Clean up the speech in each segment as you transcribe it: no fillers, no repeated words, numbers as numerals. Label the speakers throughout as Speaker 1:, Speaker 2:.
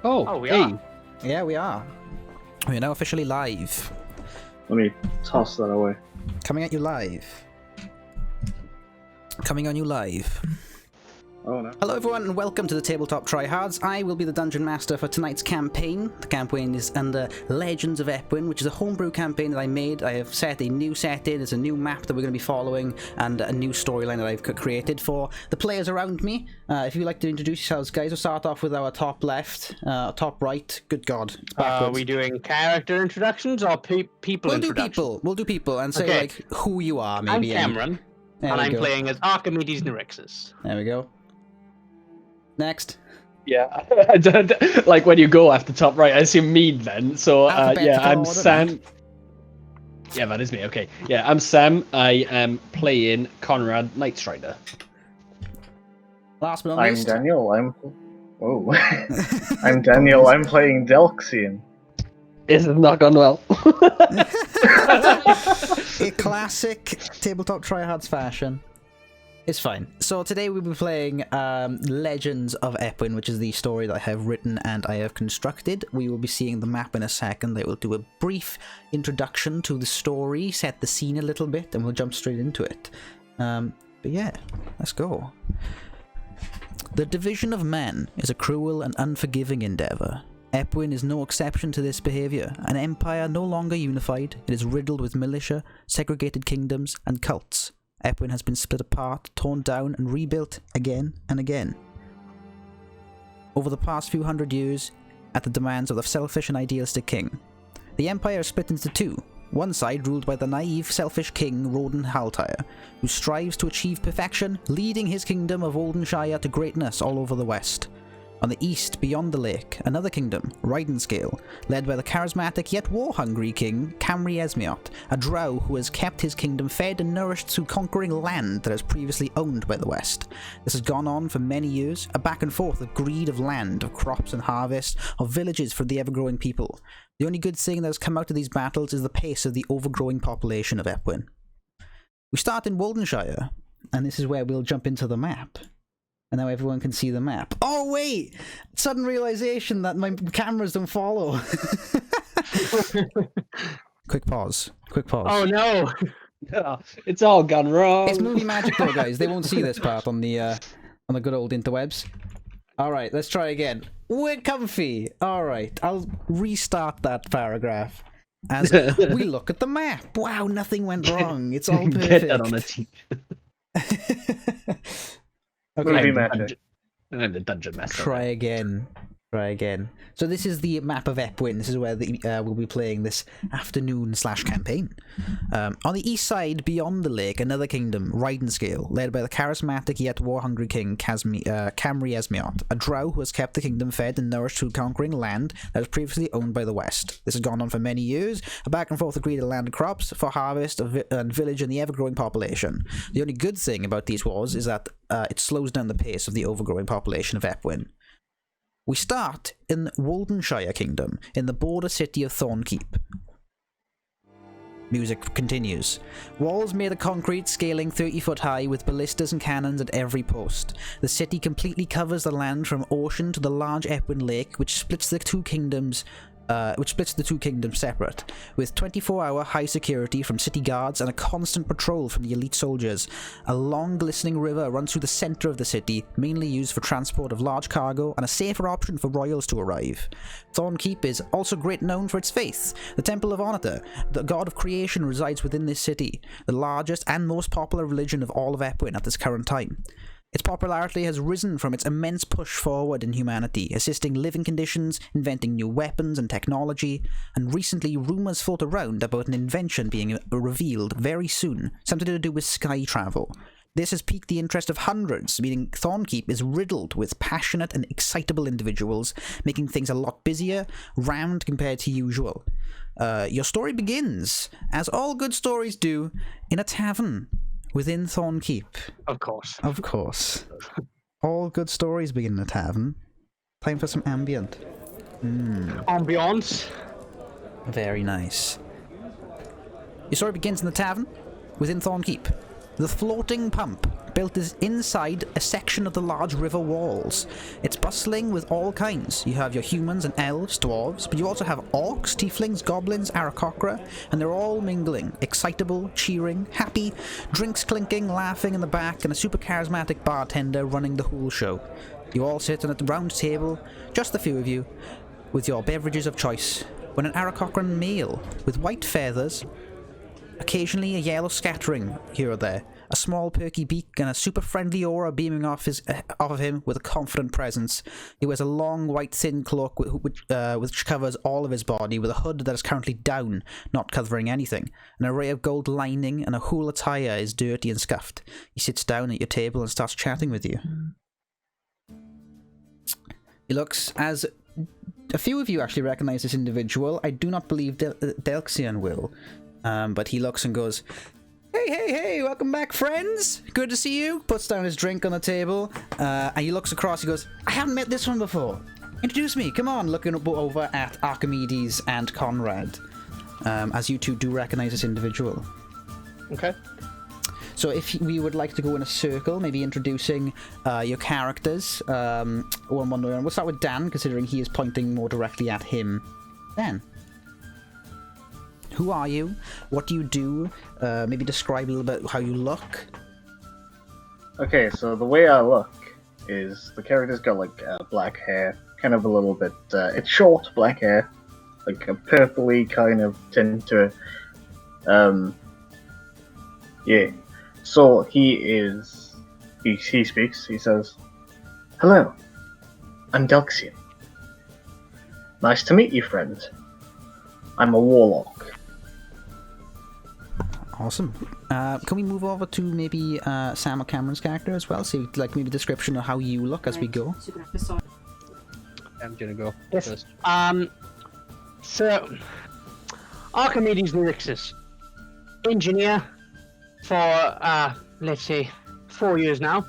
Speaker 1: Oh,
Speaker 2: we
Speaker 1: hey.
Speaker 2: are.
Speaker 3: Yeah, we are. We are now officially live.
Speaker 1: Let me toss that away.
Speaker 3: Coming at you live. Coming on you live.
Speaker 1: Oh no.
Speaker 3: Hello everyone and welcome to the Tabletop Tryhards. I will be the Dungeon Master for tonight's campaign. The campaign is under Legends of Epuin, which is a homebrew campaign that I made. I have set a new setting, it's a new map that we're going to be following, and a new storyline that I've created for the players around me. If you'd like to introduce yourselves, guys, we'll start off with our top left, top right. Good God, it's backwards.
Speaker 2: Are we doing character introductions or people introductions?
Speaker 3: We'll do people, and say
Speaker 2: Okay.
Speaker 3: like who you are,
Speaker 2: I'm
Speaker 3: maybe.
Speaker 2: Cameron,
Speaker 3: There
Speaker 2: and
Speaker 3: we
Speaker 2: I'm
Speaker 3: go.
Speaker 2: playing as Archamedes Nyrixus.
Speaker 3: There we go. Next.
Speaker 4: Yeah, I don't, like when you go after top right, I assume me then. So yeah,
Speaker 3: Alphabetical
Speaker 4: I'm
Speaker 3: order,
Speaker 4: Sam.
Speaker 3: mate.
Speaker 4: Yeah, that is me. Okay, yeah, I'm Sam. I am playing Conrad Night Strider.
Speaker 3: Last but not
Speaker 1: I'm
Speaker 3: least.
Speaker 1: Daniel. I'm Daniel. I'm playing Delxian.
Speaker 4: This has not gone well.
Speaker 3: A classic Tabletop Tryhards fashion. It's fine. So today we'll be playing Legends of Epuin, which is the story that I have written and I have constructed. We will be seeing the map in a second. I will do a brief introduction to the story, set the scene a little bit, and we'll jump straight into it. But yeah, let's go. The division of men is a cruel and unforgiving endeavour. Epuin is no exception to this behaviour. An empire no longer unified, it is riddled with militia, segregated kingdoms, and cults. Epuin has been split apart, torn down, and rebuilt again and again. Over the past few hundred years, at the demands of the selfish and idealistic king, the empire is split into two. One side ruled by the naive, selfish king Roden Haltyre, who strives to achieve perfection, leading his kingdom of Woldenshire to greatness all over the west. On the east, beyond the lake, another kingdom, Rydenscale, led by the charismatic yet war-hungry king Camry-Esmiot, a drow who has kept his kingdom fed and nourished through conquering land that was previously owned by the west. This has gone on for many years, a back and forth of greed of land, of crops and harvest, of villages for the ever-growing people. The only good thing that has come out of these battles is the pace of the overgrowing population of Epuin. We start in Woldenshire, and this is where we'll jump into the map. And now everyone can see the map. Oh wait! Sudden realization that my cameras don't follow. Quick pause. Quick pause.
Speaker 2: Oh no!
Speaker 4: It's all gone wrong.
Speaker 3: It's movie magic though, guys. They won't see this part on the good old interwebs. Alright, let's try again. We're comfy! Alright, I'll restart that paragraph. As we look at the map. Wow, nothing went wrong. It's all perfect.
Speaker 4: Get that on a t-
Speaker 3: Okay.
Speaker 1: Movie magic.
Speaker 4: I'm the dungeon master.
Speaker 3: Try again. Try again. So this is the map of Epuin. This is where we'll be playing this afternoon/campaign. On the east side, beyond the lake, another kingdom, Rydenscale, led by the charismatic yet war-hungry king Camry-Esmiot, a drow who has kept the kingdom fed and nourished through conquering land that was previously owned by the west. This has gone on for many years, a back and forth of greed of land and crops for harvest and village and the ever-growing population. The only good thing about these wars is that it slows down the pace of the overgrowing population of Epuin. We start in Woldenshire Kingdom, in the border city of Thornkeep. Music continues. Walls made of concrete scaling 30 foot high with ballistas and cannons at every post. The city completely covers the land from ocean to the large Epuin Lake, which splits the two kingdoms separate, with 24-hour high security from city guards and a constant patrol from the elite soldiers. A long glistening river runs through the center of the city, mainly used for transport of large cargo and a safer option for royals to arrive. Thornkeep is also great known for its faith. The Temple of Onator, the god of creation, resides within this city, the largest and most popular religion of all of Epuin at this current time. Its popularity has risen from its immense push forward in humanity, assisting living conditions, inventing new weapons and technology, and recently rumours float around about an invention being revealed very soon, something to do with sky travel. This has piqued the interest of hundreds, meaning Thornkeep is riddled with passionate and excitable individuals, making things a lot busier, rammed compared to usual. Your story begins, as all good stories do, in a tavern. Within Thornkeep.
Speaker 2: Of course.
Speaker 3: Of course. All good stories begin in a tavern. Time for some ambient.
Speaker 2: Ambiance.
Speaker 3: Very nice. Your story begins in the tavern, within Thornkeep. The floating pump built is inside a section of the large river walls. It's bustling with all kinds. You have your humans and elves, dwarves, but you also have orcs, tieflings, goblins, aarakocra, and they're all mingling, excitable, cheering, happy, drinks clinking, laughing in the back, and a super charismatic bartender running the whole show. You all sit at the round table, just the few of you, with your beverages of choice, when an aarakocran male with white feathers, occasionally a yellow scattering here or there, a small perky beak and a super friendly aura beaming off of him with a confident presence. He wears a long white thin cloak which covers all of his body, with a hood that is currently down, not covering anything. An array of gold lining and a whole attire is dirty and scuffed. He sits down at your table and starts chatting with you. He looks as... A few of you actually recognize this individual. I do not believe Delxian will. But he looks and goes, hey, welcome back, friends. Good to see you. Puts down his drink on the table. And he looks across, he goes, I haven't met this one before. Introduce me, come on. Looking over at Archamedes and Conrad. As you two do recognize this individual.
Speaker 4: Okay.
Speaker 3: So if we would like to go in a circle, maybe introducing your characters, we'll start with Dan, considering he is pointing more directly at him. Dan, who are you? What do you do? Maybe describe a little bit how you look.
Speaker 1: Okay, so the way I look is the character's got like black hair, kind of a little bit. It's short black hair, like a purpley kind of tint to it. Yeah. So he speaks, he says, Hello, I'm Delxian. Nice to meet you, friend. I'm a warlock.
Speaker 3: Awesome. Can we move over to maybe Sam or Cameron's character as well? See, like, maybe a description of how you look as we go.
Speaker 4: I'm gonna go
Speaker 2: Yes.
Speaker 4: first.
Speaker 2: So, Archamedes Lyrixus, engineer for, let's say, 4 years now.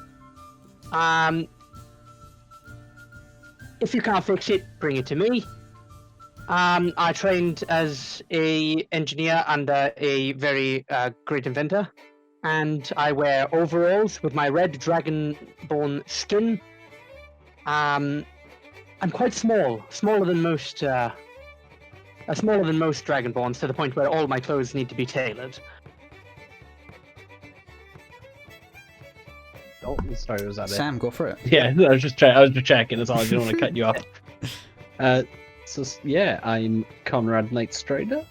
Speaker 2: If you can't fix it, bring it to me. I trained as a engineer and a very great inventor, and I wear overalls with my red dragonborn skin. I'm quite small, smaller than most dragonborns, to the point where all my clothes need to be tailored.
Speaker 4: Oh, sorry, was that it?
Speaker 3: Sam, go for it.
Speaker 4: Yeah, I was just checking. That's all. I didn't want to cut you off. So yeah, I'm Conrad Nightstrider,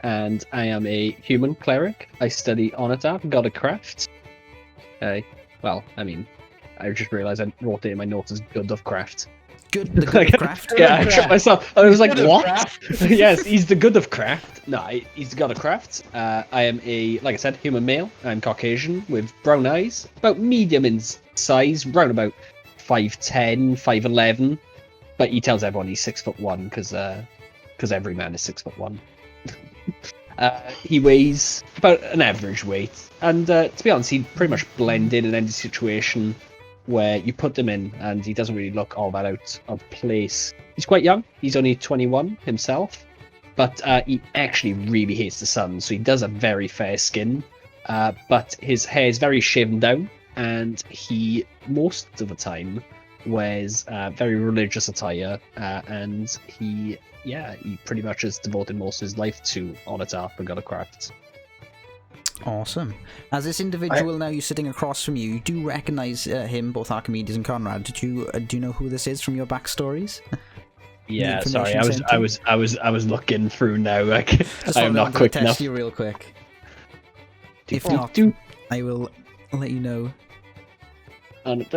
Speaker 4: and I am a human cleric. I study Onatap, God of Craft. Well, I mean, I just realised I wrote it in my notes as God of Craft.
Speaker 3: The good of craft?
Speaker 4: Yeah, I tripped myself. I was like,
Speaker 2: Good of
Speaker 4: what?
Speaker 2: craft.
Speaker 4: Yes, he's the good of craft. No, he's the god of craft. I am like I said, human male. I'm Caucasian with brown eyes, about medium in size, round about 5'10", 5'11". But he tells everyone he's 6'1" because every man is 6'1". He weighs about an average weight, and to be honest, he pretty much blended in any situation where you put him in, and he doesn't really look all that out of place. He's quite young. He's only 21 himself, but he actually really hates the sun, so he does have very fair skin, but his hair is very shaven down, and he, most of the time, wears very religious attire, and he pretty much has devoted most of his life to Onatap and God of Craft.
Speaker 3: Awesome. As this individual now you're sitting across from you, you do recognise him, both Archimedes and Conrad. Do you know who this is from your backstories?
Speaker 4: Yeah, sorry, I was looking through now. Like, I am not quick enough.
Speaker 3: Test you real quick. If not, I will let you know. This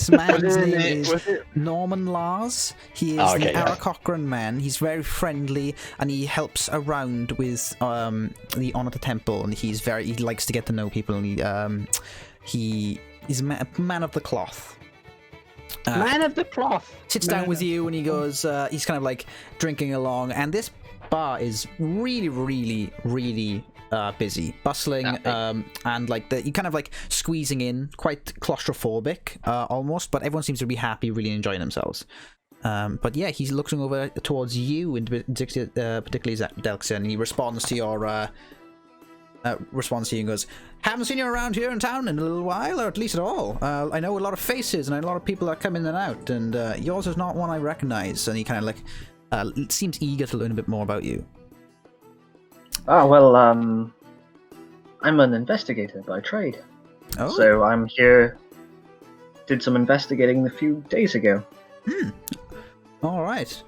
Speaker 3: man's name is Norman Lars. He is the Aarakocran man. He's very friendly, and he helps around with the Honor the Temple, and he likes to get to know people, and he is a man of the cloth.
Speaker 2: Man of the cloth.
Speaker 3: Sits down with you, and he goes, he's kind of like drinking along, and this bar is really, really, really busy, bustling, and like you kind of like squeezing in, quite claustrophobic almost, but everyone seems to be happy, really enjoying themselves. But yeah, he's looking over towards you, and particularly Delxian, and he responds to your responds to you and goes, "Haven't seen you around here in town in a little while, or at least at all. I know a lot of faces and a lot of people that come in and out, and yours is not one I recognize." And he kind of like seems eager to learn a bit more about you.
Speaker 1: Ah, well, I'm an investigator by trade.
Speaker 3: Oh.
Speaker 1: So I'm here. Did some investigating a few days ago.
Speaker 3: All right.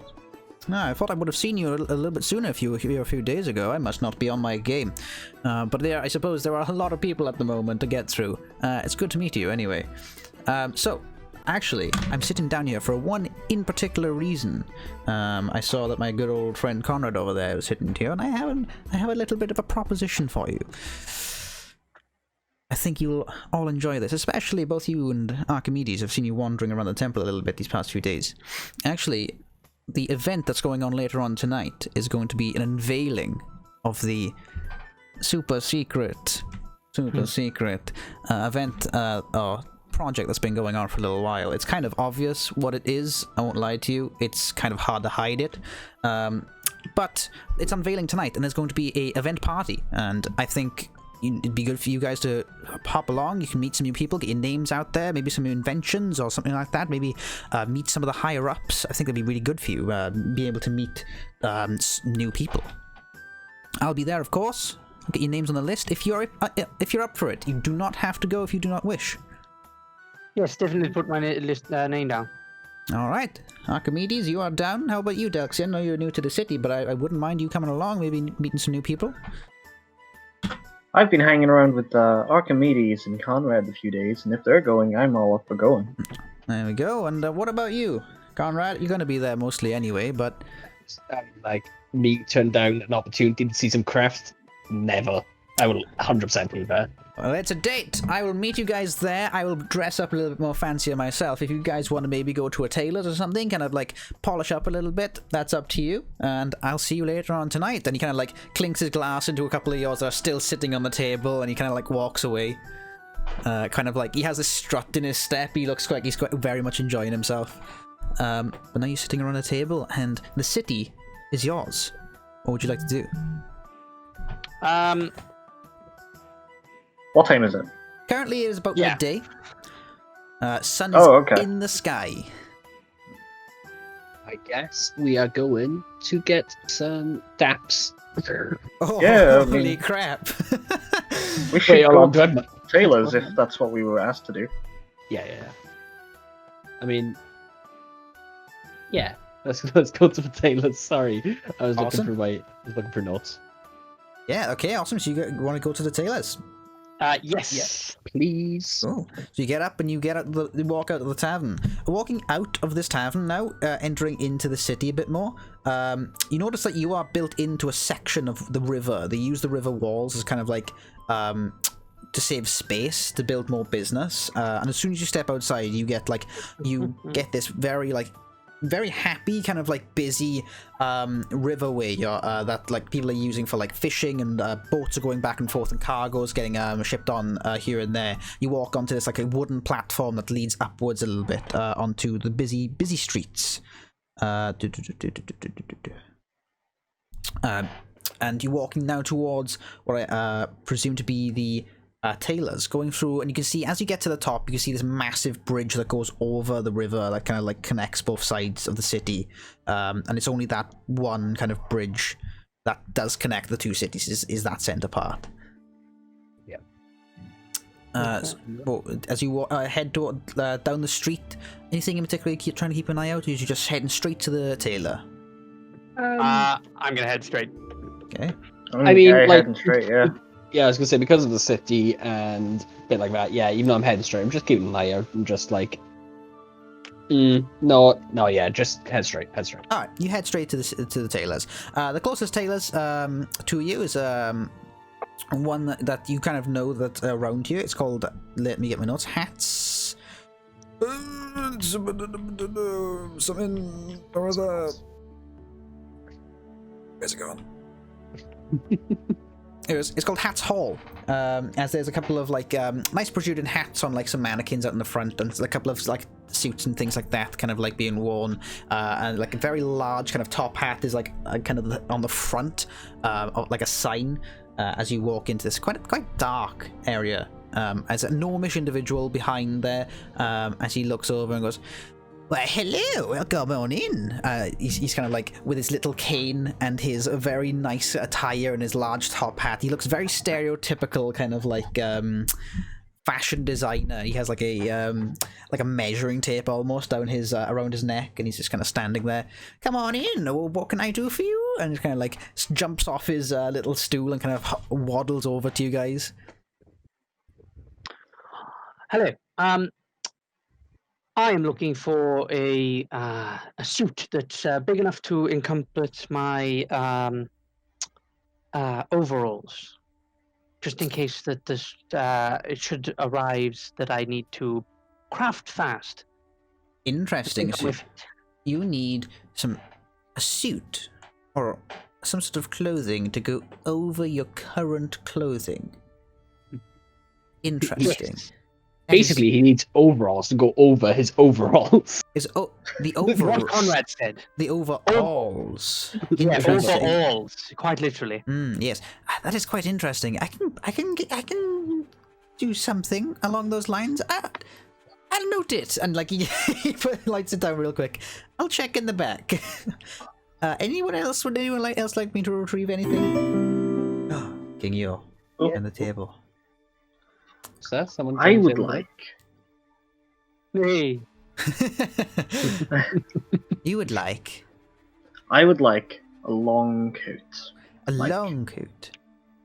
Speaker 3: No, I thought I would have seen you a little bit sooner if you were here a few days ago. I must not be on my game. But I suppose there are a lot of people at the moment to get through. It's good to meet you anyway. So, actually, I'm sitting down here for one in particular reason. I saw that my good old friend Conrad over there was sitting here, and I have a little bit of a proposition for you. I think you'll all enjoy this, especially both you and Archamedes. I've seen you wandering around the temple a little bit these past few days. Actually, the event that's going on later on tonight is going to be an unveiling of the super secret event or project that's been going on for a little while. It's kind of obvious what it is, I won't lie to you. It's kind of hard to hide it. But it's unveiling tonight, and there's going to be a event party, and I think it'd be good for you guys to hop along. You can meet some new people, get your names out there, maybe some inventions or something like that. Maybe meet some of the higher ups. I think that'd be really good for you. Be able to meet new people. I'll be there, of course. Get your names on the list. If you're up for it, you do not have to go if you do not wish.
Speaker 2: Yes, definitely put my name down.
Speaker 3: All right, Archamedes, you are down. How about you, Delxian? I know you're new to the city, but I wouldn't mind you coming along. Maybe meeting some new people.
Speaker 1: I've been hanging around with Archamedes and Conrad a few days, and if they're going, I'm all up for going.
Speaker 3: There we go. And what about you, Conrad? You're going to be there mostly anyway, but...
Speaker 4: Like, me turn down an opportunity to see some craft? Never. I will 100% be there.
Speaker 3: Well, it's a date. I will meet you guys there. I will dress up a little bit more fancier myself. If you guys want to maybe go to a tailor's or something, kind of like polish up a little bit, that's up to you. And I'll see you later on tonight. And he kind of like clinks his glass into a couple of yours that are still sitting on the table, and he kind of like walks away. Kind of like he has a strut in his step. He looks like he's quite very much enjoying himself. But now you're sitting around a table, and the city is yours. What would you like to do?
Speaker 1: What time is it?
Speaker 3: Currently it is about midday. Sun is in the sky.
Speaker 4: I guess we are going to get some daps.
Speaker 3: Oh,
Speaker 1: yeah,
Speaker 3: holy crap.
Speaker 1: We should
Speaker 4: go
Speaker 1: go to tailors if that's what we were asked to do.
Speaker 4: Yeah. I mean, yeah. Let's go to the tailors. Sorry, I was looking for notes.
Speaker 3: Yeah. Okay. Awesome. So you want to go to the tailors?
Speaker 2: Yes,
Speaker 4: please.
Speaker 3: Oh, so you get up and you walk out of the tavern. Walking out of this tavern now, entering into the city a bit more. You notice that you are built into a section of the river. They use the river walls as kind of like to save space, to build more business. And as soon as you step outside, you get this very happy, kind of like busy riverway that like people are using for like fishing, and boats are going back and forth and cargoes getting shipped on here and there. You walk onto this like a wooden platform that leads upwards a little bit onto the busy streets. And you're walking now towards what I presume to be the tailors, going through, and you can see as you get to the top, you can see this massive bridge that goes over the river that kind of like connects both sides of the city, and it's only that one kind of bridge that does connect the two cities is that center part. So, as you head toward, down the street, anything in particular you trying to keep an eye out, or are you just heading straight to the tailor?
Speaker 2: I'm gonna head straight.
Speaker 3: Okay.
Speaker 4: I mean, like,
Speaker 1: heading straight, yeah.
Speaker 4: Yeah, I was gonna say, because of the city and a bit like that, yeah, even though I'm heading straight, I'm just keeping an eye out. I'm just like, just head straight.
Speaker 3: Alright, you head straight to the tailors. The closest tailors to you is one that you kind of know that around here. It's called, let me get my notes, Hats. Something or other. Where's it gone? It's called Hats Hall, as there's a couple of like nice protruding hats on like some mannequins out in the front, and a couple of like suits and things like that kind of like being worn, and like a very large kind of top hat is like kind of on the front, like a sign as you walk into this quite dark area. As a gnomish individual behind there, as he looks over and goes, "Well, hello, well, come on in." He's kind of like with his little cane and his very nice attire and his large top hat. He looks very stereotypical, kind of like fashion designer. He has like a measuring tape almost down his around his neck, and he's just kind of standing there. "Come on in. What can I do for you?" And he kind of like jumps off his little stool and kind of waddles over to you guys.
Speaker 2: Hello. I am looking for a suit that's big enough to encompass my overalls, just in case that this it should arrive that I need to craft fast.
Speaker 3: Interesting. So
Speaker 2: With
Speaker 3: you need a suit or some sort of clothing to go over your current clothing. Interesting.
Speaker 2: Yes.
Speaker 4: Basically, he needs overalls to go over his overalls.
Speaker 3: Is the
Speaker 2: What
Speaker 3: overalls?
Speaker 2: Conrad said.
Speaker 3: The overalls.
Speaker 2: Yeah,
Speaker 3: Interesting.
Speaker 2: overalls, quite literally.
Speaker 3: Yes, that is quite interesting. I can do something along those lines. I'll note it, and like he lights it down real quick. I'll check in the back. Anyone else? Would anyone else like me to retrieve anything? Oh, King Yo, on the table.
Speaker 4: Sir, someone
Speaker 1: I
Speaker 4: comes
Speaker 1: would
Speaker 4: in.
Speaker 1: like.
Speaker 2: Hey,
Speaker 3: You would like
Speaker 1: I would like a long coat,
Speaker 3: a
Speaker 1: Like-
Speaker 3: long coat.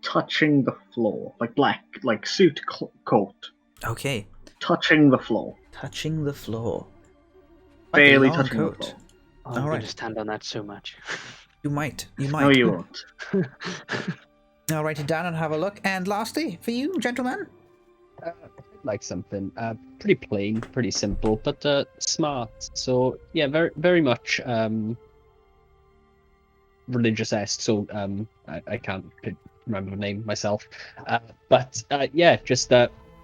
Speaker 1: touching the floor, like black, like suit coat,
Speaker 3: Okay,
Speaker 1: touching the floor,
Speaker 3: touching the floor. Like a
Speaker 1: barely
Speaker 3: long
Speaker 1: touching the
Speaker 3: coat.
Speaker 1: floor.
Speaker 2: I'm going
Speaker 3: Alright.
Speaker 2: to stand on that so much.
Speaker 3: You might.
Speaker 1: No, you won't.
Speaker 3: I'll write it down and have a look. And lastly, for you, gentlemen.
Speaker 4: I'd like something pretty plain, pretty simple, but smart. So yeah, very very much religious-esque. So I can't remember the name myself, but yeah, just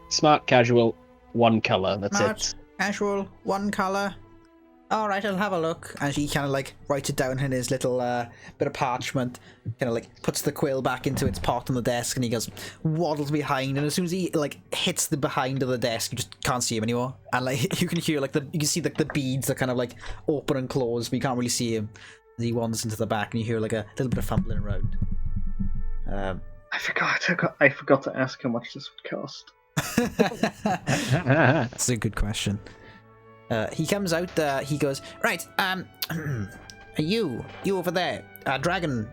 Speaker 4: smart, casual, one color. That's
Speaker 3: Smart,
Speaker 4: it.
Speaker 3: casual, one colour. Alright, I'll have a look. And he kind of like writes it down in his little bit of parchment, kind of like puts the quill back into its pot on the desk, and he goes, waddles behind, and as soon as he like hits the behind of the desk, you just can't see him anymore. And like you can hear like you can see like the beads that kind of like open and close, but you can't really see him. As he wanders into the back, and you hear like a little bit of fumbling around.
Speaker 1: I forgot to ask how much this would cost.
Speaker 3: That's a good question. He comes out, he goes, right, you over there, Dragonborn.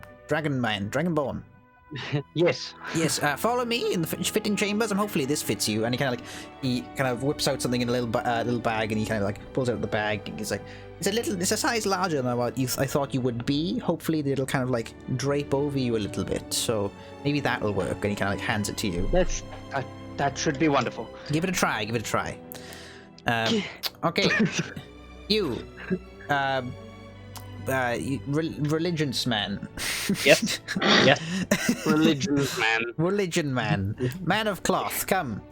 Speaker 2: Yes.
Speaker 3: Yes, follow me in the fitting chambers, and hopefully this fits you. And he kind of whips out something in a little bag, and he kind of like pulls out the bag. And he's like, it's a size larger than what I thought you would be. Hopefully it'll kind of like drape over you a little bit, so maybe that'll work. And he kind of like hands it to you.
Speaker 2: That should be wonderful.
Speaker 3: Give it a try. Okay, you, religious man.
Speaker 4: Yes. Yes.
Speaker 3: Religion man of cloth. Come.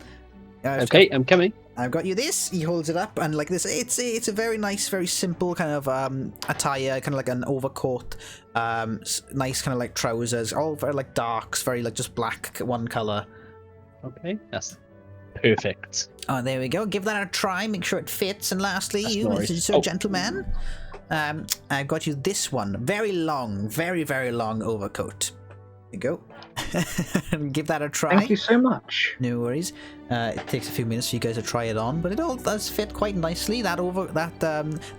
Speaker 4: Okay, I'm coming.
Speaker 3: I've got you this. He holds it up, and like this, it's a very nice, very simple kind of attire, kind of like an overcoat, nice kind of like trousers, all very like darks, very like just black one color.
Speaker 4: Okay, that's perfect.
Speaker 3: Oh, there we go. Give that a try. Make sure it fits. And lastly,
Speaker 4: That's
Speaker 3: you,
Speaker 4: no
Speaker 3: Mr.
Speaker 4: worries.
Speaker 3: Sir
Speaker 4: Oh.
Speaker 3: Gentleman, I've got you this one. Very long, very, very long overcoat. There you go. Give that a try.
Speaker 1: Thank you so much.
Speaker 3: No worries. It takes a few minutes for you guys to try it on, but it all does fit quite nicely. That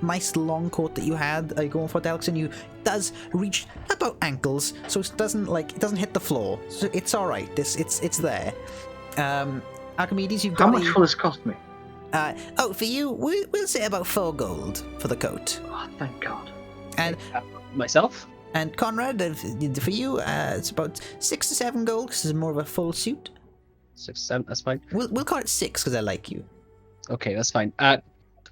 Speaker 3: nice long coat that you had going for Delxian, you does reach about ankles, so it doesn't hit the floor. So it's all right. It's there. Archamedes, you've got
Speaker 1: How much will this cost me?
Speaker 3: for you, we'll say about 4 gold for the coat.
Speaker 1: Oh, thank God.
Speaker 3: And
Speaker 4: Myself?
Speaker 3: and Conrad, for you, it's about 6 to 7 gold because it's more of a full suit.
Speaker 4: 6, 7, that's fine.
Speaker 3: We'll call it 6 because I like you.
Speaker 4: Okay, that's fine.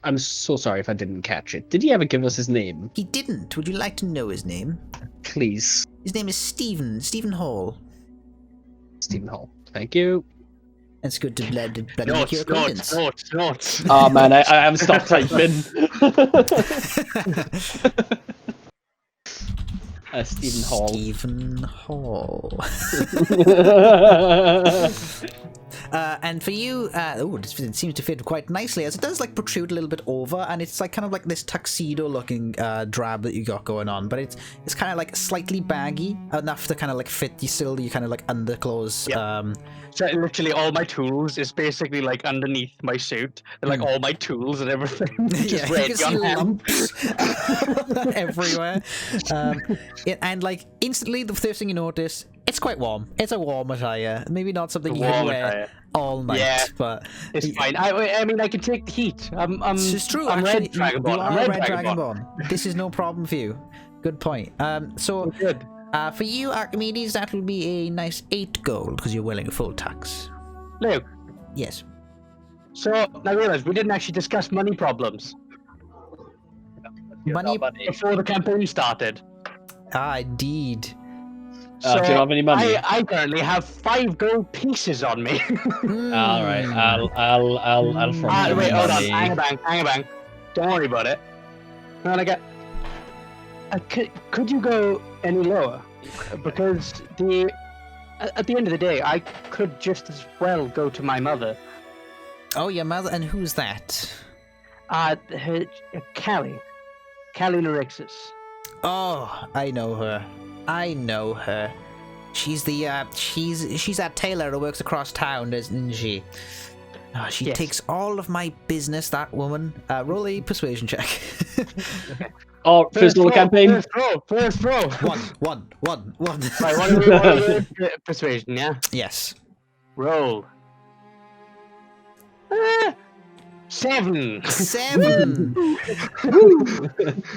Speaker 4: I'm so sorry if I didn't catch it. Did he ever give us his name?
Speaker 3: He didn't. Would you like to know his name?
Speaker 4: Please.
Speaker 3: His name is Stephen Hall.
Speaker 4: Stephen Hall. Thank you.
Speaker 3: It's good to bloody make your acquaintance.
Speaker 2: Notes.
Speaker 4: Oh man, I haven't stopped typing. Stephen Hall.
Speaker 3: Stephen Hall. And for you, this seems to fit quite nicely, as it does like protrude a little bit over, and it's like kind of like this tuxedo-looking drab that you got going on, but it's kind of like slightly baggy enough to kind of like fit you still. You kind of like underclothes.
Speaker 2: Yep. So literally all my tools is basically like underneath my suit. They're like all my tools and everything. Just
Speaker 3: Yeah, you can
Speaker 2: ready
Speaker 3: see
Speaker 2: on hand.
Speaker 3: lumps everywhere. And like instantly, the first thing you notice, it's quite warm. It's a warm attire. Maybe not something you can wear all night,
Speaker 2: Yeah,
Speaker 3: but
Speaker 2: it's fine. I mean, I can take the heat.
Speaker 3: this is true.
Speaker 2: I'm
Speaker 3: Actually,
Speaker 2: Red Dragonborn.
Speaker 3: you
Speaker 2: I'm
Speaker 3: are a
Speaker 2: Red
Speaker 3: Red
Speaker 2: Dragonborn.
Speaker 3: Dragonborn. This is no problem for you. Good point. So
Speaker 2: Good.
Speaker 3: for you, Archamedes, that will be a nice 8 gold because you're willing a full tax.
Speaker 2: Luke,
Speaker 3: Yes.
Speaker 2: so I realised we didn't actually discuss money problems
Speaker 3: Money.
Speaker 2: before the campaign started.
Speaker 3: Indeed.
Speaker 4: Do you not have any money?
Speaker 2: I currently have 5 gold pieces on me.
Speaker 4: All right, I'll front you
Speaker 2: Wait, hold on.
Speaker 4: money.
Speaker 2: Hang a bang. Don't worry about it. And I got. Could you go any lower? Because at the end of the day, I could just as well go to my mother.
Speaker 3: Oh, your mother, and who's that?
Speaker 2: Callie Norixis.
Speaker 3: Oh, I know her. She's the she's that tailor who works across town, isn't she? She
Speaker 2: Yes.
Speaker 3: takes all of my business, that woman. Roll a persuasion check.
Speaker 4: Oh, first of all, campaign.
Speaker 2: First row.
Speaker 3: One.
Speaker 2: Right, what are we persuasion, yeah?
Speaker 3: Yes.
Speaker 2: Roll. 7.
Speaker 3: 7.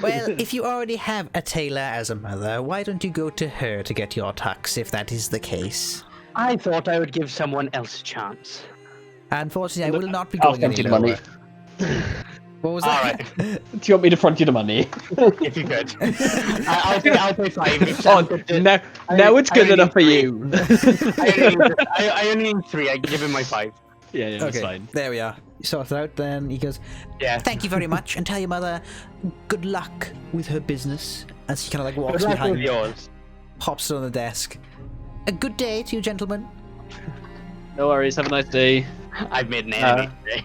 Speaker 3: Well, if you already have a tailor as a mother, why don't you go to her to get your tux, if that is the case?
Speaker 2: I thought I would give someone else a chance.
Speaker 3: Unfortunately, I will not be
Speaker 4: I'll
Speaker 3: going
Speaker 4: front
Speaker 3: any
Speaker 4: you the money.
Speaker 3: lower. What was
Speaker 2: All
Speaker 3: that?
Speaker 2: right,
Speaker 4: Do you want me to front you the money?
Speaker 2: if you could. I'll pay 5. If
Speaker 4: Oh,
Speaker 2: Sam could-
Speaker 4: now it's good
Speaker 2: only
Speaker 4: enough for
Speaker 2: need
Speaker 4: you.
Speaker 2: I only need 3. I can give him my 5.
Speaker 4: Yeah, that's
Speaker 3: Okay,
Speaker 4: fine.
Speaker 3: there we are. You sort it out, then he goes,
Speaker 2: Yeah.
Speaker 3: thank you very much, and tell your mother good luck with her business. As he kind of like
Speaker 2: Good
Speaker 3: walks
Speaker 2: luck
Speaker 3: behind,
Speaker 2: with yours.
Speaker 3: pops it on the desk. A good day to you, gentlemen.
Speaker 4: No worries. Have a nice day.
Speaker 2: I've made an enemy today.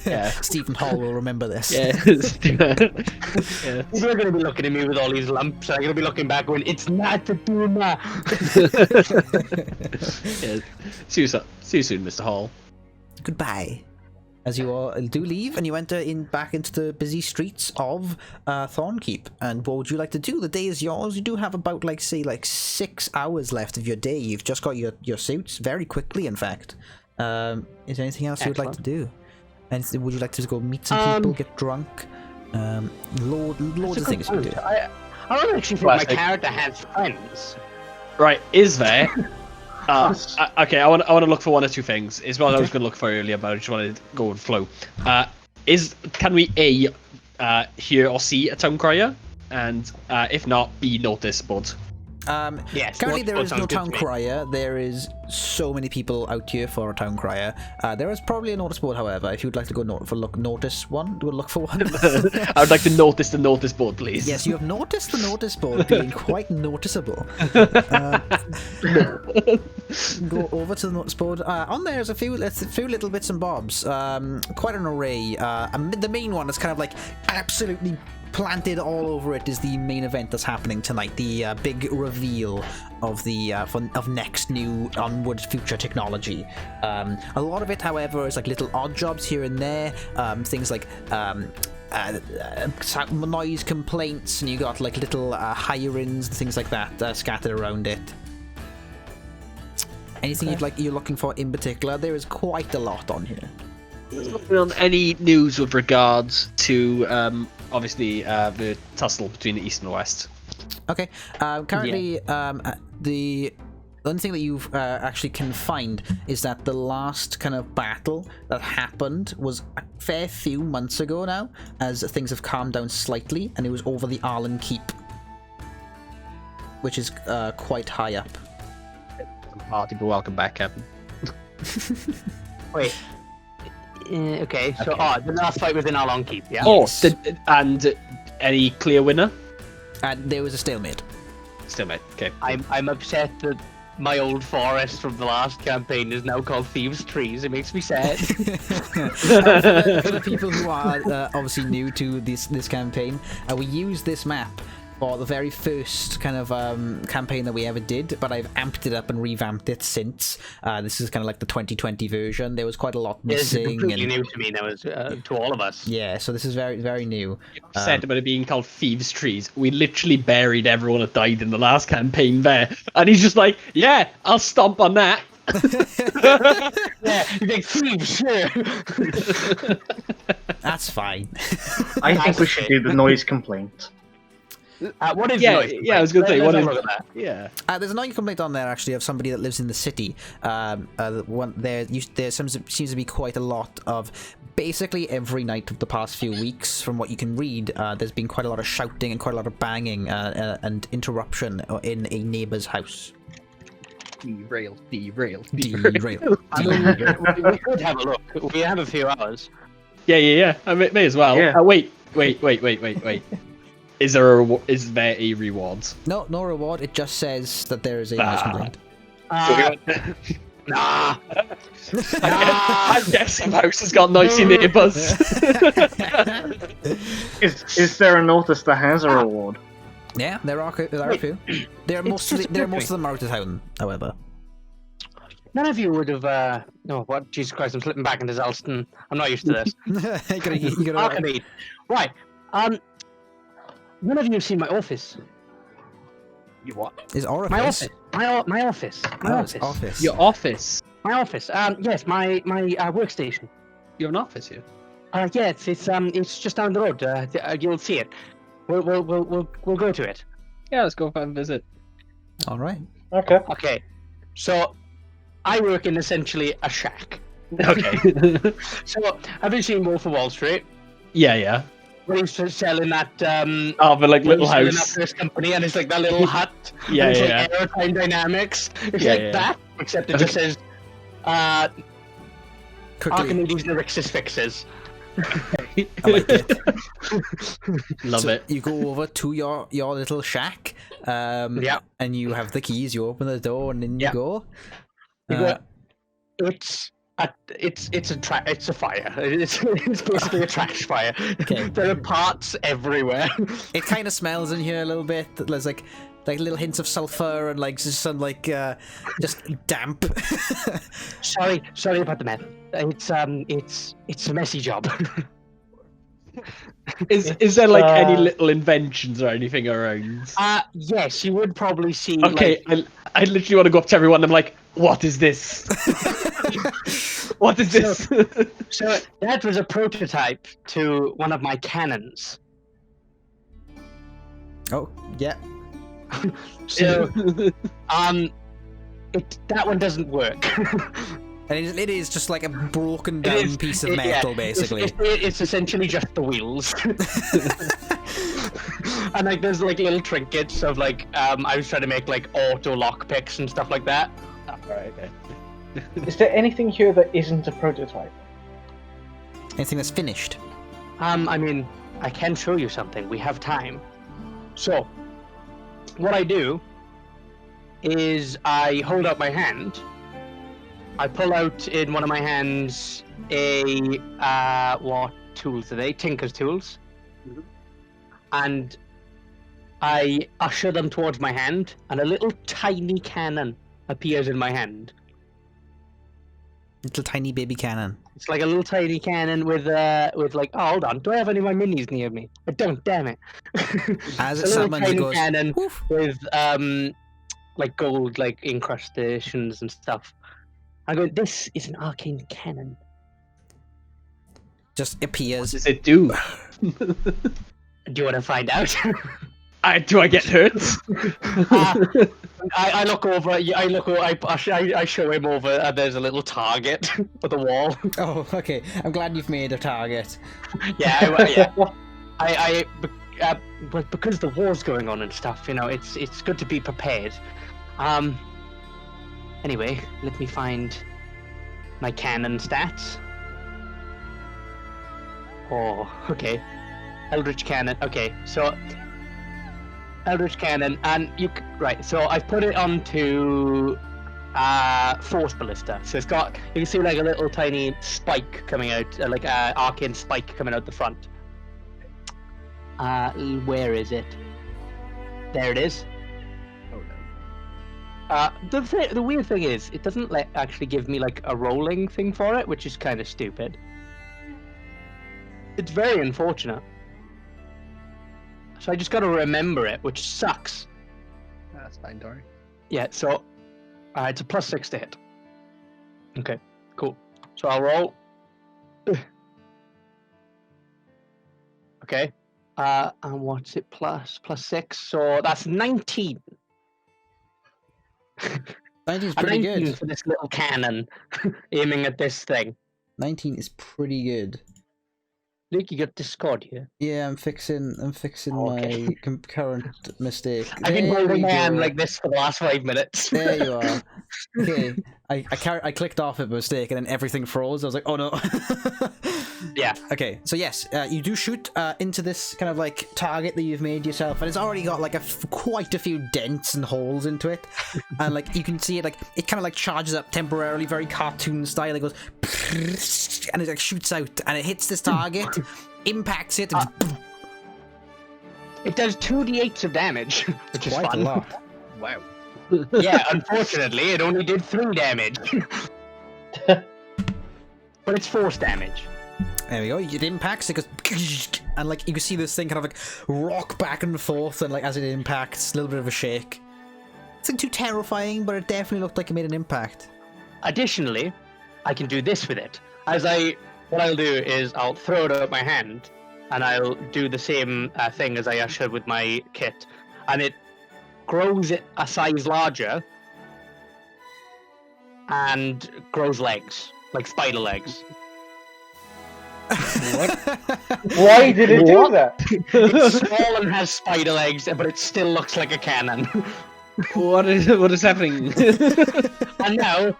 Speaker 4: Yeah.
Speaker 3: Stephen Hall will remember this.
Speaker 4: Yeah. Yeah.
Speaker 2: People are going to be looking at me with all these lumps. I'm going to be looking back going, it's not the Duma.
Speaker 4: Yeah. See you soon, Mr. Hall.
Speaker 3: Goodbye. As you all do leave, and you enter back into the busy streets of Thornkeep. And what would you like to do? The day is yours. You do have about, like, say, 6 hours left of your day. You've just got your suits very quickly, in fact. Is there anything else you would like to do? And would you like to go meet some people, get drunk? Loads of things you can do.
Speaker 2: I don't actually think my character has friends.
Speaker 4: Right, is there? Okay, I want to look for one or two things. It's what I was going to look for earlier, but I just wanted to go with flow. Can we hear or see a town crier, and if not, B, notice board?
Speaker 2: Yes.
Speaker 3: Currently there is no
Speaker 2: sounds good
Speaker 3: town
Speaker 2: to me.
Speaker 3: crier. There is so many people out here for a town crier. There is probably a notice board, however. If you'd like to go notice one, do a look for one.
Speaker 4: I would like to notice the notice board, please.
Speaker 3: Yes, you have noticed the notice board being quite noticeable. Go over to the notice board. On there is a few little bits and bobs. Quite an array. The main one is kind of like absolutely planted all over it is the main event that's happening tonight. The big reveal of the of next new onward future technology. A lot of it, however, is like little odd jobs here and there. Things like noise complaints, and you got like little hire-ins and things like that scattered around it. Anything you're looking for in particular? There is quite a lot on here.
Speaker 4: On any news with regards to obviously the tussle between the east and the west?
Speaker 3: Okay. Currently, the only thing that you've actually can find is that the last kind of battle that happened was a fair few months ago now, as things have calmed down slightly, and it was over the Arlen Keep, which is quite high up.
Speaker 4: Party, but welcome back, Captain.
Speaker 2: Wait. Okay, so the last fight was in Arlen Keep, yeah?
Speaker 4: Oh, and any clear winner?
Speaker 3: And there was a stalemate.
Speaker 4: Still mate. Okay.
Speaker 2: I'm upset that my old forest from the last campaign is now called Thieves' Trees. It makes me sad.
Speaker 3: For the people who are obviously new to this campaign, we used this map for the very first kind of campaign that we ever did, but I've amped it up and revamped it since. This is kind of like the 2020 version. There was quite a lot
Speaker 2: This is
Speaker 3: missing.
Speaker 2: completely new to me now, to all of us.
Speaker 3: Yeah, so this is very, very new.
Speaker 4: Said about it being called Thieves' Trees. We literally buried everyone that died in the last campaign there, and he's just like, "Yeah, I'll stomp on that."
Speaker 2: Yeah, you think thieves, sure.
Speaker 3: That's fine.
Speaker 1: I think we should do the noise complaint.
Speaker 2: What is
Speaker 4: Yeah,
Speaker 2: noise
Speaker 4: yeah, I was gonna say,
Speaker 2: Let's
Speaker 4: what
Speaker 2: have
Speaker 4: is-
Speaker 2: a look at that.
Speaker 4: Yeah.
Speaker 3: There's a noise complaint on there actually of somebody that lives in the city. There seems to be quite a lot of, basically every night of the past few weeks, from what you can read, there's been quite a lot of shouting and quite a lot of banging and interruption in a neighbour's house.
Speaker 4: Derail.
Speaker 3: Derail.
Speaker 2: I mean, we could have a look. We have a few hours.
Speaker 4: Yeah. I may as well.
Speaker 1: Yeah.
Speaker 4: Wait. Is there a reward?
Speaker 3: No reward. It just says that there is a noise complaint.
Speaker 2: Nah.
Speaker 4: I'm guessing house has got noisy neighbours.
Speaker 1: Is there a notice that has a reward?
Speaker 3: Yeah, there are a few. Most of them are out of town, however.
Speaker 2: None of you would have. No, what? Jesus Christ! I'm slipping back into Zelston. I'm not used to this.
Speaker 3: you gotta
Speaker 2: Archamedes. Right. None of you have seen my office.
Speaker 4: You what?
Speaker 3: Is orifice?
Speaker 2: My office. My office. My office.
Speaker 3: Office.
Speaker 4: Your office.
Speaker 2: My office. Yes, my workstation.
Speaker 4: You have an office here.
Speaker 2: Yeah, it's just down the road. You'll see it. We'll go to it.
Speaker 4: Yeah, let's go and visit.
Speaker 3: All right.
Speaker 1: Okay.
Speaker 2: Okay. So, I work in essentially a shack.
Speaker 4: Okay.
Speaker 2: So, have you seen Wolf of Wall Street?
Speaker 4: yeah.
Speaker 2: When he's selling that
Speaker 4: But like little
Speaker 2: selling that
Speaker 4: house.
Speaker 2: first company, and it's like that little hut.
Speaker 4: Yeah,
Speaker 2: and it's
Speaker 4: yeah.
Speaker 2: like airtime dynamics. It's
Speaker 4: Yeah,
Speaker 2: like
Speaker 4: yeah.
Speaker 2: that, except it just says
Speaker 3: Quickly.
Speaker 2: Archamedes Nyrixis fixes.
Speaker 3: I like it.
Speaker 4: Love
Speaker 3: So
Speaker 4: it.
Speaker 3: you go over to your little shack,
Speaker 2: Yeah.
Speaker 3: and you have the keys. You open the door, and then you
Speaker 2: Yeah.
Speaker 3: go.
Speaker 2: You go, it's a fire. It's basically a trash fire.
Speaker 3: Okay.
Speaker 2: There are parts everywhere.
Speaker 3: It kind of smells in here a little bit. There's like little hints of sulfur and like just some just damp.
Speaker 2: Sorry about the mess. It's a messy job.
Speaker 4: Is there like any little inventions or anything around?
Speaker 2: Yes, you would probably see.
Speaker 4: Okay, I literally want to go up to everyone and I'm like, what is this? What is this?
Speaker 2: So that was a prototype to one of my cannons.
Speaker 3: Oh yeah.
Speaker 2: So that one doesn't work.
Speaker 3: And it is just like a broken
Speaker 2: It
Speaker 3: down
Speaker 2: is-
Speaker 3: piece of
Speaker 2: it-
Speaker 3: metal,
Speaker 2: yeah,
Speaker 3: basically.
Speaker 2: It's essentially just the wheels. And like there's like little trinkets of like I was trying to make like auto lock picks and stuff like that.
Speaker 4: Right, okay.
Speaker 1: Is there anything here that isn't a prototype?
Speaker 3: Anything that's finished.
Speaker 2: I mean, I can show you something. We have time. So, what I do is I hold out my hand. I pull out in one of my hands a what tools are they? Tinker's tools.
Speaker 4: Mhm.
Speaker 2: And I usher them towards my hand, and a little tiny cannon appears in my hand.
Speaker 3: Little tiny baby cannon.
Speaker 2: It's like a little tiny cannon with like, oh, hold on, do I have any of my minis near me? I don't, damn it.
Speaker 3: As
Speaker 2: It's
Speaker 3: it
Speaker 2: a little
Speaker 3: summons, it
Speaker 2: tiny
Speaker 3: goes.
Speaker 2: cannon
Speaker 3: Woof.
Speaker 2: with like gold like incrustations and stuff. I go, this is an arcane cannon.
Speaker 3: Just
Speaker 4: What
Speaker 3: appears.
Speaker 4: does it do?
Speaker 2: Do you want to find out?
Speaker 4: Do I get hurt?
Speaker 2: I look over. I look. I show him over. And there's a little target with a wall.
Speaker 3: Oh, okay. I'm glad you've made a target.
Speaker 2: Yeah. But because the war's going on and stuff, you know, it's good to be prepared. Anyway, let me find my cannon stats. Oh, okay. Eldritch cannon. Okay, so Eldritch Cannon, and right. So I put it onto Force Ballista. So it's got, you can see like a little tiny spike coming out, like an arcane spike coming out the front. Where is it? There it is.
Speaker 1: Oh no.
Speaker 2: The weird thing is, it doesn't actually give me like a rolling thing for it, which is kind of stupid. It's very unfortunate. So I just got to remember it, which sucks.
Speaker 4: That's fine, Dory.
Speaker 2: Yeah, so it's a +6 to hit. Okay, cool. So I'll roll. Okay. And what's it +6? So that's 19.
Speaker 3: 19's pretty
Speaker 2: 19
Speaker 3: good.
Speaker 2: for this little cannon aiming at this thing.
Speaker 3: 19 is pretty good.
Speaker 2: Luke, you got Discord here.
Speaker 3: Yeah, I'm fixing
Speaker 2: Okay.
Speaker 3: my current mistake.
Speaker 2: I've been
Speaker 3: There
Speaker 2: holding
Speaker 3: we
Speaker 2: my hand
Speaker 3: go.
Speaker 2: like this for the last 5 minutes.
Speaker 3: There you are. Okay, I clicked off it by mistake, and then everything froze. I was like, oh no.
Speaker 2: Yeah.
Speaker 3: Okay, so yes, you do shoot into this kind of like target that you've made yourself, and it's already got like quite a few dents and holes into it, and like you can see it, like it kind of like charges up temporarily, very cartoon style. It goes, and it like shoots out, and it hits this target, impacts it. And
Speaker 2: It does 2d8s of damage, which is
Speaker 3: quite
Speaker 2: fun.
Speaker 3: a lot.
Speaker 4: Wow.
Speaker 2: Yeah, unfortunately, it only did 3 damage. But it's force damage.
Speaker 3: There we go. It impacts. It goes, and like you can see this thing kind of like rock back and forth, and like as it impacts, a little bit of a shake. It's not too terrifying, but it definitely looked like it made an impact.
Speaker 2: Additionally, I can do this with it. What I'll do is I'll throw it out my hand, and I'll do the same thing as I ushered with my kit, and it grows it a size larger, and grows legs, like spider legs.
Speaker 1: Why did it do that?
Speaker 2: It's small and has spider legs, but it still looks like a cannon.
Speaker 4: What is happening?
Speaker 2: And now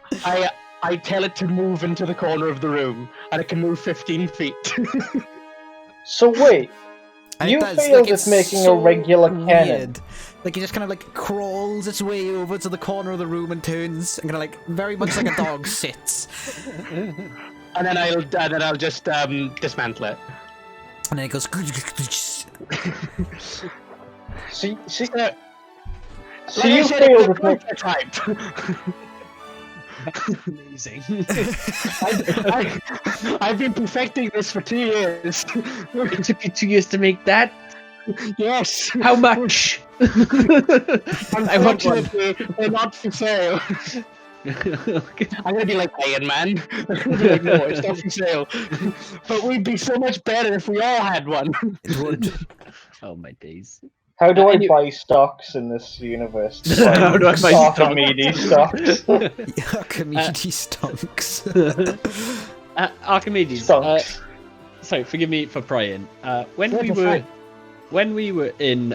Speaker 2: I tell it to move into the corner of the room, and it can move 15 feet.
Speaker 1: So wait,
Speaker 3: And
Speaker 1: you
Speaker 3: it does,
Speaker 1: failed
Speaker 3: like,
Speaker 1: at
Speaker 3: it's
Speaker 1: making
Speaker 3: so
Speaker 1: a regular cannon.
Speaker 3: weird. Like it just kind of like crawls its way over to the corner of the room and turns, and kind of like very much like a dog sits,
Speaker 2: And then I'll just dismantle it.
Speaker 3: and then it goes.
Speaker 1: So
Speaker 2: Like I
Speaker 1: you
Speaker 2: said,
Speaker 1: failed
Speaker 2: it's a
Speaker 1: at making.
Speaker 2: prototype.
Speaker 4: Amazing.
Speaker 2: I've been perfecting this for 2 years.
Speaker 4: It took you 2 years to make that?
Speaker 2: Yes.
Speaker 4: How much? I want one.
Speaker 2: Unfortunately, they're not for sale. I'm gonna be like Iron Man. I'm gonna be like, no, it's not for sale. But we'd be so much better if we all had one.
Speaker 3: It would.
Speaker 4: Oh my days.
Speaker 1: How do I
Speaker 4: and you-
Speaker 1: buy stocks in this universe?
Speaker 4: How do I buy
Speaker 1: Archamedes stocks?
Speaker 3: Archimedes stonks.
Speaker 4: Archimedes.
Speaker 1: Stonks.
Speaker 4: Sorry, forgive me for prying. When
Speaker 2: Yeah,
Speaker 4: we
Speaker 2: you're
Speaker 4: were
Speaker 2: fine.
Speaker 4: when we were in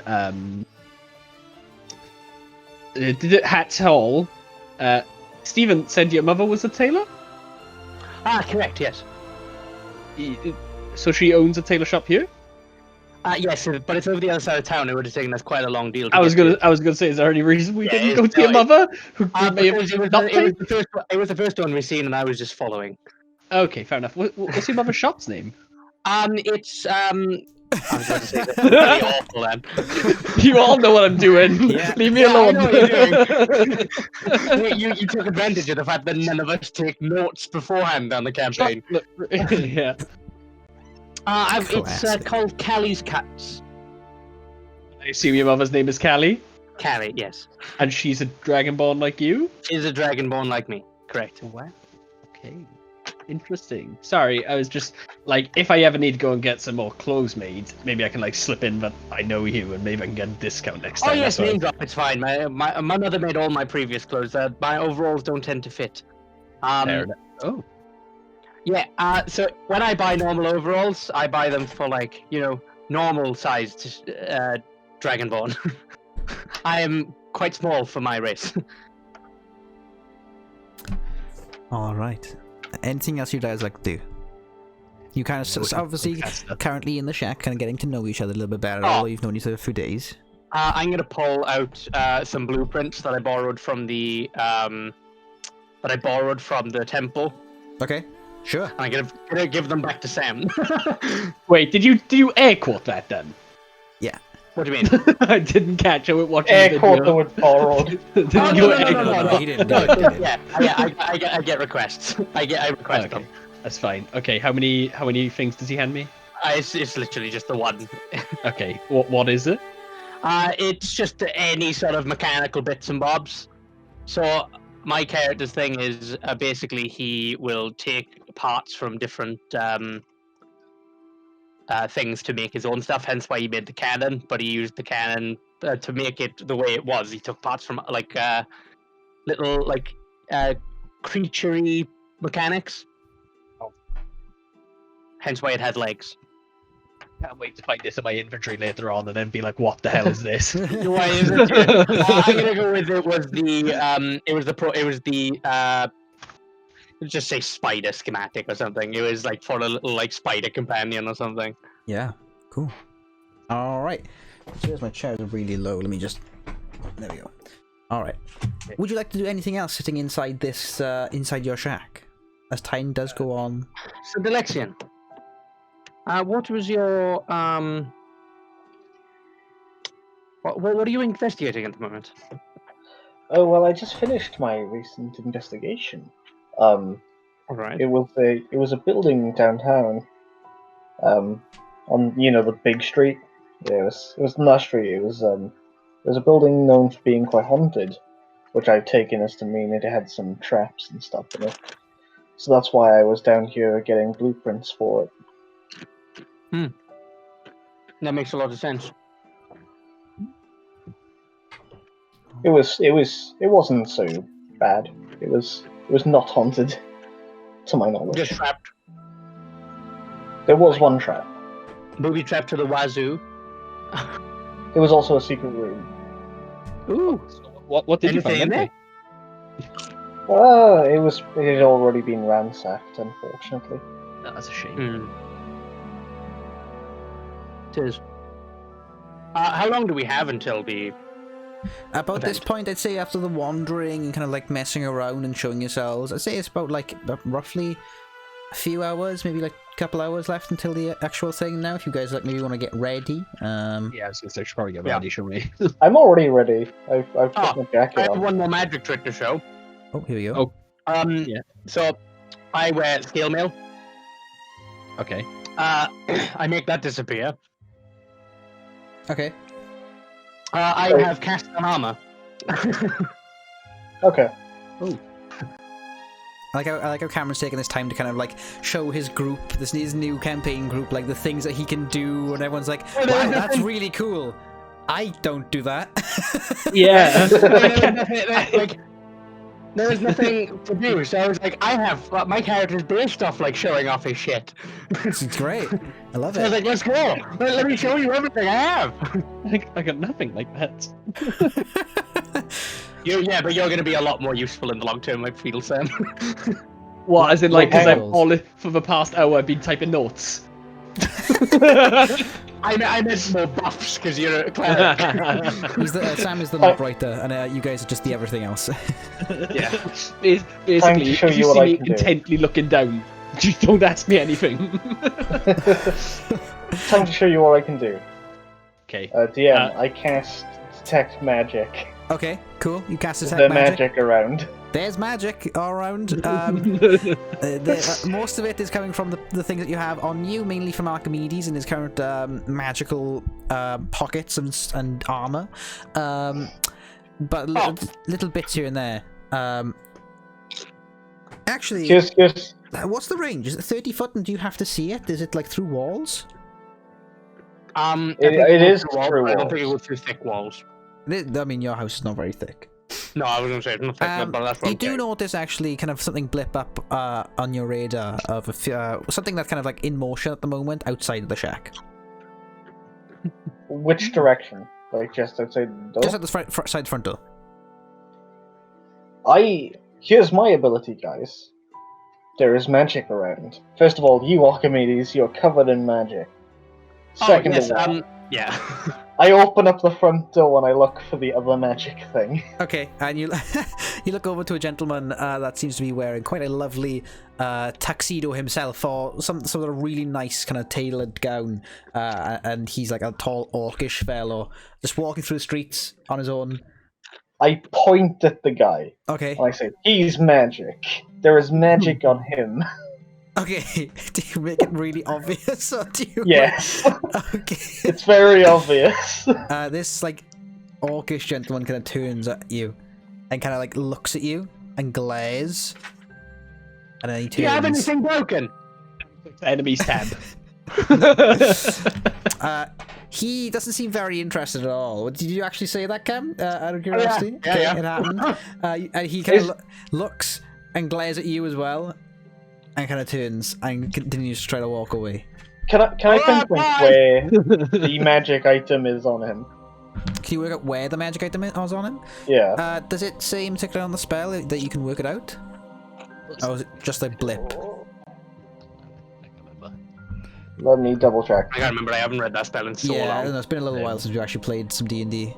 Speaker 4: Hat's Hall, Stephen said your mother was a tailor.
Speaker 2: Correct, yes.
Speaker 4: So she owns a tailor shop here.
Speaker 2: Yes, but it's over the other side of town. It would have taken us quite a long deal.
Speaker 4: I was gonna say, is there any reason we
Speaker 2: Yeah,
Speaker 4: didn't
Speaker 2: it's-
Speaker 4: go to your
Speaker 2: no,
Speaker 4: mother, who may have
Speaker 2: because it was,
Speaker 4: not
Speaker 2: it,
Speaker 4: paid?
Speaker 2: was the first one we seen, and I was just following.
Speaker 4: Okay, fair enough. What's your mother's shop's name?
Speaker 2: It's I was going to say that's pretty awful then.
Speaker 4: You all know what I'm doing.
Speaker 3: Yeah.
Speaker 4: Leave me
Speaker 2: Yeah, I
Speaker 4: alone.
Speaker 2: know what you're you took advantage of the fact that none of us take notes beforehand on the campaign.
Speaker 4: Yeah.
Speaker 2: It's
Speaker 3: Classic.
Speaker 2: called Callie's Cuts.
Speaker 4: I assume your mother's name is Callie,
Speaker 2: Callie, yes.
Speaker 4: and she's a dragonborn like you.
Speaker 2: She's a dragonborn like me. Correct.
Speaker 4: Wow. Okay. Interesting. Sorry, I was just like, if I ever need to go and get some more clothes made, maybe I can like slip in that I know you, and maybe I can get a discount next
Speaker 2: Oh
Speaker 4: time.
Speaker 2: yes,
Speaker 4: That's all.
Speaker 2: name drop. It's fine. My mother made all my previous clothes. My overalls don't tend to fit.
Speaker 4: Fair enough. Oh.
Speaker 2: Yeah. So when I buy normal overalls, I buy them for like normal sized dragonborn. I am quite small for my race.
Speaker 3: All right. Anything else you guys like to do? You kind of obviously currently in the shack, kind of getting to know each other a little bit better.
Speaker 2: Oh.
Speaker 3: Although you've known each other for a few days.
Speaker 2: I'm gonna pull out some blueprints that I borrowed from the temple.
Speaker 3: Okay, sure.
Speaker 2: I'm gonna give them back to Sam.
Speaker 4: Wait, did you air quote that then?
Speaker 3: Yeah.
Speaker 2: What do you mean?
Speaker 4: I didn't catch it watching
Speaker 1: Air
Speaker 4: the
Speaker 1: quote
Speaker 4: video.
Speaker 1: with borrowed.
Speaker 4: Did
Speaker 2: Oh,
Speaker 4: you
Speaker 2: no,
Speaker 4: air
Speaker 2: no,
Speaker 4: quote?
Speaker 2: no.
Speaker 3: He didn't do it. He didn't.
Speaker 2: Yeah, I get requests. I request
Speaker 4: Okay,
Speaker 2: them.
Speaker 4: that's fine. Okay, how many things does he hand me?
Speaker 2: It's literally just the one.
Speaker 4: Okay, what is it?
Speaker 2: It's just any sort of mechanical bits and bobs. So my character's thing is basically he will take parts from different things to make his own stuff. Hence why he made the cannon. But he used the cannon to make it the way it was. He took parts from like little like creaturey mechanics.
Speaker 4: Oh.
Speaker 2: Hence why it had legs.
Speaker 4: Can't wait to find this in my inventory later on and then be like, what the hell is this?
Speaker 2: Why is it? I'm gonna go with let's just say spider schematic or something. It was like for a little like spider companion or something.
Speaker 3: Yeah, cool. All right. Here's my chairs are really low. Let me just. There we go. All right. Would you like to do anything else sitting inside this inside your shack? As time does go on.
Speaker 2: So Delxian, what was your what are you investigating at the moment?
Speaker 1: Oh well, I just finished my recent investigation.
Speaker 2: All right.
Speaker 1: It was a building downtown. On the big street. Yeah, it was not a street. It was a building known for being quite haunted, which I've taken as to mean it had some traps and stuff in it. So that's why I was down here getting blueprints for it.
Speaker 2: That makes a lot of sense.
Speaker 1: It wasn't so bad. It was not haunted, to my knowledge.
Speaker 2: Just trapped.
Speaker 1: There was one trap.
Speaker 2: Booby trapped to the wazoo.
Speaker 1: There was also a secret room.
Speaker 2: Ooh.
Speaker 4: What did
Speaker 2: Anything
Speaker 4: you
Speaker 2: in
Speaker 4: find?
Speaker 2: there?
Speaker 1: It had already been ransacked, unfortunately.
Speaker 4: That's a shame.
Speaker 2: It is. How long do we have until the
Speaker 3: About this
Speaker 2: event?
Speaker 3: point, I'd say after the wandering and kind of like messing around and showing yourselves, I'd say it's about like roughly a few hours, maybe like a couple hours left until the actual thing now. If you guys like maybe want to get ready.
Speaker 4: Yeah, I was gonna say, should probably get ready, shouldn't we?
Speaker 1: I'm already ready. I've put my
Speaker 2: I
Speaker 1: jacket
Speaker 2: have
Speaker 1: on.
Speaker 2: one more magic trick to show.
Speaker 3: Oh, here we go.
Speaker 4: Oh.
Speaker 2: Yeah. So I wear scale mail.
Speaker 4: Okay.
Speaker 2: I make that disappear.
Speaker 3: Okay.
Speaker 2: I
Speaker 1: Oh.
Speaker 2: have cast on armor.
Speaker 1: Okay.
Speaker 3: I like how Cameron's taking this time to kind of like show his group, his new campaign group, like the things that he can do, and everyone's like,
Speaker 2: Oh,
Speaker 3: wow, that's really cool. I don't do that.
Speaker 4: Yeah.
Speaker 2: There was nothing to do, so I was like, my character's based off like showing off his shit.
Speaker 3: It's great. I love
Speaker 2: So I was
Speaker 3: it.
Speaker 2: like, let's go. Let me show you everything I have.
Speaker 4: I got nothing like that.
Speaker 2: Yeah, but you're going to be a lot more useful in the long term, I feel, Sam.
Speaker 4: What, as in like, because
Speaker 1: Hang
Speaker 4: I've
Speaker 3: on.
Speaker 4: all for the past hour I've been typing notes.
Speaker 2: I meant more buffs because you're a cleric.
Speaker 3: Sam is the note writer, and you guys are just the everything else.
Speaker 2: Yeah.
Speaker 4: Basically,
Speaker 1: show
Speaker 4: if
Speaker 1: you
Speaker 4: you
Speaker 1: what
Speaker 4: see
Speaker 1: I
Speaker 4: me
Speaker 1: can do.
Speaker 4: intently looking down, just don't ask me anything.
Speaker 1: Time to show you what I can do.
Speaker 4: Okay.
Speaker 1: DM, I cast Detect Magic.
Speaker 3: Okay, cool. You cast detect
Speaker 1: The
Speaker 3: magic.
Speaker 1: magic around.
Speaker 3: There's magic all around. Most of it is coming from the things that you have on you, mainly from Archamedes and his current magical pockets and armor. But little bits here and there. Actually,
Speaker 1: Just
Speaker 3: what's the range? Is it 30 foot, and do you have to see it? Is it like through walls?
Speaker 1: It is through
Speaker 2: I don't think it
Speaker 1: walls.
Speaker 2: goes through thick walls.
Speaker 3: I mean, your house is not very thick.
Speaker 2: No, I was going to say it's not thick, but that's what
Speaker 3: You
Speaker 2: I'm
Speaker 3: do
Speaker 2: saying.
Speaker 3: notice actually kind of something blip up on your radar of something that's kind of like in motion at the moment outside of the shack.
Speaker 1: Which direction? Like just outside the door?
Speaker 3: Just at the front door.
Speaker 1: Here's my ability, guys. There is magic around. First of all, you Archimedes, you're covered in magic. Second
Speaker 2: yes,
Speaker 1: of all,
Speaker 2: Yeah.
Speaker 1: I open up the front door and I look for the other magic thing.
Speaker 3: Okay, and you you look over to a gentleman that seems to be wearing quite a lovely tuxedo himself, or some sort of really nice kind of tailored gown, and he's like a tall orcish fellow, just walking through the streets on his own.
Speaker 1: I point at the guy.
Speaker 3: Okay.
Speaker 1: And I say, he's magic. There is magic on him.
Speaker 3: Okay, do you make it really obvious, or do you...
Speaker 1: Yes.
Speaker 3: Okay.
Speaker 1: It's very obvious.
Speaker 3: This, like, orcish gentleman kind of turns at you and kind of, like, looks at you and glares. And then he turns...
Speaker 2: Do you have anything broken?
Speaker 4: Enemies tab.
Speaker 3: He doesn't seem very interested at all. Did you actually say that, Cam? Out of curiosity?
Speaker 2: Yeah,
Speaker 3: Okay,
Speaker 2: yeah.
Speaker 3: it happened. And he kind of looks and glares at you as well, and kind of turns and continues to try to walk away.
Speaker 1: Can I pinpoint where the magic item is on him?
Speaker 3: Can you work out where the magic item is on him?
Speaker 1: Yeah.
Speaker 3: Does it say in particular on the spell that you can work it out? Or is it just a blip?
Speaker 1: Let me double check.
Speaker 2: I can't remember. I haven't read that spell in so
Speaker 3: Yeah, I
Speaker 2: long.
Speaker 3: don't know, it's been a little while since we actually played some D&D.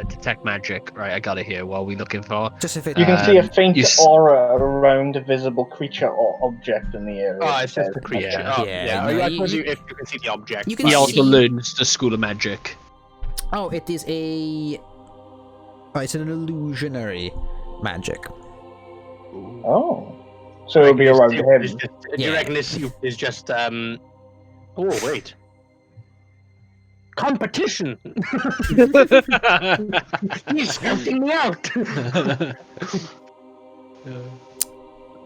Speaker 4: Detect magic. Right, I got it here. What are we looking for?
Speaker 3: Just if it...
Speaker 1: You can see a faint
Speaker 4: you
Speaker 1: aura around a visible creature or object in the area.
Speaker 2: Oh, it's just the creature.
Speaker 4: Yeah.
Speaker 2: Oh,
Speaker 3: Yeah,
Speaker 2: yeah.
Speaker 3: no,
Speaker 2: I
Speaker 3: you-
Speaker 2: suppose if you can see the object.
Speaker 3: You can
Speaker 4: He
Speaker 3: see-
Speaker 4: also learns the School of Magic.
Speaker 3: Oh, it is a... Oh, it's an illusionary magic.
Speaker 1: Oh. So it'll be around him.
Speaker 2: Do you
Speaker 3: Yeah.
Speaker 2: reckon this is just Oh wait. Competition. He's scouting me out.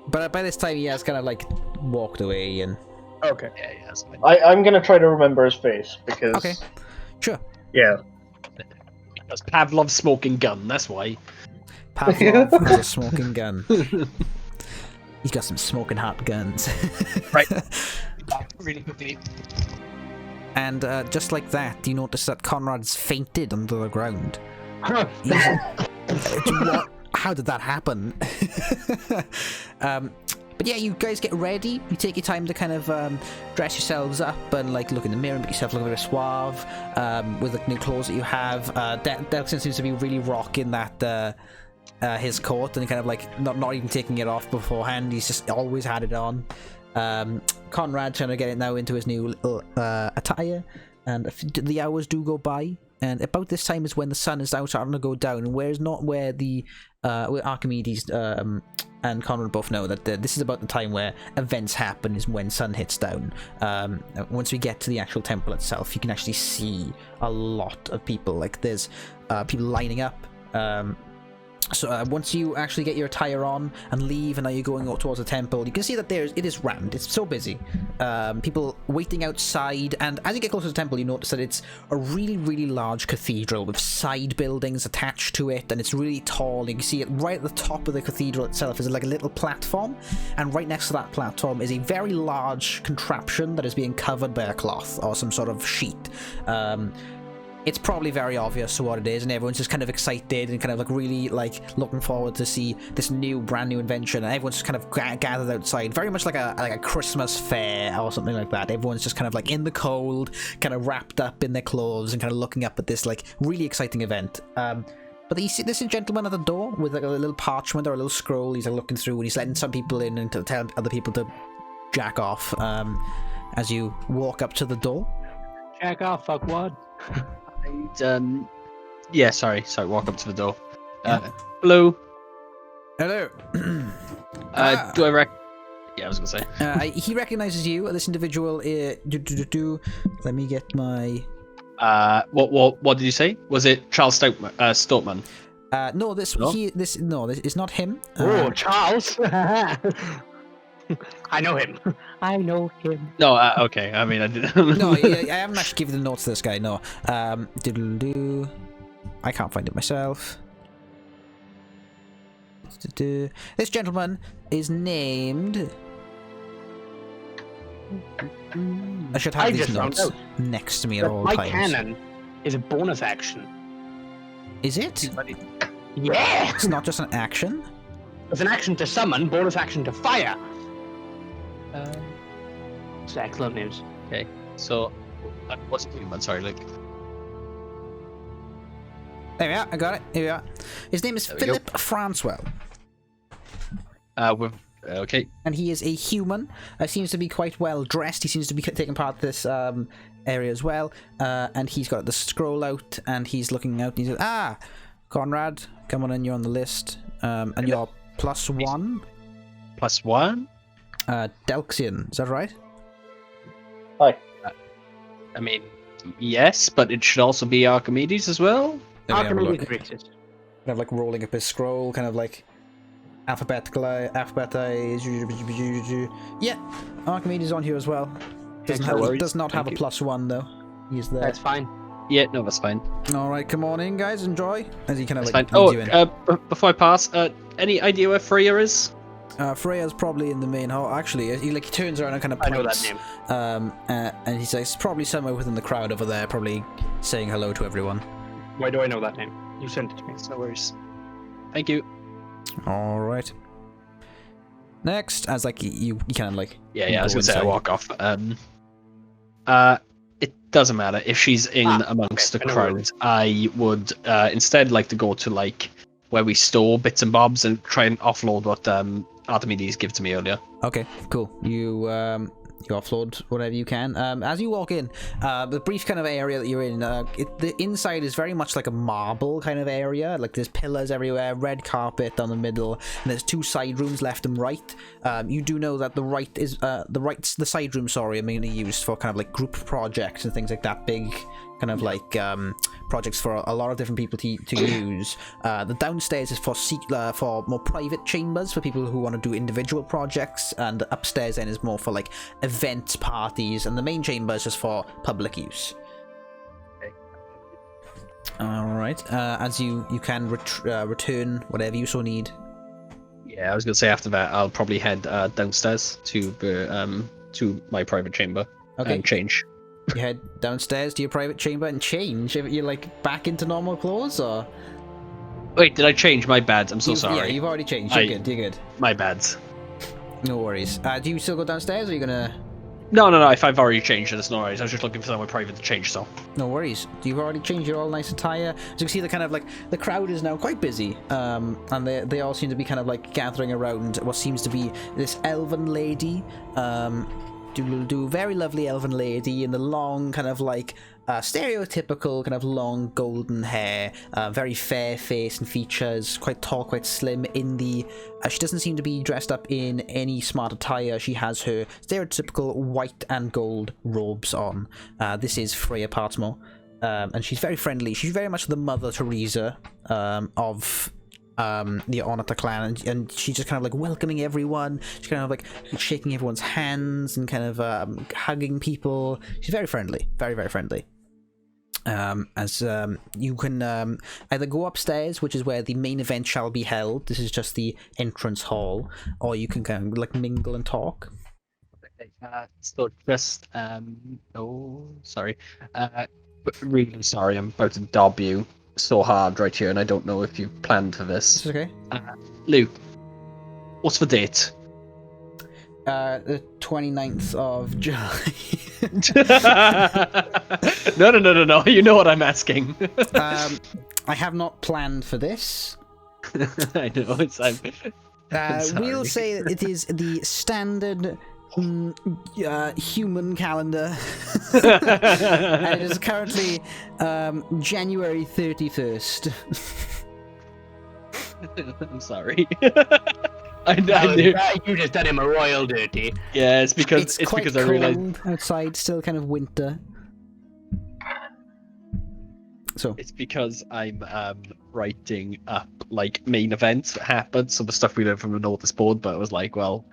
Speaker 3: But by this time he has kind of like walked away and...
Speaker 2: Okay.
Speaker 4: Yeah, that's fine.
Speaker 1: I'm gonna try to remember his face because.
Speaker 3: Okay, sure.
Speaker 1: Yeah.
Speaker 4: Because Pavlov's smoking gun, that's why.
Speaker 3: Pavlov has a smoking gun. He's got some smoking hot guns.
Speaker 4: Right. Really quickly.
Speaker 3: And just like that, you notice that Conrad's fainted under the ground.
Speaker 2: Huh.
Speaker 3: What? How did that happen? But yeah, you guys get ready. You take your time to kind of dress yourselves up and like look in the mirror and make yourself look very suave with the new clothes that you have. Delxian seems to be really rocking that his coat and kind of like not even taking it off beforehand. He's just always had it on. Conrad trying to get it now into his new little attire, and the hours do go by. And about this time is when the sun is now starting to go down, and where the where Archamedes and Conrad both know that this is about the time where events happen, is when sun hits down. Once we get to the actual temple itself, you can actually see a lot of people. Like there's people lining up. So once you actually get your attire on and leave, and now you're going towards the temple, you can see that it is rammed. It's so busy. People waiting outside, and as you get closer to the temple, you notice that it's a really, really large cathedral with side buildings attached to it, and it's really tall. You can see it right at the top of the cathedral itself is like a little platform, and right next to that platform is a very large contraption that is being covered by a cloth or some sort of sheet. It's probably very obvious to what it is, and everyone's just kind of excited and kind of like really like looking forward to see this brand new invention, and everyone's just kind of gathered outside, very much like a Christmas fair or something like that. Everyone's just kind of like in the cold, kind of wrapped up in their clothes and kind of looking up at this like really exciting event. But you see this gentleman at the door with like a little parchment or a little scroll. He's like looking through, and he's letting some people in and to tell other people to jack off. As you walk up to the door.
Speaker 2: Jack off, fuck what?
Speaker 4: Yeah, sorry, walk up to the door. Hello.
Speaker 3: Hello.
Speaker 4: Do I Yeah, I was gonna say.
Speaker 3: He recognizes you. This individual. Let me get my.
Speaker 4: What did you say? Was it Charles Stoutman?
Speaker 3: No, this is not him.
Speaker 2: Oh, Charles. I know him. I know him.
Speaker 4: No, okay. I mean, I didn't.
Speaker 3: No, I haven't actually given the notes to this guy. No. Diddle-doo. I can't find it myself. This gentleman is named. I should have these notes next to me at all
Speaker 2: my
Speaker 3: times.
Speaker 2: cannon is a bonus action.
Speaker 3: Is it?
Speaker 2: Yeah!
Speaker 3: It's not just an action?
Speaker 2: It's an action to summon, bonus action to fire. It's excellent news.
Speaker 4: Okay, so I wasn't human, sorry, Luke.
Speaker 3: There we are. I got it. Here we are. His name is
Speaker 4: There we
Speaker 3: Philip Francois,
Speaker 4: Okay.
Speaker 3: and he is a human. Seems to be quite well dressed. He seems to be taking part in this area as well. And he's got the scroll out, and he's looking out. And he says, "Ah, Conrad, come on in. You're on the list. And you're +1.
Speaker 4: +1?
Speaker 3: Delxian. Is that right?"
Speaker 1: Hi.
Speaker 4: I mean, yes, but it should also be Archamedes as well.
Speaker 3: Let me have a look.
Speaker 2: Archimedes British.
Speaker 3: Kind of like rolling up his scroll, kind of like alphabetize. Yeah, Archimedes is on here as well. Does not have a +1 though. He's there.
Speaker 2: That's fine.
Speaker 4: Yeah, no, that's fine.
Speaker 3: All right, come on in, guys. Enjoy. As he kind of
Speaker 4: That's
Speaker 3: like
Speaker 4: fine.
Speaker 3: leads you in.
Speaker 4: Before I pass, any idea where Freya is?
Speaker 3: Freya's probably in the main hall. Actually, he turns around and kind of
Speaker 2: I know
Speaker 3: points.
Speaker 2: that name.
Speaker 3: And he says, probably somewhere within the crowd over there, probably saying hello to everyone.
Speaker 2: Why do I know that name? You sent it to me.
Speaker 4: No worries. Thank you.
Speaker 3: All right. Next, as like you kind of like.
Speaker 4: Yeah, I was
Speaker 3: go
Speaker 4: gonna say I
Speaker 3: inside.
Speaker 4: walk off. It doesn't matter if she's in amongst
Speaker 2: okay,
Speaker 4: the
Speaker 2: I know where it
Speaker 4: crowd. I would instead like to go to like where we store bits and bobs and try and offload what Archimedes gave to me earlier.
Speaker 3: Okay, cool. You offload whatever you can. As you walk in, the brief kind of area that you're in, the inside is very much like a marble kind of area. Like there's pillars everywhere, red carpet down the middle, and there's 2 side rooms left and right. You do know that the side room. Sorry, I'm mainly used for kind of like group projects and things like that. Big kind of like projects for a lot of different people to use. The downstairs is for more private chambers for people who want to do individual projects, and upstairs then is more for like events, parties, and the main chamber is just for public use.
Speaker 4: Okay.
Speaker 3: All right. As you can return whatever you so need.
Speaker 4: Yeah, I was gonna say after that I'll probably head downstairs to my private chamber and change.
Speaker 3: You head downstairs to your private chamber and change. You're like back into normal clothes, or
Speaker 4: Wait, did I change? My bad. I'm so sorry.
Speaker 3: Yeah, you've already changed. You're good. You're good.
Speaker 4: My bad.
Speaker 3: No worries. Do you still go downstairs, or are you gonna?
Speaker 4: No. If I've already changed it, it's no worries. I was just looking for somewhere private to change. So.
Speaker 3: No worries. You've already changed your all nice attire. As you can see, the kind of like the crowd is now quite busy, and they all seem to be kind of like gathering around what seems to be this elven lady. Do very lovely elven lady in the long kind of like stereotypical kind of long golden hair, very fair face and features, quite tall, quite slim. She doesn't seem to be dressed up in any smart attire. She has her stereotypical white and gold robes on. This is Freya Partmore, and she's very friendly. She's very much the Mother Teresa of the Onata clan, and she's just kind of like welcoming everyone. She's kind of like shaking everyone's hands and kind of hugging people. She's very friendly, very, very friendly. You can either go upstairs, which is where the main event shall be held. This is just the entrance hall, or you can kind of like mingle and talk.
Speaker 4: So just sorry, really sorry. I'm about to dob you so hard right here, and I don't know if you planned for this.
Speaker 3: It's okay.
Speaker 4: Luke, what's the date?
Speaker 3: The 29th of July.
Speaker 4: No. You know what I'm asking.
Speaker 3: I have not planned for this.
Speaker 4: I know it's. I'm
Speaker 3: We'll say that it is the standard human calendar. And it is currently January 31st.
Speaker 4: I'm sorry. I knew.
Speaker 2: You just done him a royal dirty.
Speaker 4: Yeah, it's because
Speaker 3: quite
Speaker 4: I realized
Speaker 3: cold outside, still kind of winter. So
Speaker 4: it's because I'm writing up like main events that happened, so the stuff we learned from the notice board. But I was like, well,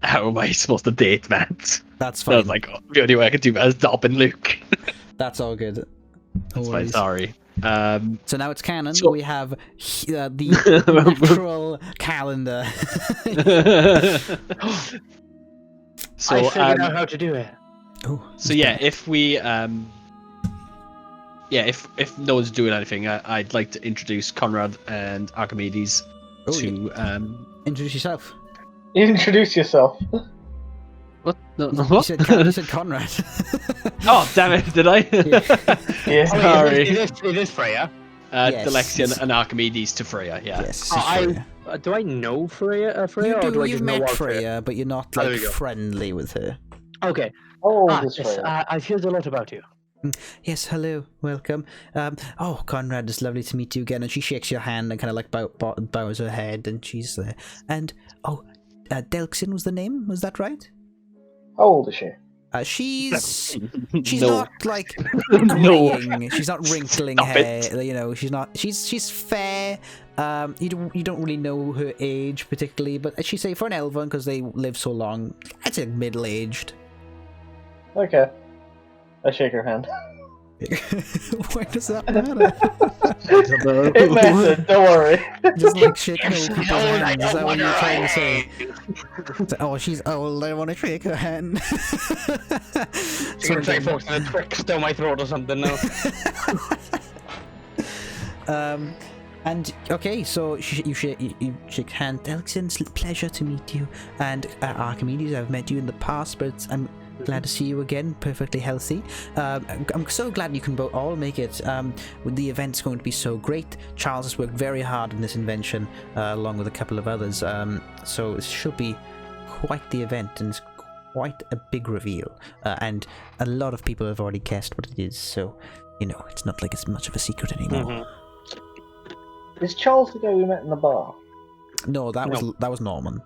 Speaker 4: how am I supposed to date that?
Speaker 3: that's
Speaker 4: So
Speaker 3: fine.
Speaker 4: I was like, the only way I could do that is Dob and Luke.
Speaker 3: That's all good.
Speaker 4: That's fine. Sorry.
Speaker 3: So now it's canon.
Speaker 4: So-
Speaker 3: We have the natural calendar.
Speaker 4: So
Speaker 2: I figured out how to do it.
Speaker 4: So yeah, if we if no one's doing anything, I'd like to introduce Conrad and Archamedes to
Speaker 3: Introduce yourself.
Speaker 1: Introduce yourself.
Speaker 4: What? No,
Speaker 3: You
Speaker 4: what?
Speaker 3: said, you said Conrad.
Speaker 4: Oh, damn it! Did I?
Speaker 1: Yeah.
Speaker 4: Sorry.
Speaker 2: It is Freya.
Speaker 3: Yes.
Speaker 4: Delxian and Archamedes to Freya. Yeah.
Speaker 3: Yes.
Speaker 2: Oh,
Speaker 3: Freya.
Speaker 2: Do I know Freya? Freya,
Speaker 3: You
Speaker 2: or
Speaker 3: do.
Speaker 2: do I
Speaker 3: You've
Speaker 2: just know
Speaker 3: met
Speaker 2: of
Speaker 3: Freya, but you're not
Speaker 2: Oh, there
Speaker 3: like
Speaker 2: we go.
Speaker 3: friendly with her.
Speaker 2: Okay.
Speaker 1: Oh,
Speaker 2: Yes,
Speaker 1: this way.
Speaker 2: I've heard a lot about you.
Speaker 3: Yes, hello, welcome. Oh, Conrad, it's lovely to meet you again. And she shakes your hand and kind of like bows her head, and she's there. And Delxian was the name. Was that right?
Speaker 1: How old is she?
Speaker 3: She's
Speaker 4: No.
Speaker 3: not like
Speaker 4: No.
Speaker 3: graying. She's not wrinkling
Speaker 4: Stop
Speaker 3: hair.
Speaker 4: it.
Speaker 3: You know, she's not. She's fair. You don't really know her age particularly, but she'd say for an elven, because they live so long, I'd say middle aged.
Speaker 1: Okay. I shake her hand.
Speaker 3: Why does that matter?
Speaker 1: It mattered, don't worry.
Speaker 3: Just like shaking old people's
Speaker 2: old, I
Speaker 3: hands. Is that
Speaker 2: don't
Speaker 3: what
Speaker 2: want
Speaker 3: you're
Speaker 2: her
Speaker 3: trying to say?
Speaker 2: hand.
Speaker 3: Oh, she's old. I don't want to shake her hand.
Speaker 2: She's gonna try forcing a Twix down my throat or something now.
Speaker 3: And okay, so you shake hand. Delxian, it's a pleasure to meet you. And Archamedes, I've met you in the past, but I'm glad to see you again, perfectly healthy. I'm so glad you can all make it. The event's going to be so great. Charles has worked very hard on this invention, along with a couple of others. So it should be quite the event, and it's quite a big reveal. And a lot of people have already guessed what it is, so you know it's not like it's much of a secret anymore.
Speaker 2: Mm-hmm.
Speaker 1: Is Charles the guy we met in the bar?
Speaker 3: No, that was Norman.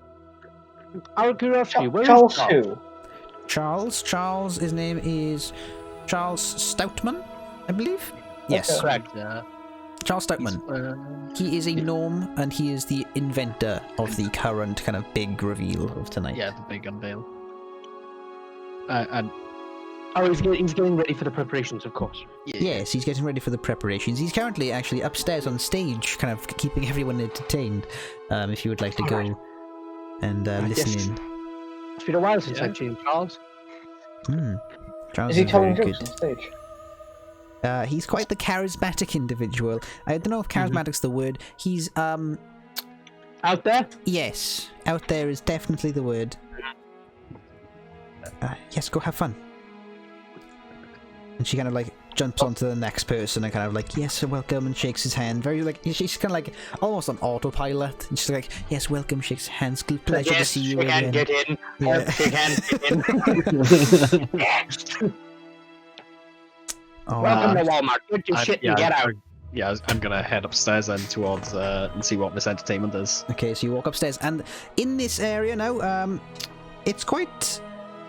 Speaker 2: Out of curiosity, where is
Speaker 1: Charles
Speaker 2: Charles?
Speaker 1: who?
Speaker 3: Charles, his name is Charles Stoutman, I believe. Yes,
Speaker 1: Okay.
Speaker 2: Correct. Yeah.
Speaker 3: Charles Stoutman. He is a gnome, and he is the inventor of the current kind of big reveal of tonight.
Speaker 4: Yeah, the big unveil. And
Speaker 2: Oh, he's getting ready for the preparations, of course.
Speaker 3: Yes, he's getting ready for the preparations. He's currently actually upstairs on stage, kind of keeping everyone entertained. If you would like to go and listen
Speaker 2: Yes.
Speaker 3: in.
Speaker 2: It's been a while since I've seen Charles.
Speaker 3: Charles
Speaker 1: Is he
Speaker 3: is
Speaker 1: telling
Speaker 3: very
Speaker 1: jokes
Speaker 3: good.
Speaker 1: on stage?
Speaker 3: He's quite the charismatic individual. I don't know if charismatic's the word. He's
Speaker 2: Out there?
Speaker 3: yes, out there is definitely the word. Yes, go have fun. And she kind of like jumps onto the next person and kind of like, yes, welcome, and shakes his hand. Very like, she's kind of like almost on autopilot. And she's like, yes, welcome, shakes hands. Pleasure to see you
Speaker 2: shake hand,
Speaker 3: again.
Speaker 2: get in.
Speaker 3: Yeah.
Speaker 2: Shake hand, get in.
Speaker 3: Oh,
Speaker 2: Welcome to Walmart. Get your shit and get out.
Speaker 4: Yeah, I'm gonna head upstairs then towards and see what Miss Entertainment is.
Speaker 3: Okay, so you walk upstairs, and in this area now, it's quite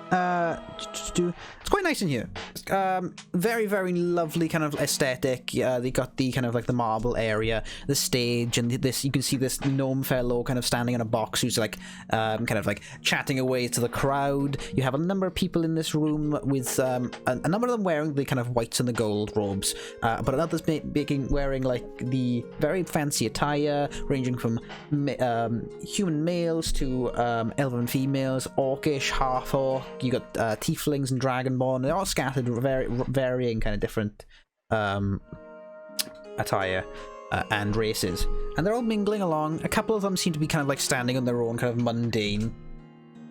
Speaker 3: it's quite nice in here. Very, very lovely kind of aesthetic. They got the kind of like the marble area, the stage, and this, you can see this gnome fellow kind of standing on a box who's like kind of like chatting away to the crowd. You have a number of people in this room with a number of them wearing the kind of whites and the gold robes, but others wearing like the very fancy attire, ranging from human males to elven females, orcish, half orc. You got tieflings and dragonborn. They're all scattered, varying kind of different attire and races, and they're all mingling along. A couple of them seem to be kind of like standing on their own, kind of mundane,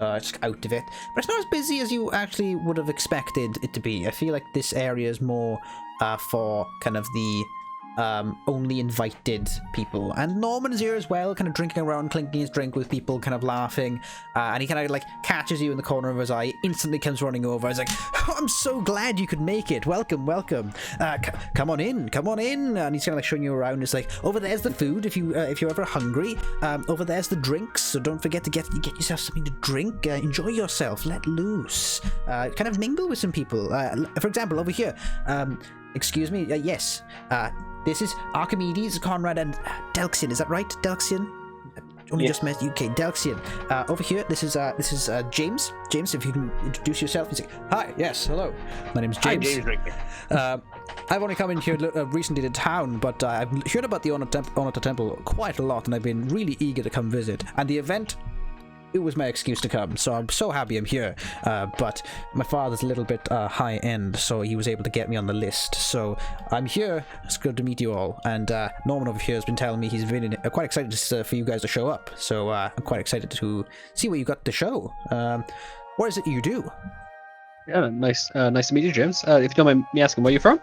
Speaker 3: just out of it. But it's not as busy as you actually would have expected it to be. I feel like this area is more for kind of the only invited people. And Norman is here as well, kind of drinking around, clinking his drink with people, kind of laughing, and he kind of like catches you in the corner of his eye, instantly comes running over. He's like, oh, I'm so glad you could make it. Welcome, welcome. Come on in, come on in. And he's kind of like showing you around. It's like, over there's the food if you're ever hungry. Over there's the drinks, so don't forget to get yourself something to drink. Enjoy yourself, let loose. Kind of mingle with some people. For example, over here, excuse me, yes, this is Archamedes, Conrad, and Delxian. Is that right, Delxian? Only just met you. Okay, Delxian. Over here, this is James. James, if you can introduce yourself. He's like, hi, yes, hello. My name's James.
Speaker 2: Hi, James.
Speaker 3: I've only come in here recently to town, but I've heard about the Honor Temple quite a lot, and I've been really eager to come visit. And the event, it was my excuse to come, so I'm so happy I'm here. But my father's a little bit high end, so he was able to get me on the list. So I'm here. It's good to meet you all. And Norman over here has been telling me he's been quite excited for you guys to show up. So I'm quite excited to see what you got to show. What is it you do?
Speaker 4: Yeah, nice to meet you, James. If you don't mind me asking, where you from?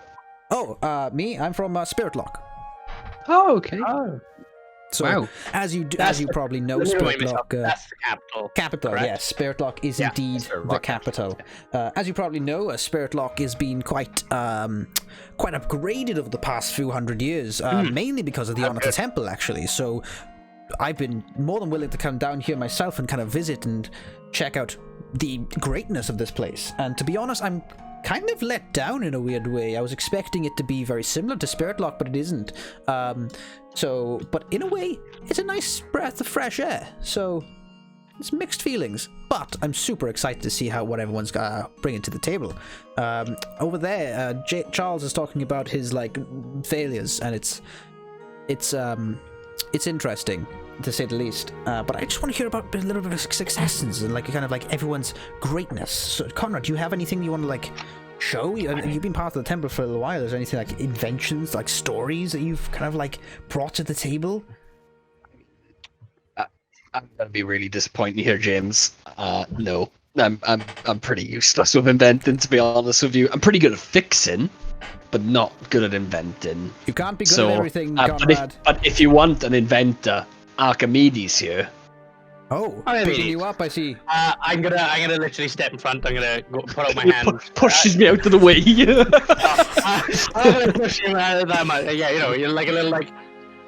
Speaker 3: Oh, me? I'm from Spirit Lock.
Speaker 4: Oh, okay.
Speaker 2: Oh,
Speaker 3: So,
Speaker 4: Wow.
Speaker 3: as you
Speaker 2: That's
Speaker 3: probably know,
Speaker 2: let me
Speaker 3: Spirit
Speaker 2: remind myself,
Speaker 3: Lock...
Speaker 2: that's the capital.
Speaker 3: Capital,
Speaker 2: correct?
Speaker 3: yes. Spirit Lock is
Speaker 2: Yeah,
Speaker 3: indeed
Speaker 4: Spirit
Speaker 3: the
Speaker 4: Lock,
Speaker 3: capital. As you probably know, Spirit Lock has been quite upgraded over the past few hundred years, mainly because of the Honor to Temple, actually. So I've been more than willing to come down here myself and kind of visit and check out the greatness of this place. And to be honest, I'm kind of let down in a weird way. I was expecting it to be very similar to Spirit Lock, but it isn't. But in a way, it's a nice breath of fresh air. So it's mixed feelings, but I'm super excited to see what everyone's bringing to the table. Over there, Charles is talking about his failures, and it's interesting to say the least. But I just want to hear about a little bit of successes and everyone's greatness. So, Conrad, do you have anything you want to show? You've been part of the temple for a little while. Is there anything like inventions, stories that you've kind of brought to the table?
Speaker 4: I'm gonna be really disappointed here, James. No, I'm pretty useless with inventing, to be honest with you. I'm pretty good at fixing, but not good at inventing.
Speaker 3: You can't be good at everything,
Speaker 4: but
Speaker 3: Conrad.
Speaker 4: if you want an inventor, Archamedes here.
Speaker 3: Oh,
Speaker 2: I mean,
Speaker 3: picking you up, I see.
Speaker 2: I'm gonna literally step in front. I'm gonna put out my hand.
Speaker 4: Pushes me out of the way.
Speaker 2: I'm gonna push him out of that much. Yeah, you're like a little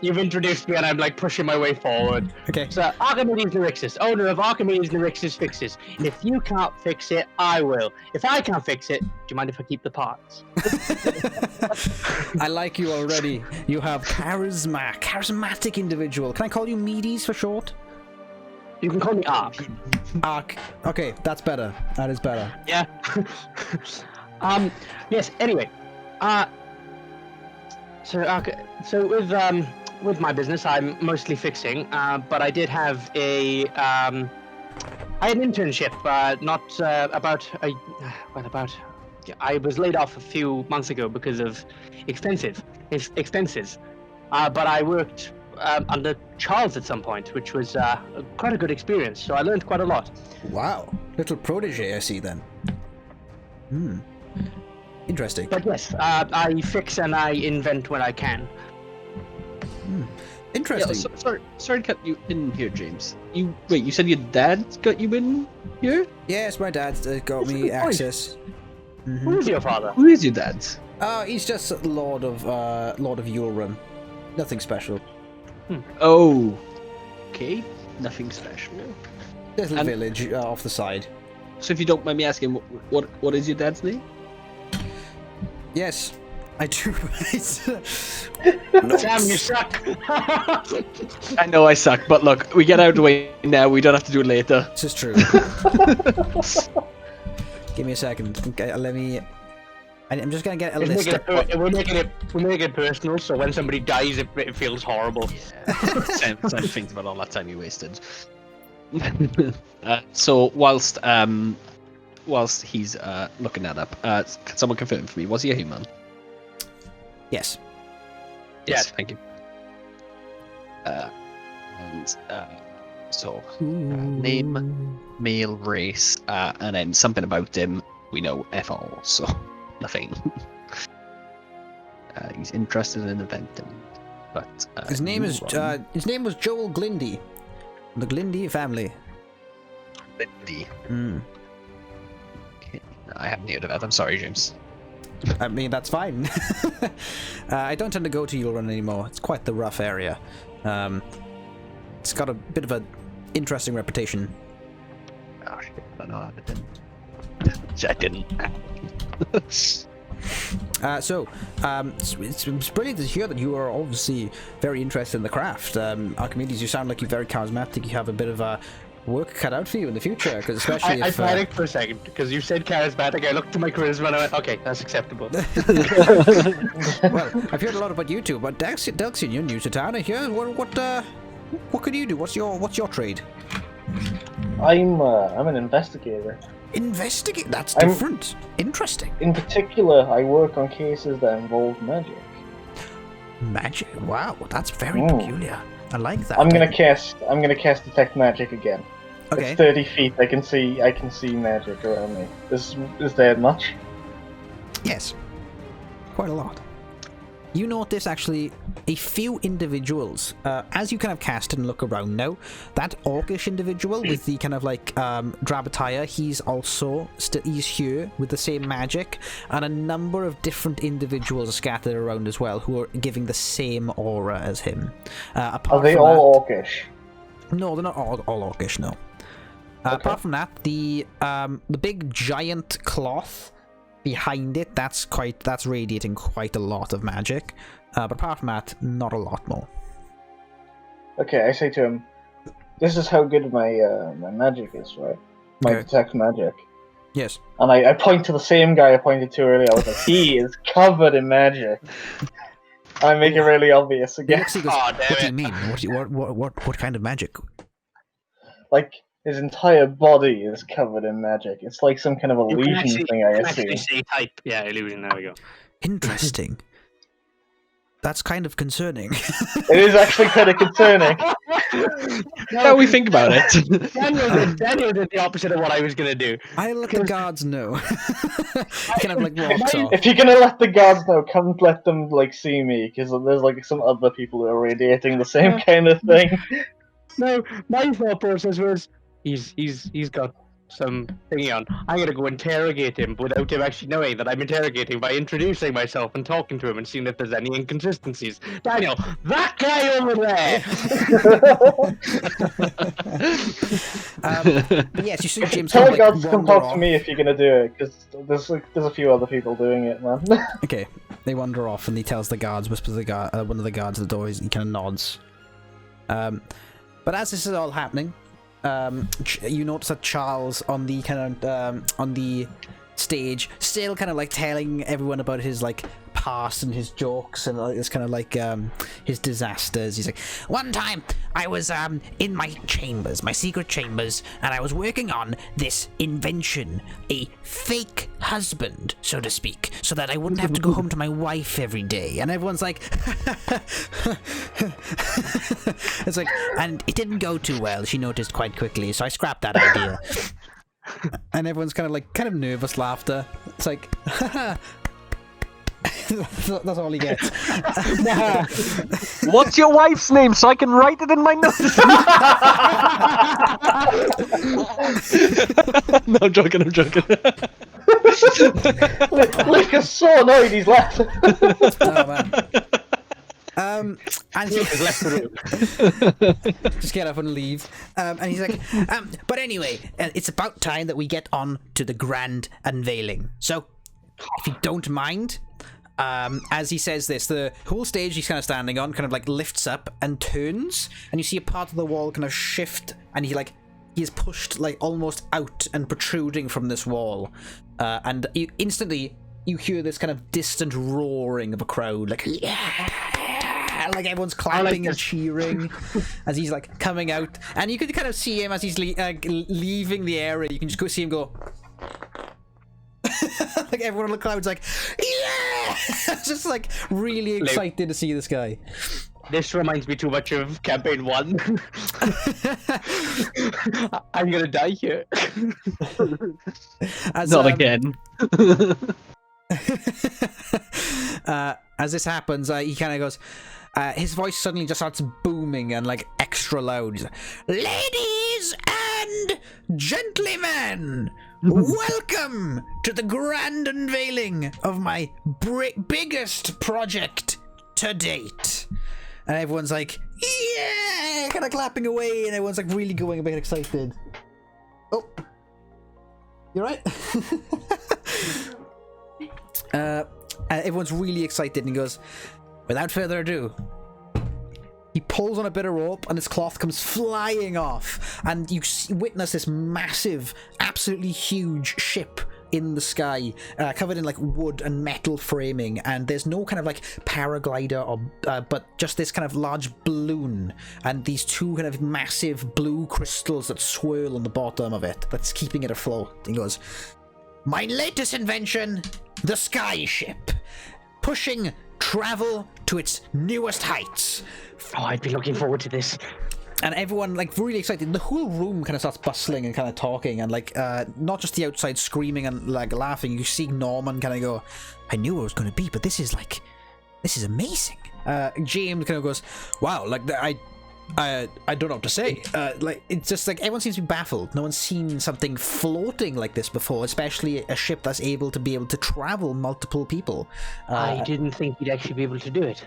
Speaker 2: You've introduced me, and I'm pushing my way forward.
Speaker 3: Okay.
Speaker 2: So Archamedes Lyrixus, owner of Archamedes Lyrixus Fixes. If you can't fix it, I will. If I can't fix it, do you mind if I keep the parts?
Speaker 3: I like you already. You have charismatic individual. Can I call you Medes for short?
Speaker 2: You can call me Ark.
Speaker 3: Ark. Okay, that's better. That is better.
Speaker 2: Yeah. Yes. Anyway. So with my business, I'm mostly fixing. But I did have I had an internship. I was laid off a few months ago because of expenses. But I worked under Charles at some point, which was quite a good experience. So I learned quite a lot.
Speaker 3: Wow. Little protege, I see then. Interesting.
Speaker 2: But yes, I fix and I invent when I can.
Speaker 3: Interesting.
Speaker 4: Yeah, sorry to cut you in here, James. You said your dad got you in here?
Speaker 3: Yes, my dad got me access.
Speaker 2: Who's your father?
Speaker 4: Who is your dad?
Speaker 3: He's just Lord of Ulrum. Nothing special.
Speaker 4: Oh, okay, nothing special.
Speaker 3: Little village off the side.
Speaker 4: So if you don't mind me asking, what is your dad's name?
Speaker 3: Yes, I do.
Speaker 2: Sam, you suck.
Speaker 4: I know I suck, but look, we get out of the way now. We don't have to do it later.
Speaker 3: This is true. Give me a second. Okay, let me. I'm just gonna get a list.
Speaker 2: We're making it personal, so when somebody dies, it feels horrible.
Speaker 4: Yeah. Sam thinks about all that time you wasted. So whilst he's looking that up, can someone confirm for me? Was he a human?
Speaker 3: Yes.
Speaker 4: Yes, thank you. Name, male, race, and then something about him we know F all, so nothing. He's interested in inventing, but
Speaker 3: his name was Joel Glindy, the Glindy family.
Speaker 4: Glindy. Okay. I haven't heard of that. I'm sorry, James.
Speaker 3: I mean, that's fine. I don't tend to go to Ulrum anymore. It's quite the rough area. It's got a bit of an interesting reputation.
Speaker 4: Oh shit, I know I didn't.
Speaker 3: It's brilliant to hear that you are obviously very interested in the craft. Archamedes, you sound like you're very charismatic. You have a bit of work cut out for you in the future, because especially
Speaker 2: I panicked for a second because you said charismatic. I looked at my charisma and I went, okay, that's acceptable.
Speaker 3: Well, I've heard a lot about you two, but Delxian, you're new to town. I hear. What can you do? What's your trade?
Speaker 1: I'm an investigator.
Speaker 3: Investigate? That's different. Interesting.
Speaker 1: In particular, I work on cases that involve magic.
Speaker 3: Magic? Wow, that's very peculiar. I like that.
Speaker 1: I'm gonna cast detect magic again.
Speaker 3: Okay.
Speaker 1: It's 30 feet. I can see magic around me. Is there much?
Speaker 3: Yes. Quite a lot. You notice actually a few individuals, as you kind of cast and look around now, that orcish individual with the kind of like drab attire, he's also he's here with the same magic, and a number of different individuals are scattered around as well who are giving the same aura as him.
Speaker 1: Are they all orcish?
Speaker 3: No, they're not all orcish, no.
Speaker 1: Okay.
Speaker 3: Apart from that, the big giant cloth behind it, that's radiating quite a lot of magic. But apart from that, not a lot more.
Speaker 1: Okay, I say to him, "This is how good my my magic is, right? My detect magic."
Speaker 3: Yes.
Speaker 1: And I point to the same guy I pointed to earlier. I was like, "He is covered in magic." And I make it really obvious again.
Speaker 3: Goes, what do you mean? What kind of magic?
Speaker 1: Like, his entire body is covered in magic. It's like some kind of illusion thing, I assume.
Speaker 2: Actually say type. Yeah, illusion. There we go.
Speaker 3: Interesting. That's kind of concerning.
Speaker 1: It is actually kind of concerning.
Speaker 4: Now we think about it.
Speaker 2: Daniel did the opposite of what I was going to do.
Speaker 3: I let the guards know. Kind of like walks off.
Speaker 1: If you're gonna let the guards know, come let them like see me, because there's like some other people who are radiating the same kind of thing.
Speaker 2: No, my thought process was he's got some thingy on. I'm gonna go interrogate him without him actually knowing that I'm interrogating by introducing myself and talking to him and seeing if there's any inconsistencies. Daniel, that guy over there.
Speaker 3: But yes, you see James.
Speaker 1: Tell the
Speaker 3: kind of,
Speaker 1: guards to
Speaker 3: like,
Speaker 1: come
Speaker 3: wander
Speaker 1: talk to
Speaker 3: off.
Speaker 1: me if you're gonna do it, because there's a few other people doing it, man.
Speaker 3: Okay, they wander off, and he tells the guards, whispers to the guard, one of the guards at the door. He kind of nods. But as this is all happening, you notice that Charles on the kind of on the stage, still kind of like telling everyone about his like past and his jokes and it's kind of like his disasters. He's like, one time I was in my chambers, my secret chambers, and I was working on this invention, a fake husband, so to speak, so that I wouldn't have to go home to my wife every day. And everyone's like, it's like, and it didn't go too well, she noticed quite quickly, so I scrapped that idea. And everyone's kind of nervous laughter. It's like, that's all he gets.
Speaker 5: What's your wife's name so I can write it in my notes?
Speaker 4: No, I'm joking.
Speaker 1: Luke is so annoyed he's left.
Speaker 3: Oh man. And he's
Speaker 2: left the room.
Speaker 3: just get up and leave. And he's like, but anyway, it's about time that we get on to the grand unveiling. So, if you don't mind, as he says this, the whole stage he's kind of standing on kind of like lifts up and turns, and you see a part of the wall kind of shift, and he is pushed like almost out and protruding from this wall, and you instantly you hear this kind of distant roaring of a crowd, like yeah. Like everyone's clapping and cheering as he's like coming out, and you can kind of see him as he's leaving the area. You can just go see him go. Like everyone in the crowd's like, yeah, just like really excited to see this guy.
Speaker 2: This reminds me too much of campaign 1. I'm gonna die here.
Speaker 4: Not again.
Speaker 3: As this happens, he kind of goes. His voice suddenly just starts booming and like extra loud. He's like, ladies and gentlemen, welcome to the grand unveiling of my biggest project to date. And everyone's like, yeah, kind of clapping away, and everyone's like really going a bit excited. Oh, you right? Everyone's really excited, and he goes, without further ado, he pulls on a bit of rope and his cloth comes flying off, and you witness this massive, absolutely huge ship in the sky, covered in like wood and metal framing, and there's no kind of like paraglider or but just this kind of large balloon and these two kind of massive blue crystals that swirl on the bottom of it that's keeping it afloat. He goes, my latest invention, the sky ship, pushing travel to its newest heights.
Speaker 2: Oh, I'd be looking forward to this.
Speaker 3: And everyone, like, really excited. The whole room kind of starts bustling and kind of talking, and, like, not just the outside screaming and, like, laughing. You see Norman kind of go, I knew what it was going to be, but this is amazing. James kind of goes, wow, like, I don't know what to say. Like, it's just, like, everyone seems to be baffled. No one's seen something floating like this before, especially a ship that's able to travel multiple people.
Speaker 2: I didn't think you'd actually be able to do it.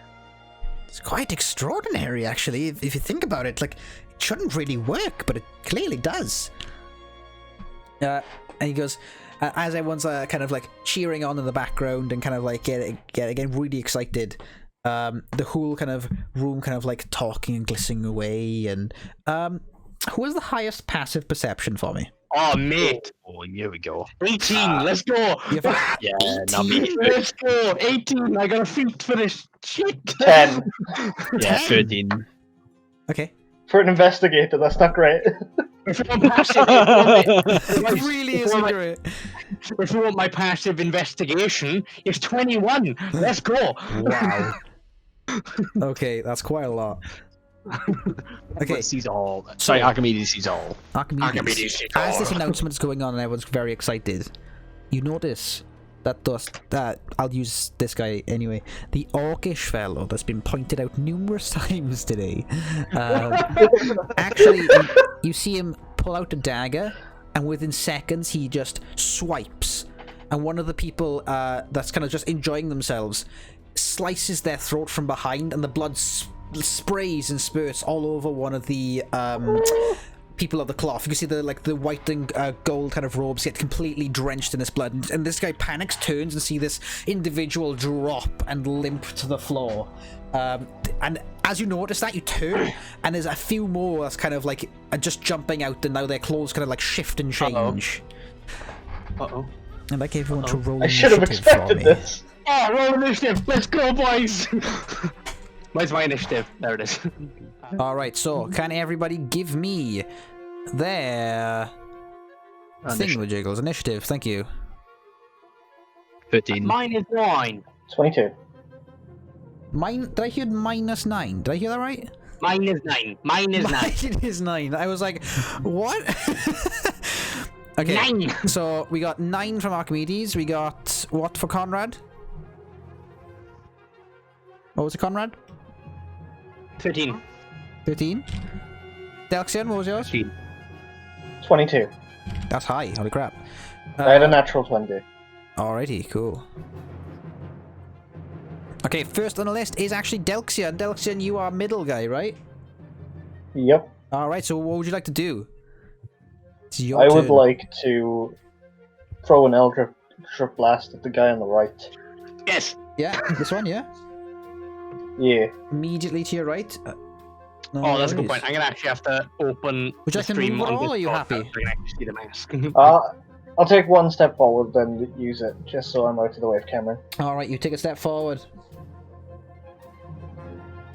Speaker 3: It's quite extraordinary, actually, if you think about it. Like, it shouldn't really work, but it clearly does. And he goes, as everyone's kind of, like, cheering on in the background and kind of, like, getting really excited, the whole kind of room kind of, like, talking and glistening away, and, who has the highest passive perception for me?
Speaker 2: Oh, mate.
Speaker 5: Oh, here we go.
Speaker 2: 18, let's go.
Speaker 5: Yeah, not me.
Speaker 2: Let's go. 18, I got a feat for this shit.
Speaker 1: 10.
Speaker 5: Yeah, 13.
Speaker 3: Okay.
Speaker 1: For an investigator, that's not great.
Speaker 2: If you want passive,
Speaker 3: It really isn't great.
Speaker 2: if you want my passive investigation, it's 21. Let's go.
Speaker 3: Wow. Okay, that's quite a lot. Okay.
Speaker 5: Sees all. Sorry, Archamedes sees all.
Speaker 3: Archimedes. As this announcement is going on and everyone's very excited, you notice that I'll use this guy anyway. The orcish fellow that's been pointed out numerous times today. Actually, you see him pull out a dagger, and within seconds he just swipes, and one of the people that's kind of just enjoying themselves slices their throat from behind, and the blood sprays and spurts all over one of the people of the cloth. You can see the white and gold kind of robes get completely drenched in this blood, and this guy panics, turns, and see this individual drop and limp to the floor. And as you notice that, you turn, and there's a few more that's kind of like just jumping out, and now their clothes kind of like shift and change. I'd like everyone to roll
Speaker 1: I should have
Speaker 3: initiative for
Speaker 1: expected
Speaker 3: me.
Speaker 1: this.
Speaker 2: Oh, roll initiative. Let's go, boys. Where's my initiative? There it is.
Speaker 3: Alright, so can everybody give me their thingamajiggles? Initiative, thank you.
Speaker 5: 13.
Speaker 2: Mine is 9.
Speaker 1: 22.
Speaker 3: Did I hear -9? Did I hear that right?
Speaker 2: Mine is 9. Mine is 9.
Speaker 3: Mine is 9. I was like, what? Okay,
Speaker 2: 9.
Speaker 3: so we got 9 from Archimedes. We got what for Conrad? What was it, Conrad?
Speaker 2: 13.
Speaker 3: 13. Delxian, what was yours?
Speaker 1: 22.
Speaker 3: That's high. Holy crap.
Speaker 1: I had a natural 20.
Speaker 3: Alrighty, cool. Okay, first on the list is actually Delxian. Delxian, you are middle guy, right?
Speaker 1: Yep.
Speaker 3: Alright, so what would you like to do? It's your
Speaker 1: I would
Speaker 3: turn.
Speaker 1: like to throw an Eldritch Blast at the guy on the right.
Speaker 2: Yes.
Speaker 3: Yeah, this one, yeah?
Speaker 1: Yeah.
Speaker 3: Immediately to your right. No
Speaker 2: Oh, that's a good
Speaker 3: worries.
Speaker 2: point. I'm gonna actually have to open
Speaker 3: Would you
Speaker 2: the
Speaker 3: like to
Speaker 2: stream
Speaker 3: move at
Speaker 2: on
Speaker 3: all, or are you
Speaker 2: Discord
Speaker 3: happy?
Speaker 2: so I can actually see the mask.
Speaker 1: I'll take one step forward, then use it, just so I'm out of the way of Cameron.
Speaker 3: Alright, you take a step forward.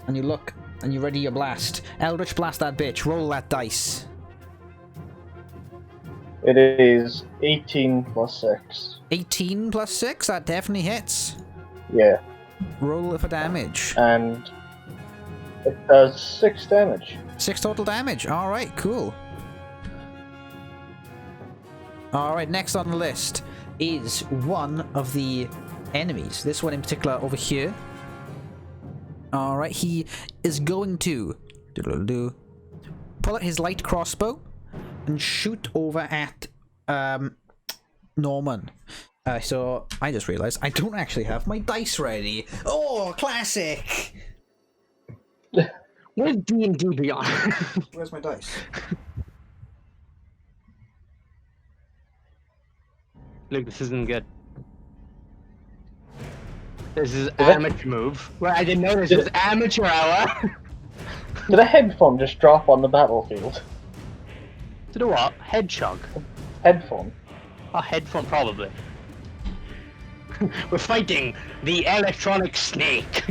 Speaker 3: And you look, and you ready your blast. Eldritch blast that bitch. Roll that dice.
Speaker 1: It is 18 plus 6.
Speaker 3: 18 plus 6, that definitely hits.
Speaker 1: Yeah.
Speaker 3: Roll for damage.
Speaker 1: And it does 6 damage.
Speaker 3: 6 total damage. Alright, cool. Alright, next on the list is one of the enemies. This one in particular over here. Alright, he is going to pull out his light crossbow and shoot over at Norman. So I just realized I don't actually have my dice ready. Oh, classic!
Speaker 2: Where's D&D Beyond?
Speaker 3: Where's my dice?
Speaker 2: Look, this isn't good. This is amateur move. Well, I didn't know this was amateur hour.
Speaker 1: Did a headphone just drop on the battlefield?
Speaker 2: To do what? Head chug?
Speaker 1: Headphone?
Speaker 2: A headphone, probably. We're fighting the electronic snake.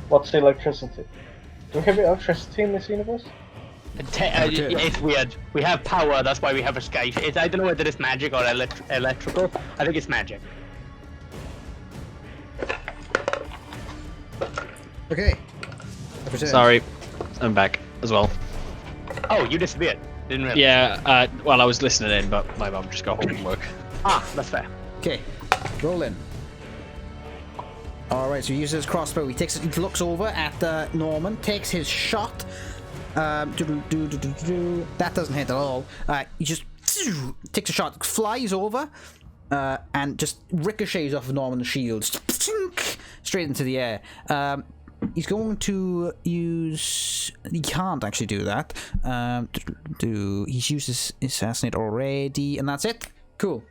Speaker 1: What's the electricity? Do we have electricity in this universe?
Speaker 2: It's weird. We have power, that's why we have a sky. I don't know whether it's magic or electrical. I think it's magic.
Speaker 3: Okay.
Speaker 5: Sorry, I'm back as well.
Speaker 2: Oh, you disappeared. Didn't realize.
Speaker 5: Yeah, well, I was listening in, but my mum just got home from work.
Speaker 2: Ah, that's fair.
Speaker 3: Okay, roll in. Alright, so he uses his crossbow. He looks over at Norman, takes his shot. That doesn't hit at all. He just takes a shot, flies over, and just ricochets off of Norman's shield. Straight into the air. He's going to use... He can't actually do that. He's used his assassinate already, and that's it. Cool.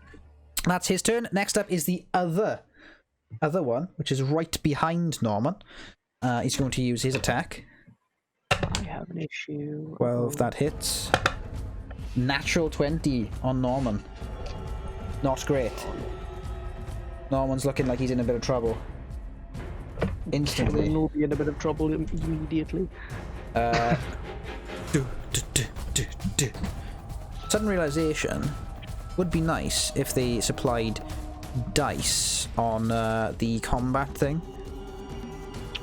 Speaker 3: That's his turn. Next up is the other one, which is right behind Norman. He's going to use his attack.
Speaker 2: I have an issue.
Speaker 3: 12, that hits. Natural 20 on Norman. Not great. Norman's looking like he's in a bit of trouble. Instantly.
Speaker 2: We'll be in a bit of trouble immediately.
Speaker 3: Sudden realization. Would be nice if they supplied dice on the combat thing.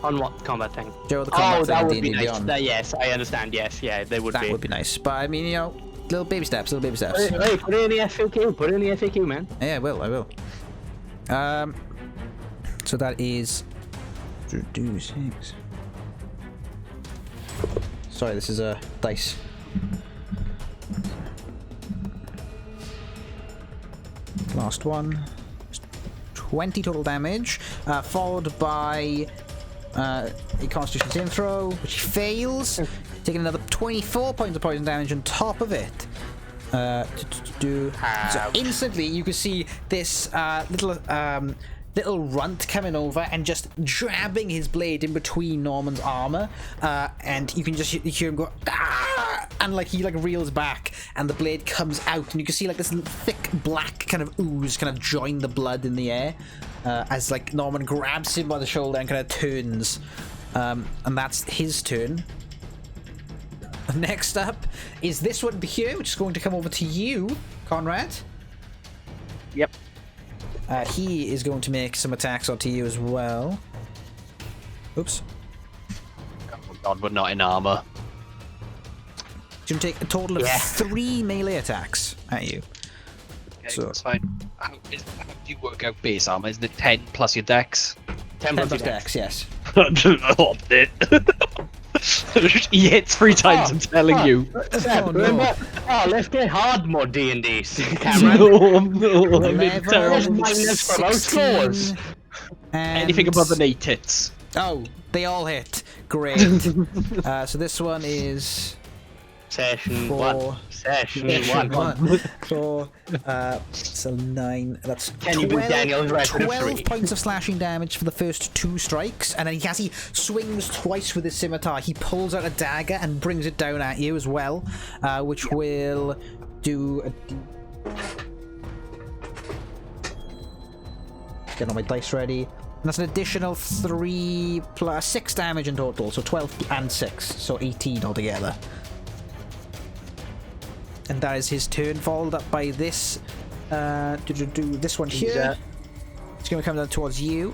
Speaker 2: On what combat thing?
Speaker 3: Joe, the combat thing
Speaker 2: that
Speaker 3: in
Speaker 2: would be
Speaker 3: D&D
Speaker 2: nice.
Speaker 3: Beyond.
Speaker 2: Yes, I understand. Yes, yeah, they would be.
Speaker 3: That would be nice. But I mean, you know, little baby steps, little baby steps.
Speaker 2: Hey, put it in the FAQ. Put it in the FAQ, man.
Speaker 3: Yeah, I will. So that is... do 6. Sorry, this is a dice. Last one. 20 total damage, followed by a Constitution saving throw, which he fails, taking another 24 points of poison damage on top of it. So instantly, you can see this little runt coming over and just jabbing his blade in between Norman's armor, and you can just hear him go, "Ah!" and like he like reels back, and the blade comes out, and you can see like this thick black kind of ooze kind of join the blood in the air, as like Norman grabs him by the shoulder and kind of turns, and that's his turn. Next up is this one here, which is going to come over to you, Conrad.
Speaker 2: Yep.
Speaker 3: He is going to make some attacks onto you as well. Oops.
Speaker 5: Oh God, we're not in armor.
Speaker 3: He's going to take a total of 3 melee attacks at you.
Speaker 5: Okay,
Speaker 3: So-
Speaker 5: that's fine. How do you work out base armor? Isn't it 10 plus your dex?
Speaker 2: 10
Speaker 3: 10
Speaker 2: plus
Speaker 3: plus
Speaker 2: dex.
Speaker 3: dex, yes.
Speaker 5: Oh, it. He hits 3 times, I'm telling you.
Speaker 3: Oh, no.
Speaker 2: Remember? Oh, let's get hard more D&D, Cameron.
Speaker 5: No, no, I'm in
Speaker 3: 11,
Speaker 5: terrible.
Speaker 2: Minus for those
Speaker 3: 16,
Speaker 2: scores.
Speaker 3: and...
Speaker 5: Anything above an 8 hits.
Speaker 3: Oh, they all hit. Great. So this one is...
Speaker 2: Session
Speaker 3: 4.
Speaker 2: 1. Session 1.
Speaker 3: 4. So 9. That's
Speaker 2: Can you do Daniel's record of
Speaker 3: 12
Speaker 2: 3?
Speaker 3: points of slashing damage for the first 2 strikes, and then as he swings twice with his scimitar, he pulls out a dagger and brings it down at you as well, which will do a... Get all my dice ready. And that's an additional 3 plus 6 damage in total, so 12 and 6, so 18 altogether. And that is his turn, followed up by this this one here. It's going to come down towards you,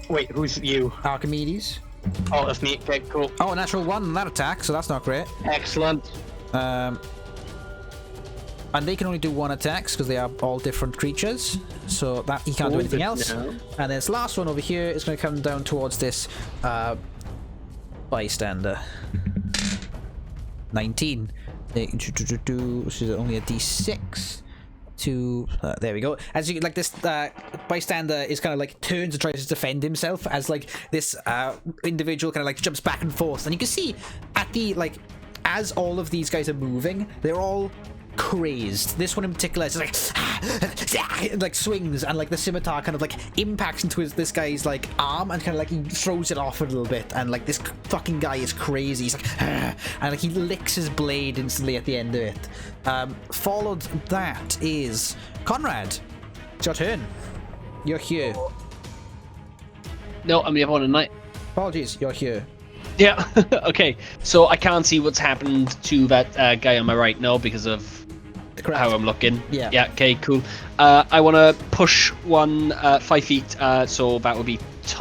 Speaker 2: Wait, who's you?
Speaker 3: Archimedes.
Speaker 2: Oh, that's me. Okay, cool.
Speaker 3: Oh, a natural 1 on that attack, so that's not great.
Speaker 2: Excellent.
Speaker 3: And they can only do 1 attacks because they are all different creatures, so that he can't do anything else.
Speaker 2: No.
Speaker 3: And then this last one over here is going to come down towards this bystander. 19. Which is only a d6 to there we go. As you like, this bystander is kind of like turns and tries to defend himself as like this individual kind of like jumps back and forth, and you can see at the like as all of these guys are moving, they're all crazed. This one in particular is like swings, and like the scimitar kind of like impacts into this guy's like arm, and kind of like he throws it off a little bit, and like this fucking guy is crazy. He's like and like he licks his blade instantly at the end of it. Followed that is Conrad. It's your turn. You're here.
Speaker 5: No, I'm the other one tonight.
Speaker 3: Apologies, you're here.
Speaker 5: Yeah, okay. So I can't see what's happened to that guy on my right now because of
Speaker 3: Correct.
Speaker 5: how I'm looking.
Speaker 3: Yeah.
Speaker 5: Yeah, okay, cool. I want to push one 5 feet, so that would be,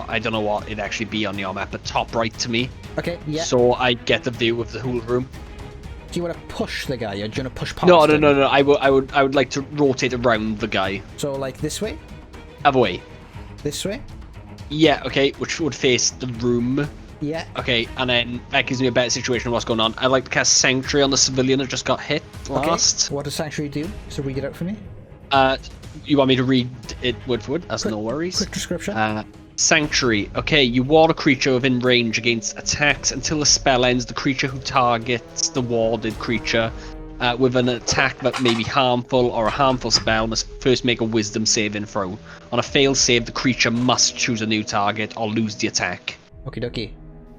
Speaker 5: I don't know what it'd actually be on your map, but top right to me.
Speaker 3: Okay, yeah.
Speaker 5: So I get a view of the whole room.
Speaker 3: Do you want to push the guy, or do you want to push past
Speaker 5: No.
Speaker 3: him?
Speaker 5: I would like to rotate around the guy.
Speaker 3: So, like, this way?
Speaker 5: Other way.
Speaker 3: This way?
Speaker 5: Yeah, okay, which would face the room.
Speaker 3: Yeah.
Speaker 5: Okay, and then that gives me a better situation of what's going on. I'd like to cast Sanctuary on the civilian that just got hit last.
Speaker 3: Okay. What does Sanctuary do? So read it out for me.
Speaker 5: You want me to read it word for word? That's no worries.
Speaker 3: Quick description.
Speaker 5: Sanctuary. Okay, you ward a creature within range against attacks until the spell ends. The creature who targets the warded creature with an attack that may be harmful or a harmful spell must first make a wisdom saving throw. On a failed save, the creature must choose a new target or lose the attack.
Speaker 3: Okie dokie.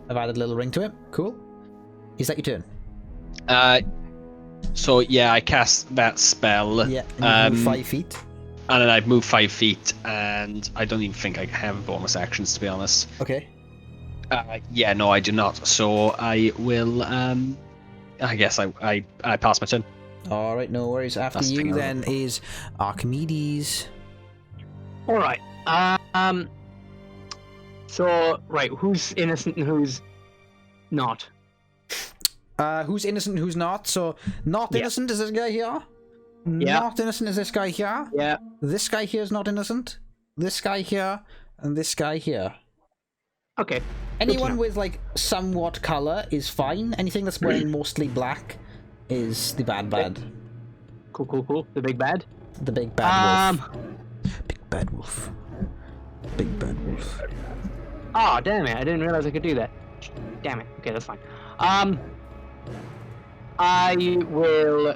Speaker 3: I've added a little ring to it. Cool. Is that your turn?
Speaker 5: So yeah, I cast that spell.
Speaker 3: Yeah. And you move 5 feet.
Speaker 5: And then I've moved 5 feet, and I don't even think I have bonus actions, to be honest.
Speaker 3: Okay.
Speaker 5: Yeah, no, I do not. So I will, I guess I pass my turn.
Speaker 3: Alright, no worries. After
Speaker 5: That's
Speaker 3: you
Speaker 5: fair.
Speaker 3: then is Archamedes.
Speaker 2: All right. So, right, who's innocent and who's not?
Speaker 3: Who's innocent and who's not? So, not
Speaker 2: Yeah.
Speaker 3: innocent is this guy here.
Speaker 2: Yeah.
Speaker 3: Not innocent is this guy here.
Speaker 2: Yeah.
Speaker 3: This guy here is not innocent. This guy here. And this guy here.
Speaker 2: Okay.
Speaker 3: Anyone
Speaker 2: know.
Speaker 3: with, like, somewhat colour is fine. Anything that's wearing mostly black is the bad.
Speaker 2: Cool. The big bad.
Speaker 3: The big bad wolf. Big bad wolf. Big bad wolf.
Speaker 2: Oh, damn it! I didn't realize I could do that. Damn it. Okay, that's fine. I will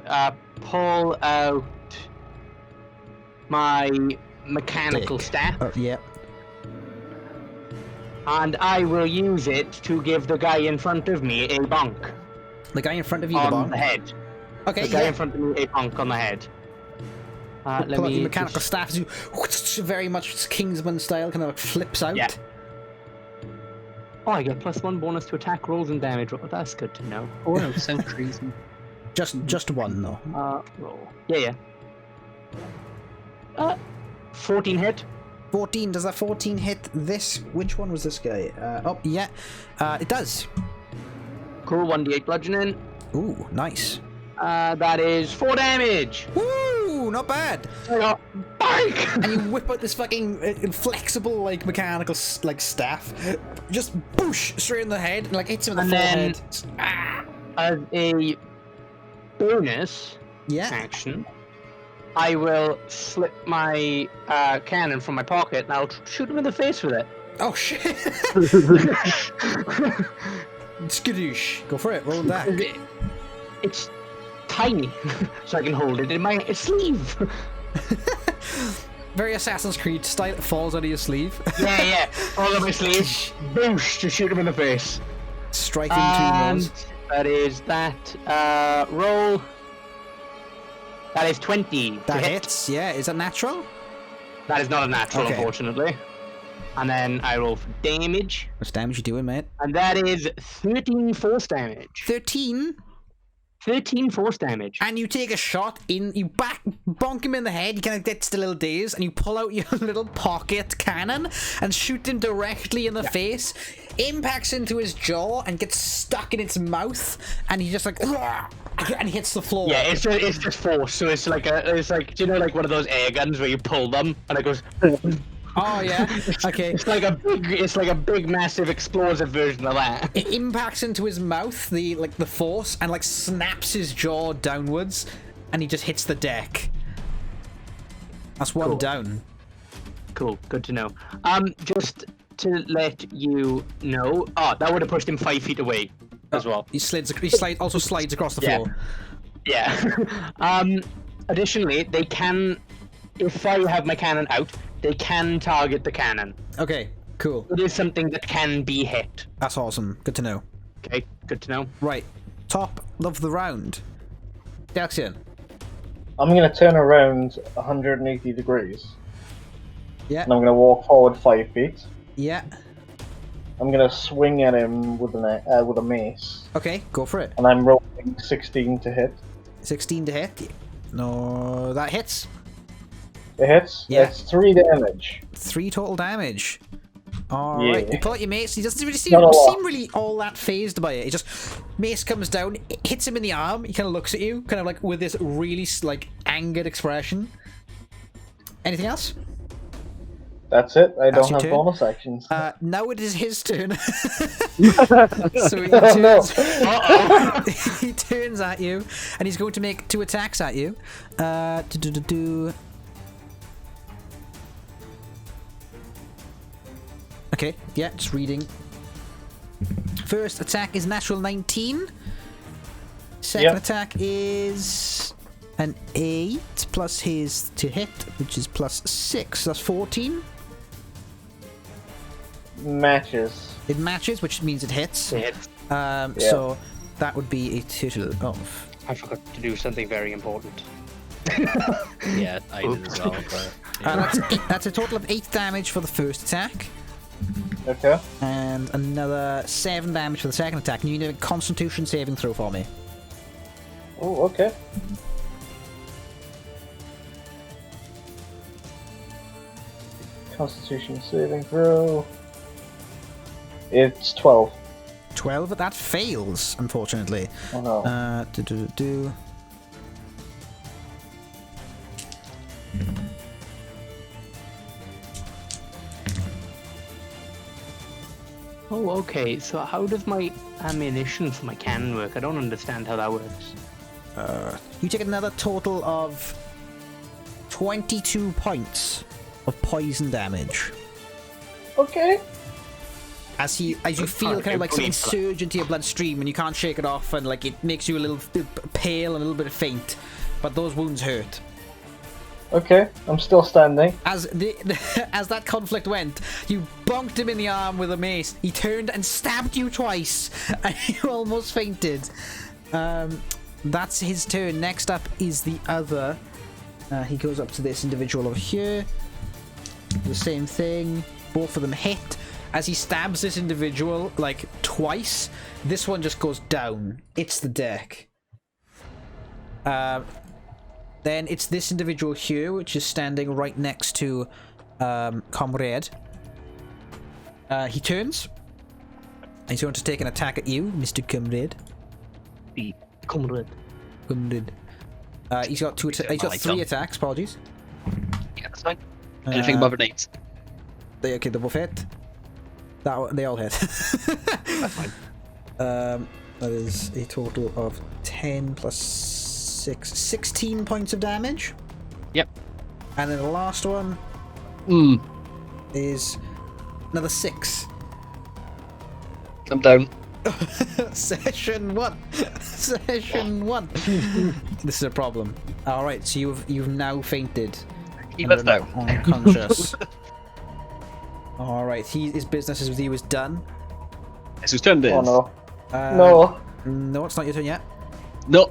Speaker 2: pull out my mechanical
Speaker 3: Dick.
Speaker 2: staff,
Speaker 3: Yeah.
Speaker 2: and I will use it to give the guy in front of me a bonk
Speaker 3: The guy in front of you, the
Speaker 2: on
Speaker 3: bomb.
Speaker 2: the head.
Speaker 3: Okay,
Speaker 2: The guy
Speaker 3: yeah.
Speaker 2: in front of me a bonk on the head. Let
Speaker 3: Pull out
Speaker 2: me
Speaker 3: your mechanical
Speaker 2: just-
Speaker 3: staff as you very much Kingsman style kind of like flips out.
Speaker 2: Yeah. Oh, I get +1 bonus to attack rolls and damage roll. That's good to know.
Speaker 5: Oh no, sentries.
Speaker 3: Just one though.
Speaker 2: Roll. Yeah. 14 hit.
Speaker 3: 14. Does that 14 hit this? Which one was this guy? Oh yeah. It does.
Speaker 2: Cool. 1d8 bludgeoning.
Speaker 3: Ooh, nice.
Speaker 2: That is 4 damage.
Speaker 3: Woo! Not bad.
Speaker 2: Bike.
Speaker 3: And you whip out this fucking flexible, like mechanical, like staff, just boosh straight in the head, and like hits him in the
Speaker 2: And
Speaker 3: forehead.
Speaker 2: then- As a bonus
Speaker 3: Yeah.
Speaker 2: action, I will slip my cannon from my pocket and I'll shoot him in the face with it.
Speaker 3: Oh shit! Skadoosh. Go for it. Roll that.
Speaker 2: It's tiny, so I can hold it in my sleeve.
Speaker 3: Very Assassin's Creed style. It falls out of your sleeve.
Speaker 2: Yeah. All of my sleeve. Boosh to shoot him in the face.
Speaker 3: Striking between
Speaker 2: And
Speaker 3: those.
Speaker 2: that is that roll. That is 20. to
Speaker 3: That
Speaker 2: hit.
Speaker 3: hits. Yeah. Is that natural?
Speaker 2: That is not a natural,
Speaker 3: Okay.
Speaker 2: unfortunately. And then I roll for damage,
Speaker 3: How much damage you doing, mate?
Speaker 2: and that is 13 force damage.
Speaker 3: 13.
Speaker 2: 13 force damage.
Speaker 3: And you take a shot in, you bonk him in the head, he kind of gets the little daze, and you pull out your little pocket cannon and shoot him directly in the face. Impacts into his jaw and gets stuck in its mouth, and he just like, and he hits the floor.
Speaker 2: Yeah, it's just force. So it's like do you know like one of those air guns where you pull them and it goes.
Speaker 3: Oh yeah. Okay.
Speaker 2: It's like a big massive explosive version of that.
Speaker 3: It impacts into his mouth, the force, and like snaps his jaw downwards, and he just hits the deck. That's one
Speaker 2: Cool.
Speaker 3: down.
Speaker 2: Cool, good to know. Just to let you know, that would have pushed him 5 feet away as well.
Speaker 3: He also slides across the
Speaker 2: Yeah.
Speaker 3: floor.
Speaker 2: Yeah. Additionally, they can, if I have my cannon out, they can target the cannon.
Speaker 3: Okay, cool.
Speaker 2: It is something that can be hit.
Speaker 3: That's awesome. Good to know.
Speaker 2: Okay, good to know.
Speaker 3: Right, top of the round. Delxian.
Speaker 1: I'm going to turn around 180 degrees.
Speaker 3: Yeah.
Speaker 1: And I'm going to walk forward 5 feet.
Speaker 3: Yeah.
Speaker 1: I'm going to swing at him with a mace.
Speaker 3: Okay, go for it.
Speaker 1: And I'm rolling 16 to hit.
Speaker 3: 16 to hit. No, that hits.
Speaker 1: It hits?
Speaker 3: Yeah.
Speaker 1: It's 3 damage.
Speaker 3: 3 total damage. Alright,
Speaker 1: Yeah.
Speaker 3: you pull out your mace. He doesn't really
Speaker 1: Not a lot.
Speaker 3: seem really all that phased by it. He just, mace comes down, it hits him in the arm. He kind of looks at you, kind of like with this really like angered expression. Anything else?
Speaker 1: That's it. I
Speaker 3: That's
Speaker 1: don't
Speaker 3: your
Speaker 1: have
Speaker 3: turn?
Speaker 1: bonus actions.
Speaker 3: Now it is his turn. So he
Speaker 1: Oh, no.
Speaker 3: turns, he turns at you, and he's going to make 2 attacks at you. Okay, yeah, just reading. First attack is natural 19. Second
Speaker 1: Yep.
Speaker 3: attack is an 8 plus his to hit, which is plus 6. That's 14.
Speaker 1: Matches.
Speaker 3: It matches, which means it hits.
Speaker 2: Hit.
Speaker 1: Yeah.
Speaker 3: So that would be a total of.
Speaker 2: I forgot to do something very important.
Speaker 4: Yeah, I did as well. But,
Speaker 3: That's a total of 8 damage for the first attack,
Speaker 1: Okay.
Speaker 3: and another 7 damage for the second attack. And you need a Constitution saving throw for me.
Speaker 1: Oh, okay. Constitution saving throw. It's 12.
Speaker 3: 12, that fails, unfortunately.
Speaker 1: Oh no.
Speaker 2: Oh, okay. So how does my ammunition for my cannon work? I don't understand how that works.
Speaker 3: You take another total of 22 points of poison damage.
Speaker 1: Okay.
Speaker 3: As you feel kind of like something surge into your bloodstream and you can't shake it off, and like it makes you a little bit pale and a little bit faint, but those wounds hurt.
Speaker 1: Okay. I'm still standing.
Speaker 3: As as that conflict went, you bonked him in the arm with a mace. He turned and stabbed you twice, and you almost fainted. That's his turn. Next up is the other. He goes up to this individual over here. The same thing. Both of them hit. As he stabs this individual like twice, this one just goes down. It's the deck. Then it's this individual here, which is standing right next to Conrad. He turns. He's going to take an attack at you, Mr. Conrad.
Speaker 2: The Conrad.
Speaker 3: Conrad. He's got he's got 3 attacks. Apologies.
Speaker 5: Yeah, that's fine. Anything above an 8.
Speaker 3: Okay, they both hit. They all hit.
Speaker 5: That's fine.
Speaker 3: That is a total of 10 plus 6, 16 points of damage.
Speaker 5: Yep.
Speaker 3: And then the last one is another 6.
Speaker 5: I'm down.
Speaker 3: Session 1. Session 1. This is a problem. All right, so you've now fainted.
Speaker 5: Keep us down.
Speaker 3: Unconscious. All right, his business with you is done.
Speaker 5: It's whose turn it is.
Speaker 1: Oh no. No.
Speaker 3: No, it's not your turn yet.
Speaker 5: No.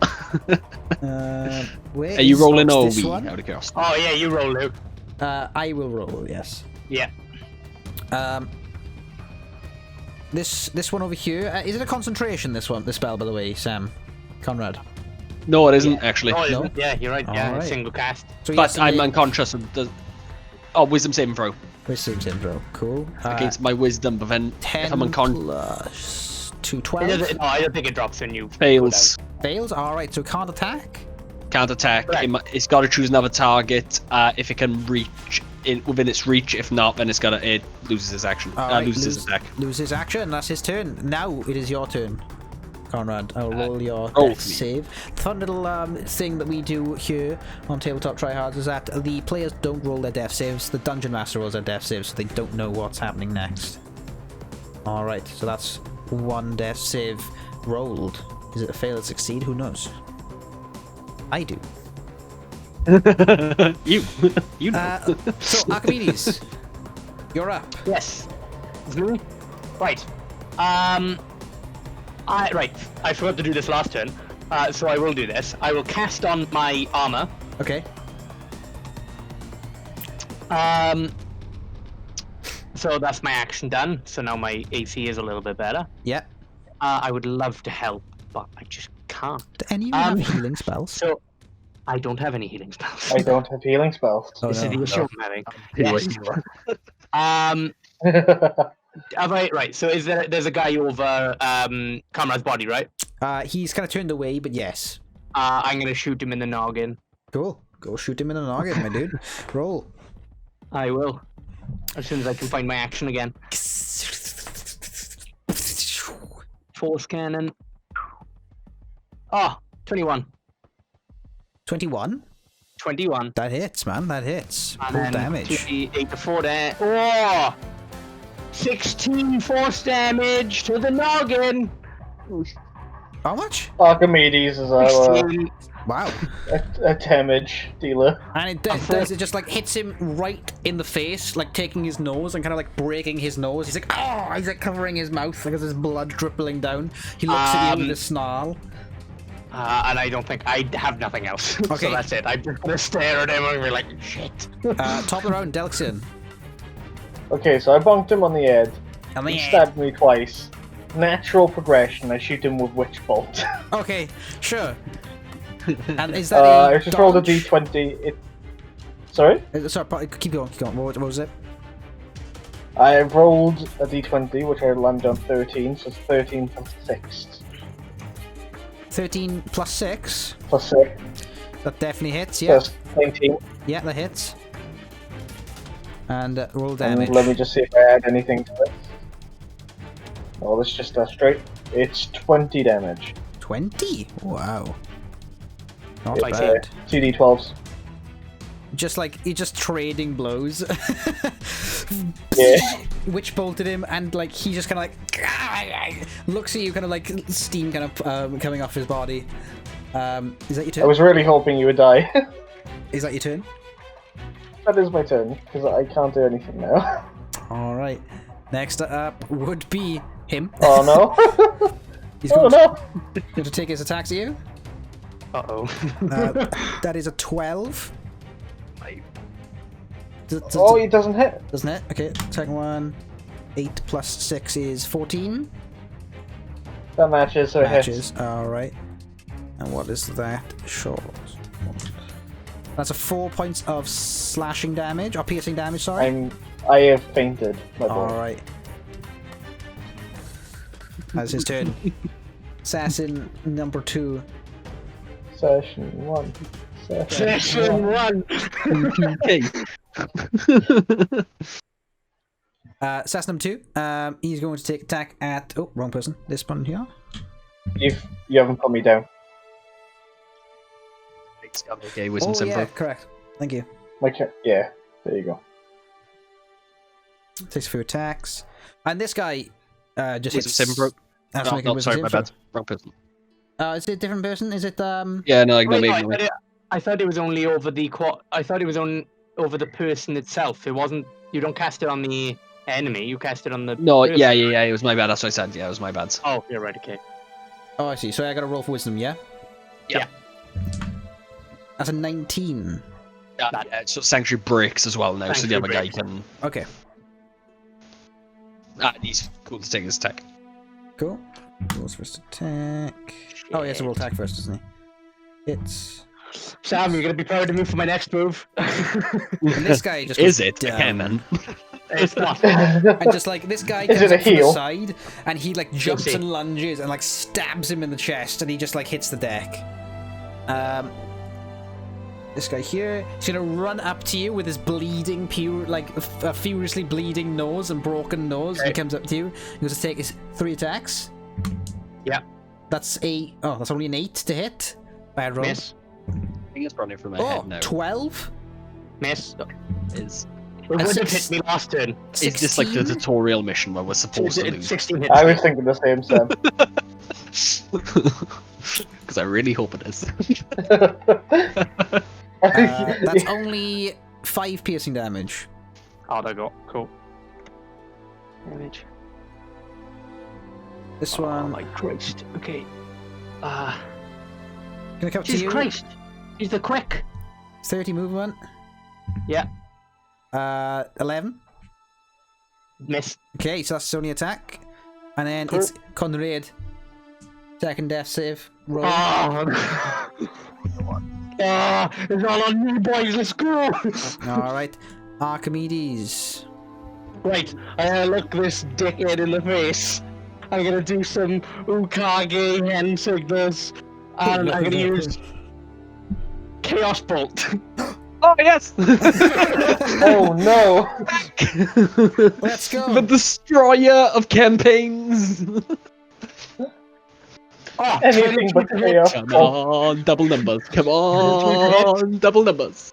Speaker 3: Where
Speaker 5: Are you
Speaker 3: is
Speaker 5: rolling or
Speaker 3: this
Speaker 5: we?
Speaker 3: one?
Speaker 5: Out of curiosity.
Speaker 2: Oh yeah, you roll, Luke.
Speaker 3: I will roll. Yes.
Speaker 2: Yeah.
Speaker 3: This one over here. Is it a concentration? This spell, by the way, Sam, Conrad.
Speaker 5: No, it isn't actually.
Speaker 2: Oh,
Speaker 3: No?
Speaker 2: yeah, you're right. Yeah,
Speaker 3: Alright.
Speaker 2: single cast.
Speaker 3: So
Speaker 5: But
Speaker 3: yes,
Speaker 5: I'm unconscious. Wisdom saving throw
Speaker 3: Wisdom saving throw. Cool.
Speaker 5: against my wisdom, but then
Speaker 3: 10
Speaker 5: if I'm unconscious,
Speaker 3: plus 2,
Speaker 2: No,
Speaker 3: 12.
Speaker 2: I don't think it drops when you
Speaker 5: fails.
Speaker 3: Fails. All right. So can't attack.
Speaker 5: Can't attack.
Speaker 2: Right.
Speaker 5: It's got to choose another target. If it can reach within its reach. If not, then it loses its action.
Speaker 3: All right,
Speaker 5: Loses its attack.
Speaker 3: Loses action. That's his turn. Now it is your turn, Conrad. I'll roll your
Speaker 5: roll
Speaker 3: death
Speaker 5: for me.
Speaker 3: save. The fun little thing that we do here on Tabletop Tryhards is that the players don't roll their death saves. The Dungeon Master rolls their death saves, so they don't know what's happening next. All right. So that's 1 death save rolled. Is it a fail or succeed? Who knows? I do.
Speaker 5: you know.
Speaker 3: So Archamedes, you're up.
Speaker 2: Yes. It's me? Right. I forgot to do this last turn. So I will do this. I will cast on my armor.
Speaker 3: Okay.
Speaker 2: So that's my action done. So now my AC is a little bit better.
Speaker 3: Yeah.
Speaker 2: I would love to help, but I just can't.
Speaker 3: Do any of you have healing spells?
Speaker 2: So I don't have any healing spells.
Speaker 1: I don't have healing spells.
Speaker 3: Oh,
Speaker 2: This is
Speaker 3: no.
Speaker 2: the issue I'm having.
Speaker 5: You
Speaker 2: Yes. Have I right? So there's a guy over Conrad's body, right?
Speaker 3: He's kind of turned away, but yes.
Speaker 2: I'm gonna shoot him in the noggin.
Speaker 3: Cool. Go shoot him in the noggin, my dude. Roll.
Speaker 2: I will. As soon as I can find my action again. Force cannon. Oh, 21.
Speaker 3: 21?
Speaker 2: 21.
Speaker 3: That hits, man. That hits.
Speaker 2: And
Speaker 3: Full
Speaker 2: then
Speaker 3: damage.
Speaker 2: 8 to 4 there. Oh! 16 force damage to the noggin!
Speaker 3: How much?
Speaker 1: Archimedes is our
Speaker 2: 16.
Speaker 3: Wow.
Speaker 1: a damage dealer.
Speaker 3: And it does. It just like hits him right in the face, like taking his nose and kind of like breaking his nose. He's like, oh! He's like covering his mouth because there's blood dribbling down. He looks at you with a snarl.
Speaker 2: And I don't think I have nothing else.
Speaker 3: Okay.
Speaker 2: So that's it. I'm just gonna stare at him and be like, shit.
Speaker 3: Top of the round, Delxian.
Speaker 1: Okay, so I bonked him on the head.
Speaker 3: On the
Speaker 1: He
Speaker 3: head.
Speaker 1: stabbed me twice. Natural progression, I shoot him with Witch Bolt.
Speaker 3: Okay, sure. And is that
Speaker 1: I just rolled a
Speaker 3: dodge?
Speaker 1: d20. Sorry?
Speaker 3: Sorry, keep going, keep going. What was it?
Speaker 1: I rolled a d20, which I landed on 13, so it's 13 plus 6.
Speaker 3: 13 plus 6.
Speaker 1: Plus 6,
Speaker 3: That definitely hits, yeah.
Speaker 1: plus 19.
Speaker 3: Yeah, that hits. And roll
Speaker 1: And
Speaker 3: damage.
Speaker 1: let me just see if I add anything to it. Oh, this just straight. It's 20 damage.
Speaker 3: 20? Wow. Not
Speaker 1: It's
Speaker 3: bad.
Speaker 1: 2d12s.
Speaker 3: Just like, you're just trading blows.
Speaker 1: Yeah.
Speaker 3: Witch bolted him, and like, he just kind of like, looks at you, kind of like, steam kind of coming off his body. Is that your turn?
Speaker 1: I was really hoping you would die.
Speaker 3: Is that your turn?
Speaker 1: That is my turn, because I can't do anything now.
Speaker 3: Alright. Next up would be him.
Speaker 1: Oh no.
Speaker 3: He's
Speaker 1: Oh
Speaker 3: going,
Speaker 1: no.
Speaker 3: going to take his attacks at you.
Speaker 2: Uh-oh.
Speaker 3: That is a 12.
Speaker 1: Oh, it doesn't hit.
Speaker 3: Doesn't it? Okay, second one. 8 plus 6 is 14.
Speaker 1: That matches, so it hits.
Speaker 3: Matches. Alright. And what is that? Short. That's a 4 points of slashing damage, or piercing damage, sorry.
Speaker 1: I have fainted, my boy.
Speaker 3: Alright. That's his turn. Assassin number 2.
Speaker 1: Session 1.
Speaker 2: Session 1!
Speaker 4: Okay.
Speaker 3: Assassin number 2. He's going to take attack at... Oh, wrong person. This one here.
Speaker 1: You haven't put me down.
Speaker 4: Okay, wisdom
Speaker 3: Oh,
Speaker 4: saving
Speaker 3: yeah,
Speaker 4: throw.
Speaker 3: correct. Thank you.
Speaker 1: Yeah, there you go.
Speaker 3: Takes a few attacks. And this guy just
Speaker 4: Wisdom
Speaker 3: hits...
Speaker 4: saving throw.
Speaker 3: That's
Speaker 4: Oh,
Speaker 3: making
Speaker 4: no,
Speaker 3: wisdom
Speaker 4: sorry, my
Speaker 3: saving
Speaker 4: bad. Wrong person.
Speaker 3: throw. Is it a different person? Is it...
Speaker 4: Yeah, no, ignore
Speaker 2: Wait,
Speaker 4: me.
Speaker 2: no, I thought it was only over the I thought it was on over the person itself. It wasn't. You don't cast it on the enemy. You cast it on the.
Speaker 4: No,
Speaker 2: person.
Speaker 4: yeah, it was my bad. That's what I said. Yeah, it was my bad.
Speaker 2: Oh, you're right. Okay.
Speaker 3: Oh, I see. So I got to roll for wisdom, yeah?
Speaker 4: Yeah.
Speaker 3: That's a 19.
Speaker 4: Yeah, so Sanctuary breaks as well now, so the other guy
Speaker 2: Sanctuary
Speaker 4: can.
Speaker 3: Okay,
Speaker 4: He's cool to take his attack.
Speaker 3: cool. Rolls first attack. Oh, he has to roll attack first, doesn't he? It's...
Speaker 2: Sam, you're gonna be proud of me for my next move.
Speaker 3: And this guy just
Speaker 4: Is
Speaker 3: goes
Speaker 4: it?
Speaker 3: down.
Speaker 4: Okay, man.
Speaker 2: It's not.
Speaker 3: And just like, this guy
Speaker 1: Is
Speaker 3: comes
Speaker 1: it a
Speaker 3: up from the
Speaker 1: heal?
Speaker 3: side, and he like jumps
Speaker 2: see.
Speaker 3: and lunges and like stabs him in the chest, and he just like hits the deck. This guy here, he's gonna run up to you with his bleeding, furiously bleeding nose and broken nose.
Speaker 2: Okay.
Speaker 3: He comes up to you. He goes to take his 3 attacks.
Speaker 2: Yeah.
Speaker 3: That's that's only an 8 to hit. Bad roll.
Speaker 2: Miss.
Speaker 4: I think it's running through my
Speaker 3: Oh,
Speaker 4: head now.
Speaker 3: 12?
Speaker 2: Miss.
Speaker 4: Is
Speaker 2: It would have
Speaker 3: six-
Speaker 2: hit me last turn.
Speaker 4: is this like the
Speaker 3: 16?
Speaker 4: tutorial mission where we're supposed to
Speaker 2: It's
Speaker 4: lose?
Speaker 2: 16 hits.
Speaker 1: I was thinking the same, Sam.
Speaker 4: Because I really hope it is.
Speaker 3: That's only 5 piercing damage.
Speaker 2: Oh, there you go. Cool. Damage.
Speaker 3: This
Speaker 2: Oh
Speaker 3: one,
Speaker 2: my Christ. Okay.
Speaker 3: gonna come up to
Speaker 2: Jesus
Speaker 3: you.
Speaker 2: Christ. He's the quick.
Speaker 3: 30 movement.
Speaker 2: Yeah.
Speaker 3: 11.
Speaker 2: Miss.
Speaker 3: Okay, so that's the only attack. And then
Speaker 2: Cool.
Speaker 3: it's Conrad. Second death save. Roll.
Speaker 2: Oh. It's all on me, boys. Let's go.
Speaker 3: Alright. Archimedes.
Speaker 2: Right, look this dickhead in the face. I'm gonna do some Ukage hand signals, and I'm gonna use Chaos Bolt.
Speaker 5: Oh yes!
Speaker 6: Oh no!
Speaker 3: Let's go.
Speaker 5: The destroyer of campaigns.
Speaker 2: Oh,
Speaker 6: Anything but
Speaker 2: 22 hits.
Speaker 6: chaos.
Speaker 5: Come on, double numbers. Come on, double numbers.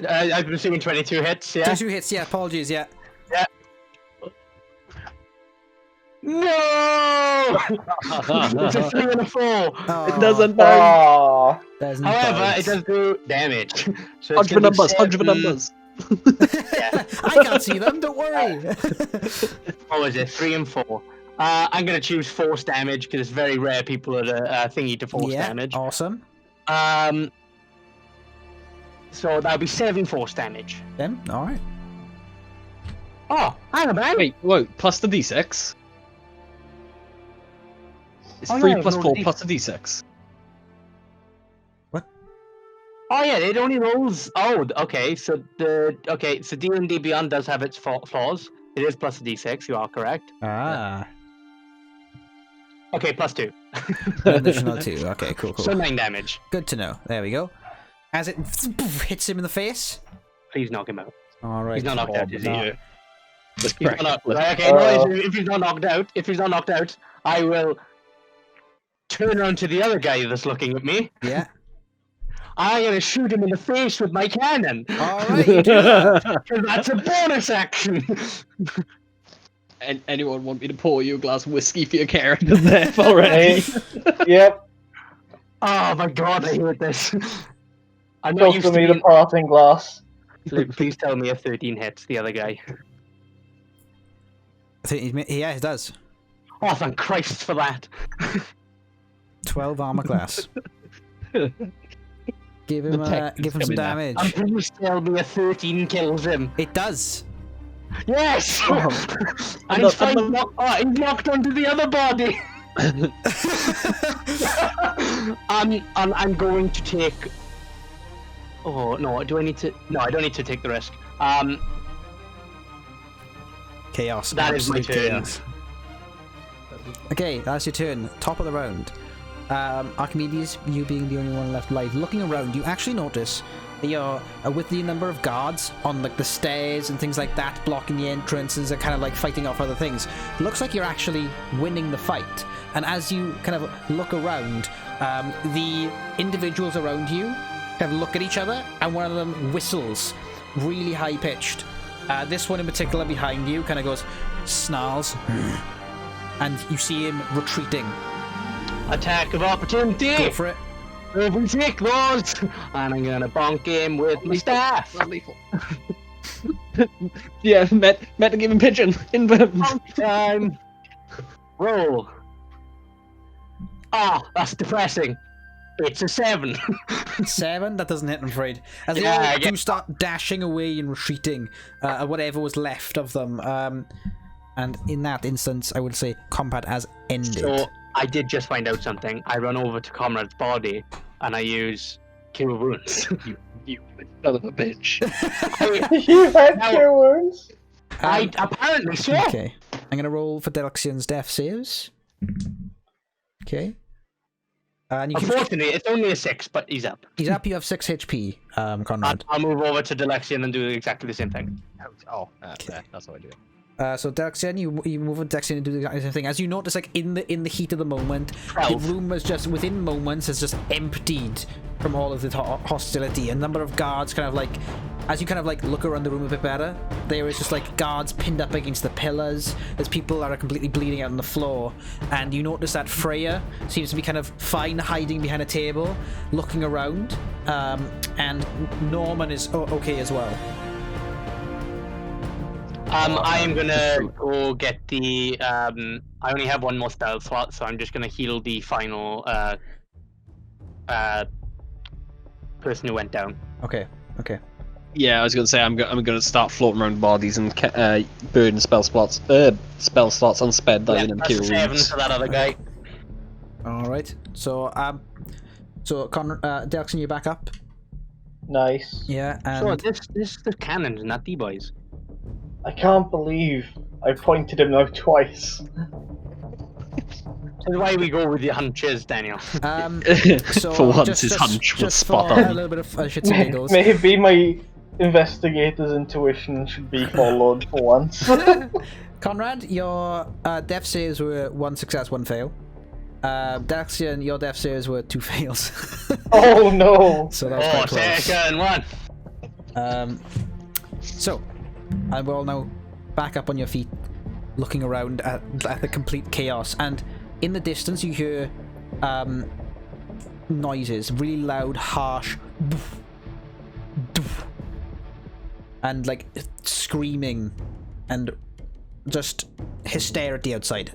Speaker 2: I'm assuming 22 hits, yeah?
Speaker 3: 22 hits, yeah, apologies, yeah.
Speaker 2: No! It's a 3 and a 4.
Speaker 3: Oh,
Speaker 5: It doesn't matter.
Speaker 6: Ah,
Speaker 3: doesn't
Speaker 2: However,
Speaker 3: bite.
Speaker 2: it does do damage. So
Speaker 5: Hundred for numbers, 100 for numbers.
Speaker 3: I can't see them, don't worry.
Speaker 2: What was it? 3 and 4. I'm gonna choose force damage because it's very rare people are thingy to force
Speaker 3: yeah,
Speaker 2: damage.
Speaker 3: awesome.
Speaker 2: So that'll be 7 force damage.
Speaker 3: Then, alright.
Speaker 2: Oh, hang on, man.
Speaker 5: Wait, plus the d6. It's
Speaker 2: Oh,
Speaker 5: 3
Speaker 2: yeah,
Speaker 5: plus
Speaker 2: no,
Speaker 5: 4
Speaker 2: D-
Speaker 5: plus the d6.
Speaker 2: Oh yeah, it only rolls. Oh, okay. So D&D Beyond does have its flaws. It is plus a d6. You are correct.
Speaker 3: Ah.
Speaker 2: Okay, plus 2.
Speaker 3: Additional 2. Okay, cool.
Speaker 2: So 9 damage.
Speaker 3: Good to know. There we go. As it hits him in the face.
Speaker 2: Please knock him out.
Speaker 3: Alright.
Speaker 2: He's not knocked out, is he?
Speaker 3: no.
Speaker 5: That's
Speaker 2: He's
Speaker 5: correct.
Speaker 2: not, okay, no, if he's not knocked out, I will turn around to the other guy that's looking at me.
Speaker 3: Yeah.
Speaker 2: I'm gonna shoot him in the face with my cannon.
Speaker 3: Alright, you do that.
Speaker 2: 'Cause that's a bonus action.
Speaker 5: And anyone want me to pour you a glass of whiskey for your character there already?
Speaker 6: yep.
Speaker 2: Oh my god, I hate this. I'm not
Speaker 6: Just
Speaker 2: used
Speaker 6: for
Speaker 2: to
Speaker 6: me the
Speaker 2: being...
Speaker 6: parting glass.
Speaker 2: Please tell me a 13 hits the other guy.
Speaker 3: I think yeah, it does.
Speaker 2: Oh, thank Christ for that.
Speaker 3: 12 armor class. Give him
Speaker 5: text
Speaker 3: some
Speaker 5: coming now.
Speaker 3: damage.
Speaker 2: And please tell me a 13 kills him.
Speaker 3: It does.
Speaker 2: Yes! And
Speaker 5: not-
Speaker 2: he's, fine, he's knocked onto the other body. I'm going to take... Oh, no, do I need to... No, I don't need to take the risk.
Speaker 3: Chaos.
Speaker 2: That is my
Speaker 3: absolute
Speaker 2: turn.
Speaker 3: chaos. Okay, that's your turn. Top of the round. Archamedes, you being the only one left alive. Looking around, you actually notice that you're with the number of guards on like the stairs and things like that, blocking the entrances and kind of like fighting off other things. Looks like you're actually winning the fight. And as you kind of look around, the individuals around you kind of look at each other, and one of them whistles, really high pitched. This one in particular behind you kind of goes, snarls, and you see him retreating.
Speaker 2: Attack of opportunity!
Speaker 3: Go for it.
Speaker 2: If we take those, and I'm gonna bonk him with my staff.
Speaker 5: Not lethal. Yeah, metagaming pigeon.
Speaker 2: Bonk time. Roll. Ah, that's depressing. It's a 7.
Speaker 3: 7? That doesn't hit, I'm afraid. As they
Speaker 2: Yeah,
Speaker 3: all do start dashing away and retreating, whatever was left of them. And in that instance, I would say combat has ended.
Speaker 2: So I did just find out something. I run over to Conrad's body and I use Cure Wounds.
Speaker 5: You son of a bitch.
Speaker 6: You had
Speaker 2: Now-
Speaker 6: cure wounds?
Speaker 2: I apparently so.
Speaker 3: Okay. I'm going to roll for Delxian's death saves. Okay. And you can...
Speaker 2: Unfortunately, it's only a 6, but he's up.
Speaker 3: He's up, you have 6 HP, Conrad.
Speaker 2: I'll move over to Delxian and do exactly the same thing.
Speaker 5: Oh, that's what I do.
Speaker 3: So Delxian, you move with Delxian and do the exact same thing. As you notice, like in the heat of the moment,
Speaker 2: 12.
Speaker 3: the room was just within moments has just emptied from all of the hostility. A number of guards kind of like, as you kind of like look around the room a bit better, there is just like guards pinned up against the pillars as people are completely bleeding out on the floor. And you notice that Freya seems to be kind of fine hiding behind a table, looking around, and Norman is okay as well.
Speaker 2: I am gonna go get the. I only have one more spell slot, so I'm just gonna heal the final person who went down.
Speaker 3: Okay.
Speaker 5: Yeah, I was gonna say I'm gonna start floating around bodies and burn spell slots on sped diving and
Speaker 2: that's
Speaker 5: kill
Speaker 2: 7
Speaker 5: wounds.
Speaker 2: for that other guy.
Speaker 3: All right. So Delxian, you back up.
Speaker 6: Nice.
Speaker 3: Yeah. And
Speaker 2: So this the cannons, not the boys.
Speaker 6: I can't believe I pointed him out twice.
Speaker 2: That's why we go with the hunches, Daniel.
Speaker 3: So
Speaker 5: For once, his hunch was
Speaker 3: just
Speaker 5: spot
Speaker 3: for a
Speaker 5: on.
Speaker 3: little bit of shits and giggles.
Speaker 6: Maybe my investigator's intuition should be followed for once.
Speaker 3: Conrad, your death saves were 1 success, 1 fail. Delxian, your death saves were 2 fails.
Speaker 6: Oh no!
Speaker 3: So that was quite close.
Speaker 2: Second one.
Speaker 3: So, and we're all now back up on your feet, looking around at the complete chaos, and in the distance you hear noises, really loud, harsh, and like screaming, and just hysterically outside.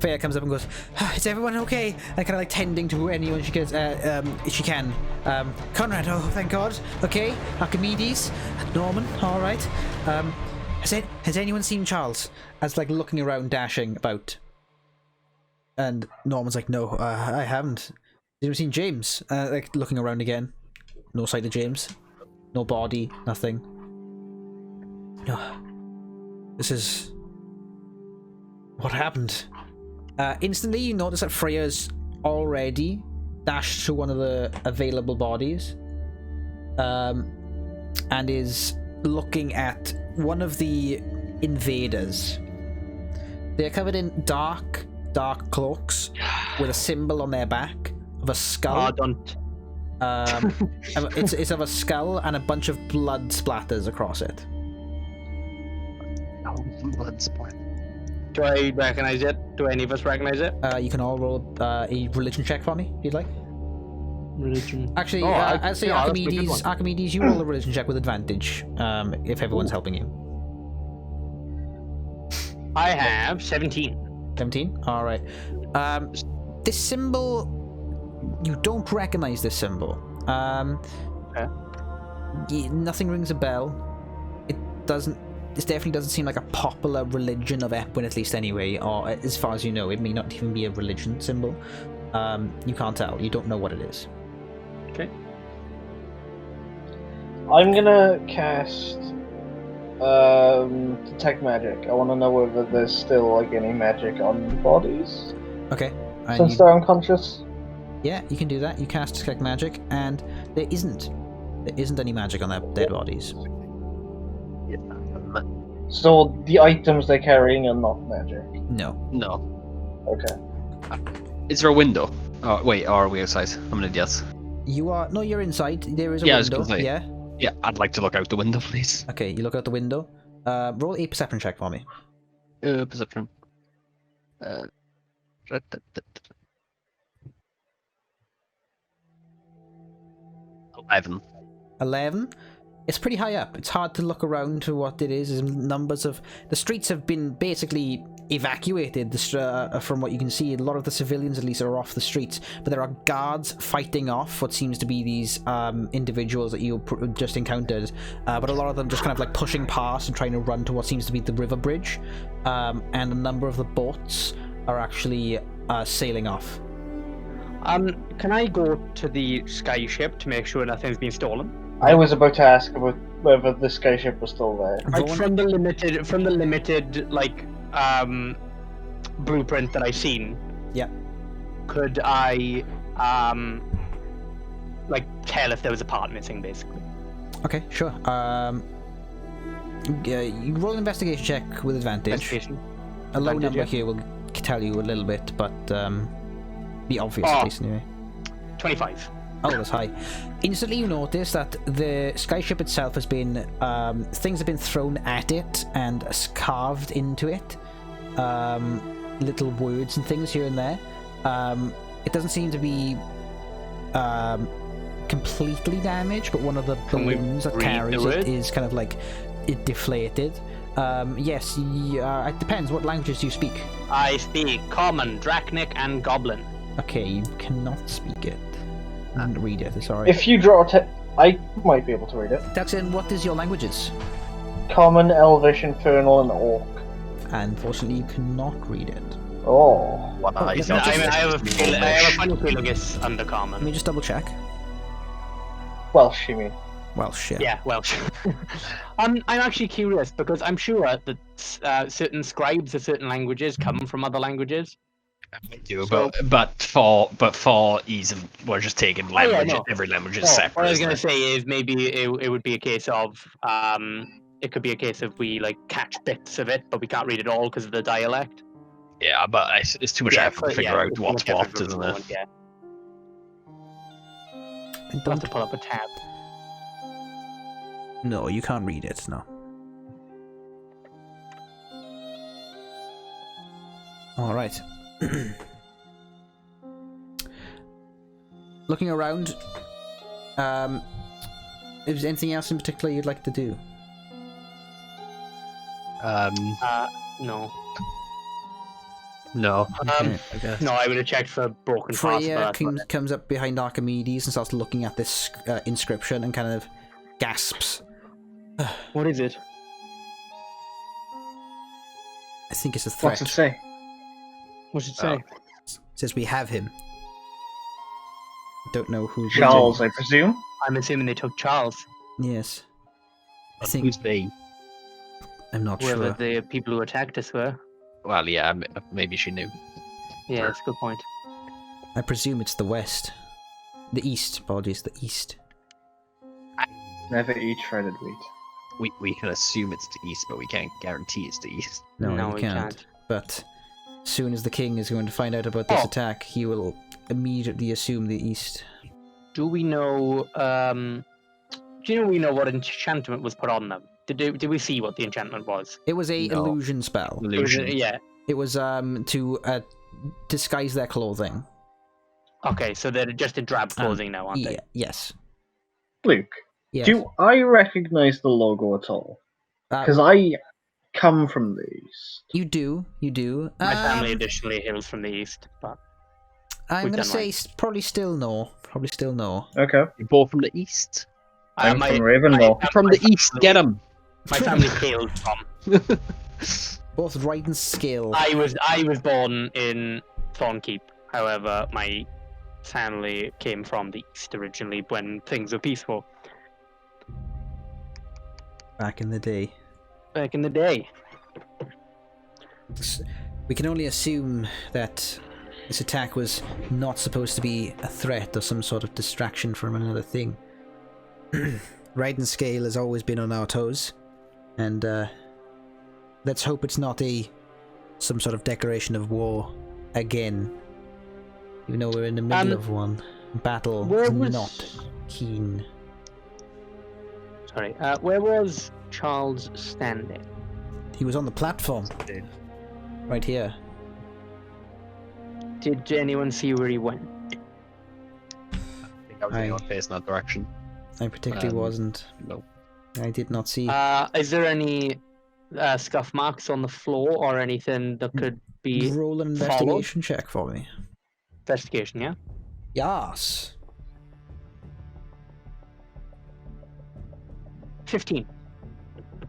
Speaker 3: Faye comes up and goes, "Is everyone okay?" And kind of like tending to anyone she gets, she can. Conrad, oh thank God. Okay, Archamedes, Norman, all right. Has anyone seen Charles? As like looking around, dashing about. And Norman's like, "No, I haven't." Have you seen James? Like looking around again. No sight of James. No body. Nothing. No. This is what happened. Instantly, you notice that Freya's already dashed to one of the available bodies, and is looking at one of the invaders. They are covered in dark cloaks with a symbol on their back of a skull.
Speaker 2: Oh, don't.
Speaker 3: It's of a skull and a bunch of blood splatters across it.
Speaker 5: Oh, blood splat.
Speaker 2: Do I recognize it? Do any of us recognize it?
Speaker 3: You can all roll a religion check for me, if you'd like.
Speaker 2: Religion.
Speaker 3: Actually,
Speaker 2: Oh,
Speaker 3: I'd say
Speaker 2: yeah, that's a good one.
Speaker 3: Archamedes, you roll a religion check with advantage, if everyone's helping you.
Speaker 2: I have 17.
Speaker 3: 17? Alright. This symbol, you don't recognize this symbol.
Speaker 2: Okay.
Speaker 3: Nothing rings a bell. This definitely doesn't seem like a popular religion of Epuin, at least anyway, or as far as you know, it may not even be a religion symbol. You can't tell. You don't know what it is.
Speaker 2: Okay.
Speaker 6: I'm gonna cast detect magic. I want to know whether there's still like any magic on bodies
Speaker 3: Okay. And
Speaker 6: since they're unconscious.
Speaker 3: yeah, you can do that. You cast detect magic, and there isn't any magic on their dead bodies.
Speaker 6: So the items they're carrying are not magic.
Speaker 3: No.
Speaker 5: No.
Speaker 6: Okay.
Speaker 5: Is there a window? Oh, wait, or are we outside? I'm an idiot.
Speaker 3: You are no. You're inside. There is a
Speaker 5: Yeah, I was
Speaker 3: window.
Speaker 5: gonna say.
Speaker 3: Yeah.
Speaker 5: Yeah, I'd like to look out the window, please.
Speaker 3: Okay. You look out the window. Roll a perception check for me.
Speaker 5: Perception. 11.
Speaker 3: 11. It's pretty high up. It's hard to look around to what it is. Numbers of the streets have been basically evacuated. From what you can see, a lot of the civilians, at least, are off the streets. But there are guards fighting off what seems to be these individuals that you just encountered. But a lot of them just kind of like pushing past and trying to run to what seems to be the river bridge. And a number of the boats are actually sailing off.
Speaker 2: Can I go to the sky ship to make sure nothing's been stolen?
Speaker 6: I was about to ask about whether the skyship was still there.
Speaker 2: Like from the limited like blueprint that I've seen.
Speaker 3: Yeah.
Speaker 2: Could I like tell if there was a part missing, basically?
Speaker 3: Okay, sure. Yeah, you roll an investigation check with advantage.
Speaker 2: Investigation.
Speaker 3: A low
Speaker 2: Advantage,
Speaker 3: number
Speaker 2: yeah.
Speaker 3: here will tell you a little bit, but the obvious at least anyway.
Speaker 2: 25.
Speaker 3: Oh, that's high. Instantly you notice that the skyship itself has been, things have been thrown at it and carved into it. Little words and things here and there. It doesn't seem to be completely damaged, but one of the balloons that carries it is kind of like deflated. Yes, it depends. What languages do you speak?
Speaker 2: I speak Common, Draconic, and Goblin.
Speaker 3: Okay, you cannot speak it. And read it, sorry.
Speaker 6: If you draw I might be able to read it.
Speaker 3: Delxian, what is your languages?
Speaker 6: Common, Elvish, Infernal, and Orc.
Speaker 3: Unfortunately, you cannot read it.
Speaker 6: Oh.
Speaker 5: What eyes?
Speaker 2: I have a funny feeling it's under
Speaker 3: Let
Speaker 2: Common.
Speaker 3: me just double check.
Speaker 6: Welsh, you mean?
Speaker 3: Welsh, yeah.
Speaker 2: Yeah, Welsh. I'm actually curious because I'm sure that certain scribes of certain languages come from other languages.
Speaker 5: I do,
Speaker 2: So-
Speaker 5: but for ease of, we're just taking
Speaker 2: Oh, yeah,
Speaker 5: language.
Speaker 2: no.
Speaker 5: Every language is
Speaker 2: No,
Speaker 5: separate.
Speaker 2: what I was
Speaker 5: isn't
Speaker 2: gonna
Speaker 5: it?
Speaker 2: say is maybe it would be a case of it could be a case of we like catch bits of it, but we can't read it all because of the dialect.
Speaker 5: Yeah, but it's too much effort to figure out
Speaker 2: it's too
Speaker 5: what's
Speaker 2: much effort
Speaker 5: what,
Speaker 2: for
Speaker 5: isn't
Speaker 2: everyone,
Speaker 5: it?
Speaker 2: Yeah,
Speaker 3: I
Speaker 2: I'll have to
Speaker 3: don't...
Speaker 2: pull up a tab.
Speaker 3: No, you can't read it, no. Alright. Looking around, is there anything else in particular you'd like to do?
Speaker 2: No.
Speaker 5: No.
Speaker 3: Okay, I guess.
Speaker 2: No, I would have checked for broken
Speaker 3: Freya
Speaker 2: parts. But
Speaker 3: comes up behind Archamedes and starts looking at this inscription and kind of gasps.
Speaker 2: what is it?
Speaker 3: I think it's a threat.
Speaker 1: What's it say?
Speaker 2: What's it say?
Speaker 3: It says we have him. Don't know who.
Speaker 1: Charles, I presume.
Speaker 2: I'm assuming they took Charles,
Speaker 3: Yes. I think
Speaker 5: Who's me?
Speaker 3: I'm not
Speaker 2: whoever
Speaker 3: sure.
Speaker 2: the people who attacked us were.
Speaker 5: Well, yeah, maybe she knew.
Speaker 2: Yeah, that's a good point.
Speaker 3: I presume it's the west. The east, apologies, the east.
Speaker 1: Never eat shredded wheat.
Speaker 5: We can assume it's to east, but we can't guarantee it's to east.
Speaker 3: No,
Speaker 2: No,
Speaker 3: you
Speaker 2: we
Speaker 3: can't.
Speaker 2: can't.
Speaker 3: But as soon as the king is going to find out about this
Speaker 2: Oh.
Speaker 3: attack, he will immediately assume the east.
Speaker 2: Do we know? Do we know what enchantment was put on them? Did we see what the enchantment was?
Speaker 3: It was a
Speaker 5: No.
Speaker 3: illusion spell.
Speaker 2: It was
Speaker 5: Illusion.
Speaker 2: yeah.
Speaker 3: It was to disguise their clothing.
Speaker 2: Okay, so they're just in drab clothing now, aren't they?
Speaker 3: Yes.
Speaker 1: Luke,
Speaker 3: Yes.
Speaker 1: do I recognize the logo at all? Because I come from the east.
Speaker 3: You do.
Speaker 2: My family additionally hails from the east, but
Speaker 3: I'm
Speaker 2: we've
Speaker 3: gonna
Speaker 2: done
Speaker 3: say
Speaker 2: right.
Speaker 3: probably still no. Probably still no.
Speaker 1: Okay.
Speaker 5: You're both from the east.
Speaker 1: I'm
Speaker 2: my,
Speaker 1: from Ravenloft.
Speaker 2: my-
Speaker 5: From
Speaker 2: my
Speaker 5: the east, get him.
Speaker 2: My family hails from.
Speaker 3: Both right and skill.
Speaker 2: I was born in Thornkeep. However, my family came from the east originally when things were peaceful
Speaker 3: Back in the day.
Speaker 2: back in the day.
Speaker 3: We can only assume that this attack was not supposed to be a threat or some sort of distraction from another thing. Raiden Scale has always been on our toes, and let's hope it's not some sort of declaration of war again. Even though we're in the middle of one. Battle
Speaker 2: where
Speaker 3: is
Speaker 2: was-
Speaker 3: not keen.
Speaker 2: Sorry, where was Charles standing?
Speaker 3: He was on the platform. Right here.
Speaker 2: Did anyone see where he went?
Speaker 5: I think I was the only one facing that direction.
Speaker 3: I particularly wasn't.
Speaker 5: No.
Speaker 3: I did not see.
Speaker 2: Is there any scuff marks on the floor or anything that could be
Speaker 3: Roll an
Speaker 2: followed?
Speaker 3: investigation check for me.
Speaker 2: Investigation? Yeah.
Speaker 3: Yes.
Speaker 2: 15.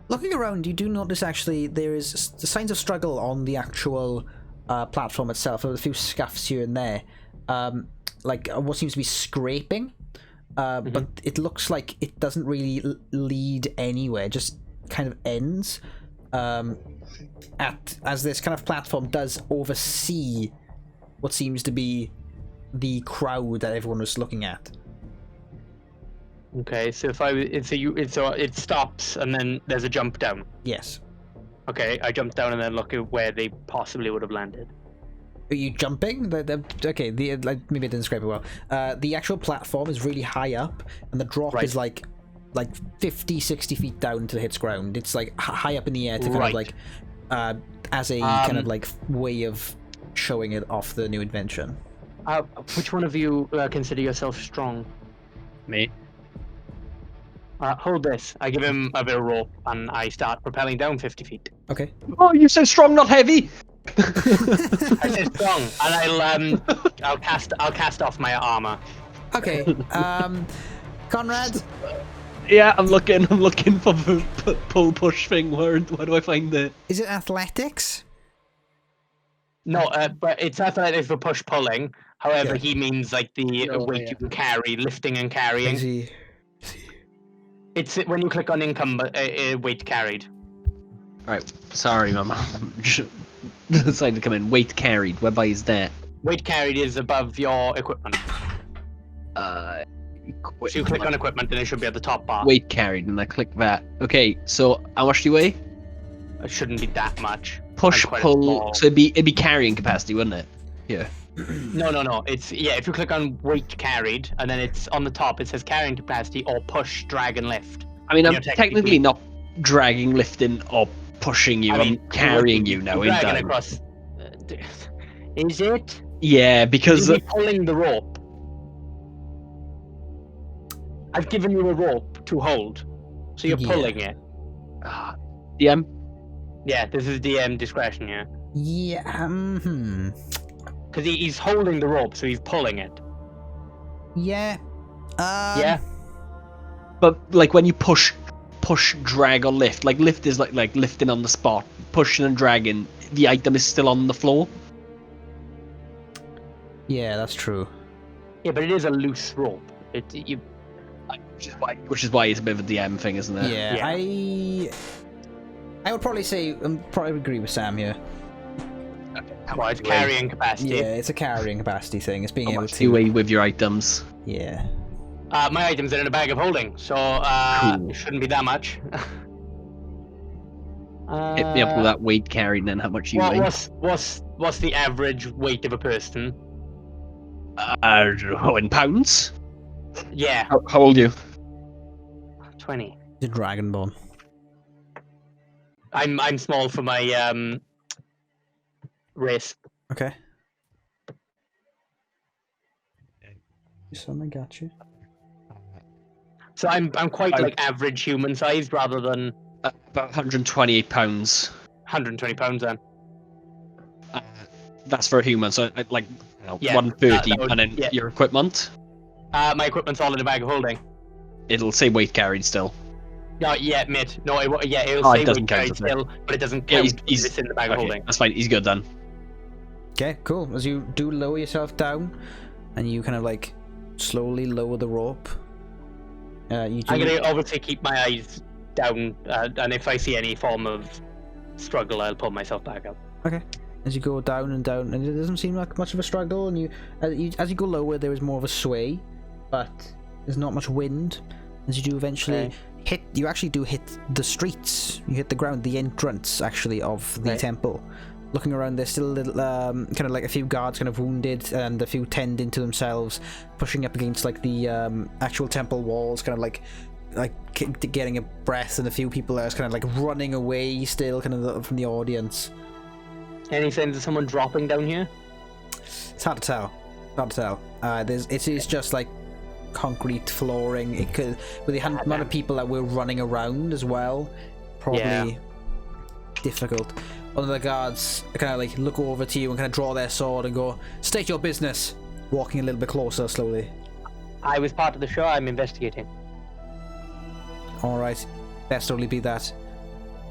Speaker 3: Looking around, you do notice actually there is the signs of struggle on the actual platform itself. There are a few scuffs here and there, like what seems to be scraping, but it looks like it doesn't really lead anywhere. Just kind of ends as this kind of platform does oversee what seems to be the crowd that everyone was looking at.
Speaker 2: Okay, so it stops and then there's a jump down.
Speaker 3: Yes.
Speaker 2: Okay, I jump down and then look at where they possibly would have landed.
Speaker 3: Are you jumping? Okay, maybe I didn't describe it well. The actual platform is really high up, and the drop is like 50, 60 feet down to hits ground. It's like high up in the air to kind of like as a kind of like way of showing it off the new invention.
Speaker 2: Which one of you consider yourself strong?
Speaker 5: Me.
Speaker 2: Hold this. I give him a bit of rope and I start propelling down 50 feet.
Speaker 3: Okay.
Speaker 5: Oh, you said strong, not heavy.
Speaker 2: I said strong, and I'll cast off my armor.
Speaker 3: Okay. Conrad.
Speaker 5: Yeah, I'm looking for the pull push thing. Where do I find it?
Speaker 3: Is it athletics?
Speaker 2: No, but it's athletics for push pulling. However,
Speaker 3: Yeah.
Speaker 2: he means like the weight you can carry, lifting and
Speaker 3: I
Speaker 2: carrying.
Speaker 3: see.
Speaker 2: It's when you click on income, weight carried.
Speaker 5: Right. Sorry, my mum decided to come in. Weight carried. Whereby is that?
Speaker 2: Weight carried is above your equipment. So you click on equipment and it should be at the top bar.
Speaker 5: Weight carried, and I click that. Okay, so how much do you weigh?
Speaker 2: It shouldn't be that much.
Speaker 5: Push,
Speaker 2: I'm quite
Speaker 5: pull.
Speaker 2: small.
Speaker 5: So it'd be carrying capacity, wouldn't it? Yeah.
Speaker 2: No. It's if you click on weight carried and then it's on the top, it says carrying capacity or push, drag, and lift.
Speaker 5: I mean, I'm
Speaker 2: You're
Speaker 5: technically not dragging, lifting, or pushing you. I'm carrying you now.
Speaker 2: Dragging
Speaker 5: Ain't I?
Speaker 2: across. Is it?
Speaker 5: Yeah, because
Speaker 2: You'll be pulling the rope. I've given you a rope to hold, so you're pulling it.
Speaker 5: DM.
Speaker 2: Yeah, this is DM discretion, yeah.
Speaker 3: Yeah.
Speaker 2: Because he's holding the rope, so he's pulling it.
Speaker 3: Yeah.
Speaker 2: Yeah.
Speaker 5: But like when you push, drag, or lift. Like lift is like lifting on the spot. Pushing and dragging, the item is still on the floor.
Speaker 3: Yeah, that's true.
Speaker 2: Yeah, but it is a loose rope.
Speaker 5: Which is why it's a bit of a DM thing, isn't it?
Speaker 3: Yeah,
Speaker 2: Yeah.
Speaker 3: I would probably say probably agree with Sam here.
Speaker 2: Well, it's carrying capacity.
Speaker 3: Yeah, it's a carrying capacity thing. It's being
Speaker 5: How
Speaker 3: able
Speaker 5: much do you
Speaker 3: to.
Speaker 5: weigh with your items?
Speaker 3: Yeah.
Speaker 2: My items are in a bag of holding, so
Speaker 5: Cool.
Speaker 2: it shouldn't be that much.
Speaker 5: Hit me up with that weight carried, and then how much you weigh?
Speaker 2: What's the average weight of a person?
Speaker 5: In pounds.
Speaker 2: Yeah,
Speaker 5: How old are you?
Speaker 2: 20.
Speaker 3: The Dragonborn.
Speaker 2: I'm small for my race.
Speaker 3: Okay. Son, I got you.
Speaker 2: So I'm quite like average human size rather than
Speaker 5: About 128 pounds.
Speaker 2: 120 pounds then.
Speaker 5: That's for a human, so like
Speaker 2: Yeah,
Speaker 5: 130,
Speaker 2: that would-
Speaker 5: and then
Speaker 2: yeah.
Speaker 5: your equipment,
Speaker 2: My equipment's all in a bag of holding.
Speaker 5: it'll say weight carried still.
Speaker 2: No, yeah, mid. No, it'll
Speaker 5: Oh,
Speaker 2: say
Speaker 5: it doesn't
Speaker 2: weight
Speaker 5: count,
Speaker 2: carried
Speaker 5: does it?
Speaker 2: still, but it doesn't
Speaker 5: Yeah,
Speaker 2: count because it's in the bag of
Speaker 5: Okay,
Speaker 2: holding.
Speaker 5: that's fine. He's good then.
Speaker 3: Okay, cool. As you do lower yourself down, and you kind of like slowly lower the rope. You do.
Speaker 2: I'm gonna obviously keep my eyes down, and if I see any form of struggle, I'll pull myself back up.
Speaker 3: Okay. As you go down, and it doesn't seem like much of a struggle. And as you go lower, there is more of a sway, but there's not much wind. As you do eventually you actually do hit the streets. You hit the ground, the entrance actually of the temple. Looking around, there's still a little, kind of like a few guards kind of wounded, and a few tending to themselves, pushing up against like the actual temple walls, kind of like getting a breath, and a few people are kind of like running away still, kind of from the audience.
Speaker 2: Any signs of someone dropping down here?
Speaker 3: It's hard to tell. It is just like concrete flooring. It could, with the amount of people that were running around as well, probably difficult. One of the guards kind of like look over to you and kind of draw their sword and go, "State your business." Walking a little bit closer slowly.
Speaker 2: I was part of the show. I'm investigating.
Speaker 3: All right, best only be that.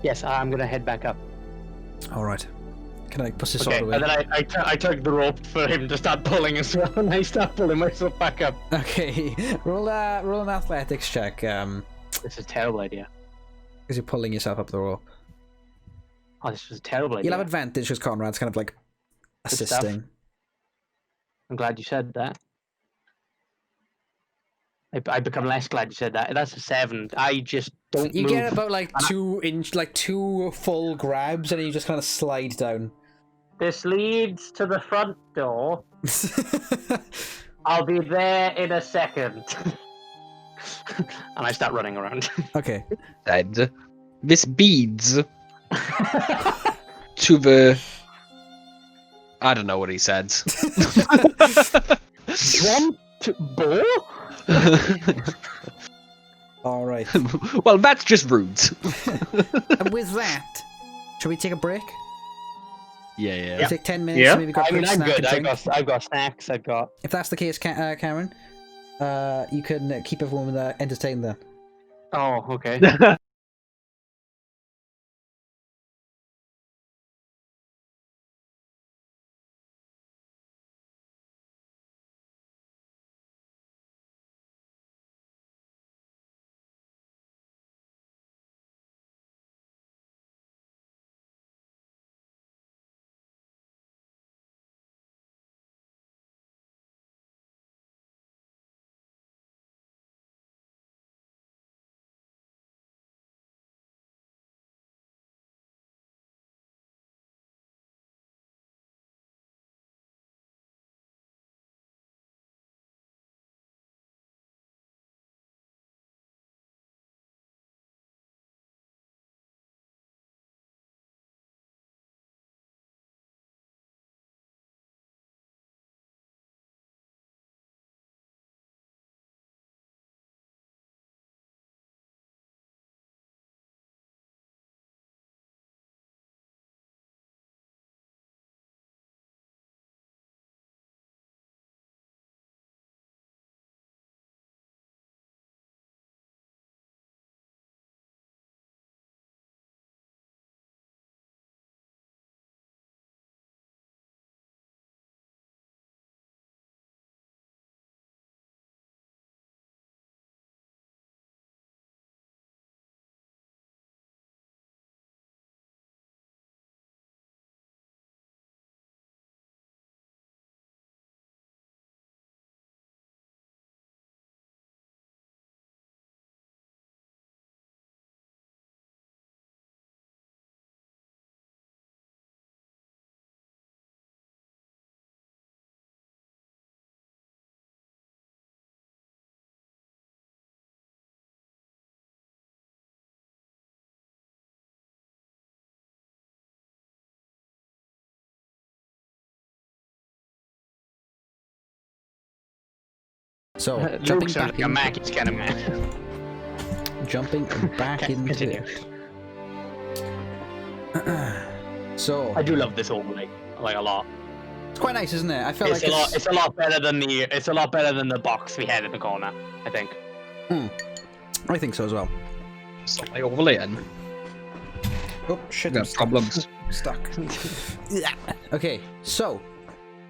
Speaker 2: Yes, I'm gonna head back up.
Speaker 3: All right. Kind of like puts his sword
Speaker 2: Okay,
Speaker 3: away.
Speaker 2: and then I tug the rope for him to start pulling as well, and I start pulling myself back up.
Speaker 3: Okay, roll an athletics check.
Speaker 2: This is a terrible idea.
Speaker 3: Because you're pulling yourself up the rope.
Speaker 2: Oh, this was a terrible idea.
Speaker 3: You'll have advantage because Conrad's kind of like
Speaker 2: Good stuff.
Speaker 3: assisting.
Speaker 2: I'm glad you said that. I become less glad you said that. That's a 7. I just don't
Speaker 3: You
Speaker 2: move.
Speaker 3: get about like 2 full grabs, and you just kind of slide down.
Speaker 2: This leads to the front door. I'll be there in a second. And I start running around.
Speaker 3: Okay.
Speaker 5: And this beads to the. I don't know what he said.
Speaker 2: Front door?
Speaker 3: All right.
Speaker 5: Well, that's just rude.
Speaker 3: And with that, shall we take a break?
Speaker 5: Yeah.
Speaker 3: We'll take 10 minutes.
Speaker 1: Yeah.
Speaker 3: Maybe grab
Speaker 2: I
Speaker 3: a
Speaker 2: mean,
Speaker 3: quick
Speaker 2: I'm
Speaker 3: snack
Speaker 2: good.
Speaker 3: and drink.
Speaker 2: I've got snacks. I've got.
Speaker 3: If that's the case, Karen, you can keep everyone entertained then.
Speaker 2: Oh, okay.
Speaker 3: So, jumping
Speaker 2: Luke's
Speaker 3: back
Speaker 2: like a Mackey's kind of man.
Speaker 3: Jumping back into
Speaker 2: Continue.
Speaker 3: it. So,
Speaker 2: I do love this overlay, like a lot.
Speaker 3: it's quite nice, isn't it? I feel
Speaker 2: It's
Speaker 3: like
Speaker 2: a lot. It's a lot better than the box we had in the corner. I think.
Speaker 3: I think so as well.
Speaker 5: So I overlay it.
Speaker 3: Oh shit!
Speaker 5: Got
Speaker 3: I'm stuck.
Speaker 5: problems.
Speaker 3: Stuck. Okay, so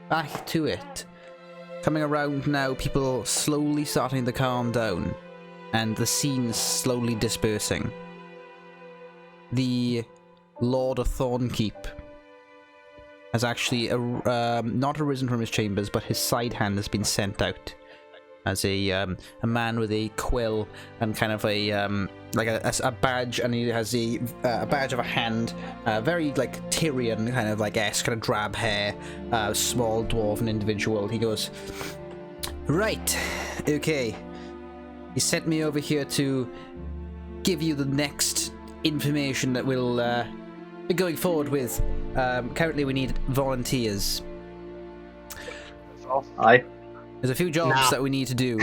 Speaker 3: back to it. Coming around now, people slowly starting to calm down, and the scene's slowly dispersing. The Lord of Thornkeep has actually not arisen from his chambers, but his side hand has been sent out as a man with a quill and kind of a like a badge, and he has a badge of a hand, very like Tyrion kind of like esque, kind of drab hair, small dwarven individual. He goes, right, okay. He sent me over here to give you the next information that we'll be going forward with. Currently, we need volunteers.
Speaker 1: Aye.
Speaker 3: There's a few jobs that we need to do.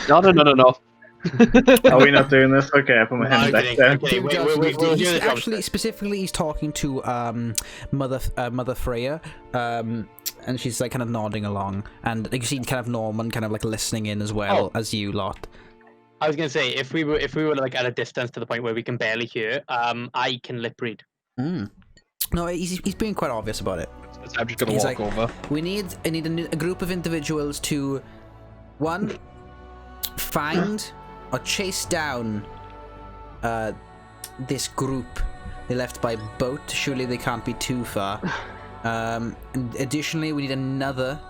Speaker 5: No.
Speaker 1: Are we not doing this? Okay, I put my hand back there.
Speaker 3: Few jobs we need to do. He's actually, specifically, he's talking to Mother Freya, and she's like kind of nodding along, and you see kind of Norman kind of like listening in as well as you lot.
Speaker 2: I was gonna say if we were like at a distance to the point where we can barely hear, I can lip read.
Speaker 3: No, he's being quite obvious about it.
Speaker 5: I'm just gonna walk over.
Speaker 3: I need a group of individuals to, one, find or chase down this group. They left by boat. Surely they can't be too far. And additionally, we need another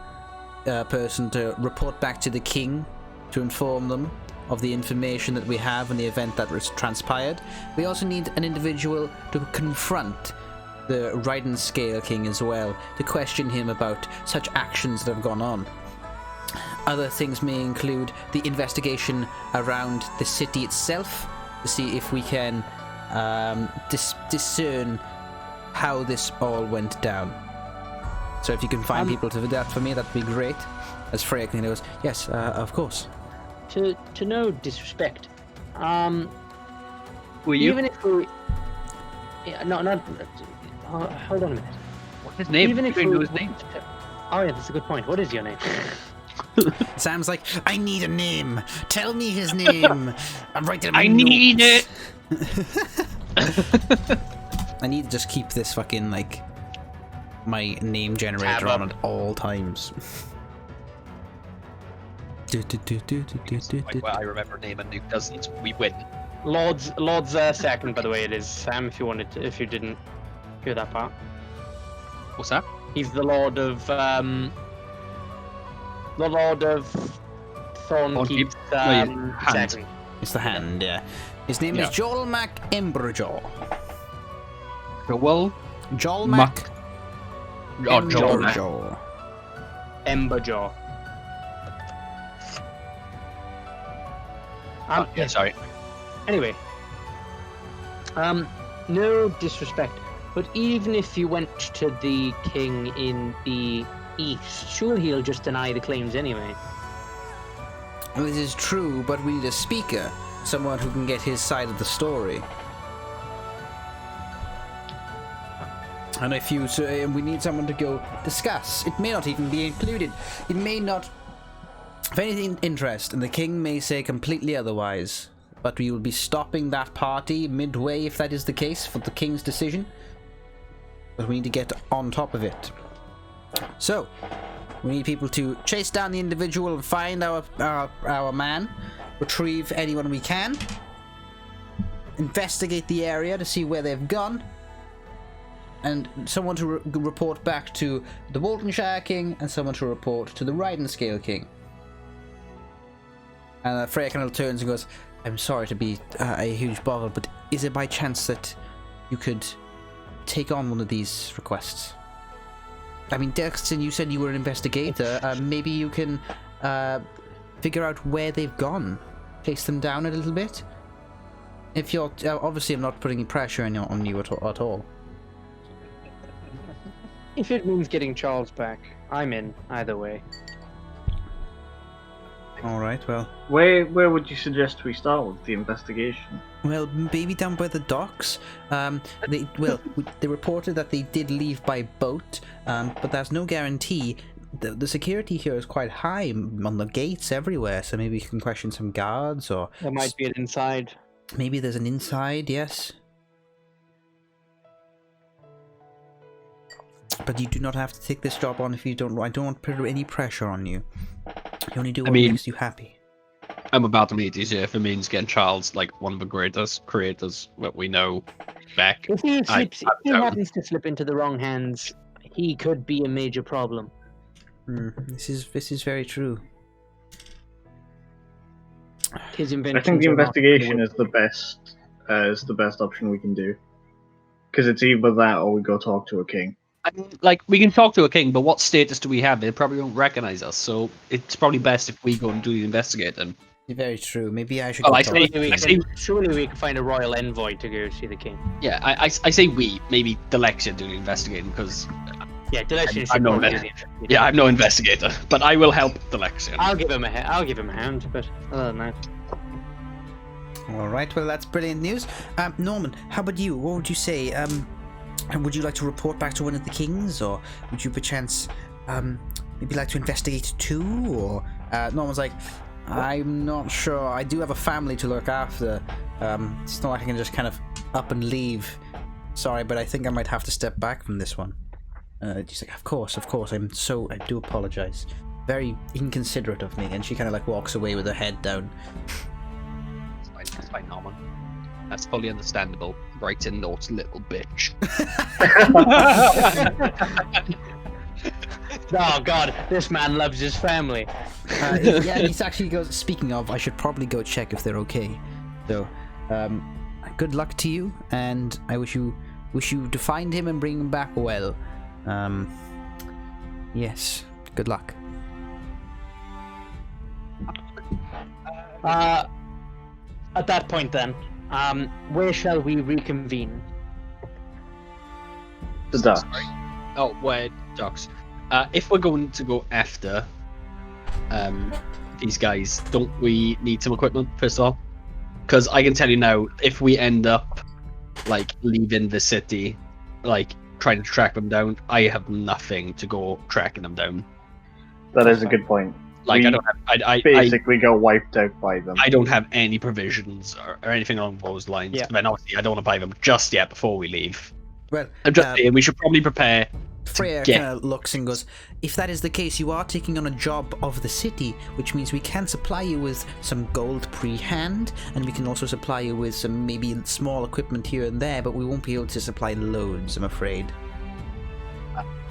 Speaker 3: person to report back to the king to inform them of the information that we have and the event that was transpired. We also need an individual to confront the Ryden Scale King as well, to question him about such actions that have gone on. Other things may include the investigation around the city itself, to see if we can discern how this all went down. So if you can find people to do that for me, that'd be great. As Freya goes, yes, of course.
Speaker 2: To no disrespect,
Speaker 5: Were you?
Speaker 2: even if we, yeah, not. Hold on a minute.
Speaker 5: What's his name?
Speaker 2: Even if
Speaker 5: You
Speaker 2: we,
Speaker 5: know his name.
Speaker 2: Oh yeah, that's a good point. What is your name?
Speaker 3: Sam's like, I need a name. Tell me his name. I'm writing.
Speaker 5: I need it.
Speaker 3: I need to just keep this fucking like my name generator on at all times.
Speaker 5: Like, well, I remember name and Nuke doesn't. We win.
Speaker 2: Lord's second, by the way. It is Sam. If you didn't hear that part,
Speaker 5: What's that?
Speaker 2: he's the Lord of Thornkeep's
Speaker 5: hand.
Speaker 2: second.
Speaker 3: It's the hand, yeah. His name is Joel Mac Emberjaw.
Speaker 5: Joel
Speaker 3: Joel Mac
Speaker 5: Joel Mac.
Speaker 3: Emberjaw.
Speaker 2: Emberjaw.
Speaker 5: Yeah, sorry.
Speaker 2: Anyway, no disrespect, but even if you went to the king in the east, sure he'll just deny the claims anyway.
Speaker 3: This is true, but we need a speaker, someone who can get his side of the story. And we need someone to go discuss. It may not even be included. It may not of any interest, and the king may say completely otherwise. But we will be stopping that party midway if that is the case for the king's decision. But we need to get on top of it. So, we need people to chase down the individual and find our man, retrieve anyone we can, investigate the area to see where they've gone, and someone to report back to the Woldenshire King, and someone to report to the Ryden Scale King. And Freya kind of turns and goes, I'm sorry to be a huge bother, but is it by chance that you could take on one of these requests? I mean, Delxian, you said you were an investigator. Maybe you can figure out where they've gone. Chase them down a little bit? If you're... obviously, I'm not putting any pressure on you at all.
Speaker 2: If it means getting Charles back, I'm in, either way.
Speaker 3: All right. Well.
Speaker 1: Where would you suggest we start with the investigation?
Speaker 3: Well, maybe down by the docks. They reported that they did leave by boat, but there's no guarantee. The security here is quite high on the gates everywhere, so maybe you can question some guards, or
Speaker 2: There might be an inside.
Speaker 3: maybe there's an inside. Yes. But you do not have to take this job on if you don't. I don't want to put any pressure on you. You only do what makes you happy.
Speaker 5: I'm about to meet these if it means getting Charles, like one of the greatest creators that we know, back.
Speaker 2: If he slips, if he
Speaker 5: down.
Speaker 2: happens to slip into the wrong hands, he could be a major problem.
Speaker 3: This is very true.
Speaker 2: His
Speaker 1: I
Speaker 2: inventions
Speaker 1: think the
Speaker 2: are not-
Speaker 1: investigation is the best option we can do. Because it's either that or we go talk to a king.
Speaker 5: I mean, like, we can talk to a king, but what status do we have? They probably won't recognize us, so it's probably best if we go and do the investigating.
Speaker 3: Very true. Maybe I should.
Speaker 5: Well,
Speaker 3: go
Speaker 5: I
Speaker 3: talk
Speaker 5: say-
Speaker 3: to the
Speaker 5: I
Speaker 3: king.
Speaker 5: say-
Speaker 2: Surely we can find a royal envoy to go see the king.
Speaker 5: Yeah, I say we, maybe Delxian do the investigating, because,
Speaker 2: Yeah, Delxian
Speaker 5: I'm
Speaker 2: should
Speaker 5: no
Speaker 2: probably
Speaker 5: vet-
Speaker 2: do the investigation.
Speaker 5: yeah, I'm no investigator, but I will help Delxian.
Speaker 2: I'll give him a hand, but other than that,
Speaker 3: All right. Well, that's brilliant news. Norman, how about you? What would you say? Would you like to report back to one of the kings, or would you perchance maybe like to investigate too? Or Norman's like, I'm not sure. I do have a family to look after. It's not like I can just kind of up and leave. Sorry, but I think I might have to step back from this one. She's like, of course. I do apologize. Very inconsiderate of me. And she kind of like walks away with her head down.
Speaker 5: It's fine, Norman. That's fully understandable. Writing notes, little bitch.
Speaker 2: oh god, this man loves his family.
Speaker 3: Yeah, he actually goes, speaking of, I should probably go check if they're okay. So, good luck to you, and I wish you to find him and bring him back well. Yes, good luck.
Speaker 2: At that point then, where shall we reconvene?
Speaker 1: The docks.
Speaker 5: Oh, wait, docks. If we're going to go after these guys, don't we need some equipment first of all? Because I can tell you now, if we end up like leaving the city, like trying to track them down, I have nothing to go tracking them down.
Speaker 1: That is a good point.
Speaker 5: Like
Speaker 1: We
Speaker 5: I don't have, I
Speaker 1: basically got wiped out by them.
Speaker 5: I don't have any provisions or anything along those lines.
Speaker 2: Yeah.
Speaker 5: Then obviously I don't want to buy them just yet before we leave.
Speaker 3: Well,
Speaker 5: I'm just saying we should probably prepare.
Speaker 3: Freya
Speaker 5: Yeah.
Speaker 3: kind of looks and goes, if that is the case, you are taking on a job of the city, which means we can supply you with some gold pre-hand, and we can also supply you with some maybe small equipment here and there, but we won't be able to supply loads, I'm afraid.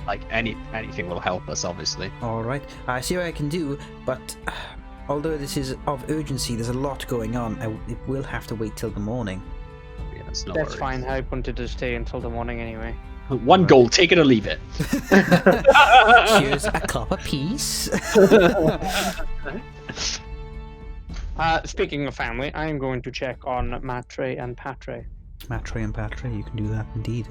Speaker 5: Like anything will help us, obviously.
Speaker 3: Alright, I see what I can do, but although this is of urgency, there's a lot going on, it will have to wait till the morning.
Speaker 5: Yeah, it's no
Speaker 2: That's
Speaker 5: worries.
Speaker 2: fine, I wanted to stay until the morning anyway.
Speaker 5: One gold, take it or leave it.
Speaker 3: Here's a copper piece.
Speaker 2: Speaking of family, I am going to check on Matre and Patre.
Speaker 3: Matre and Patre, you can do that indeed.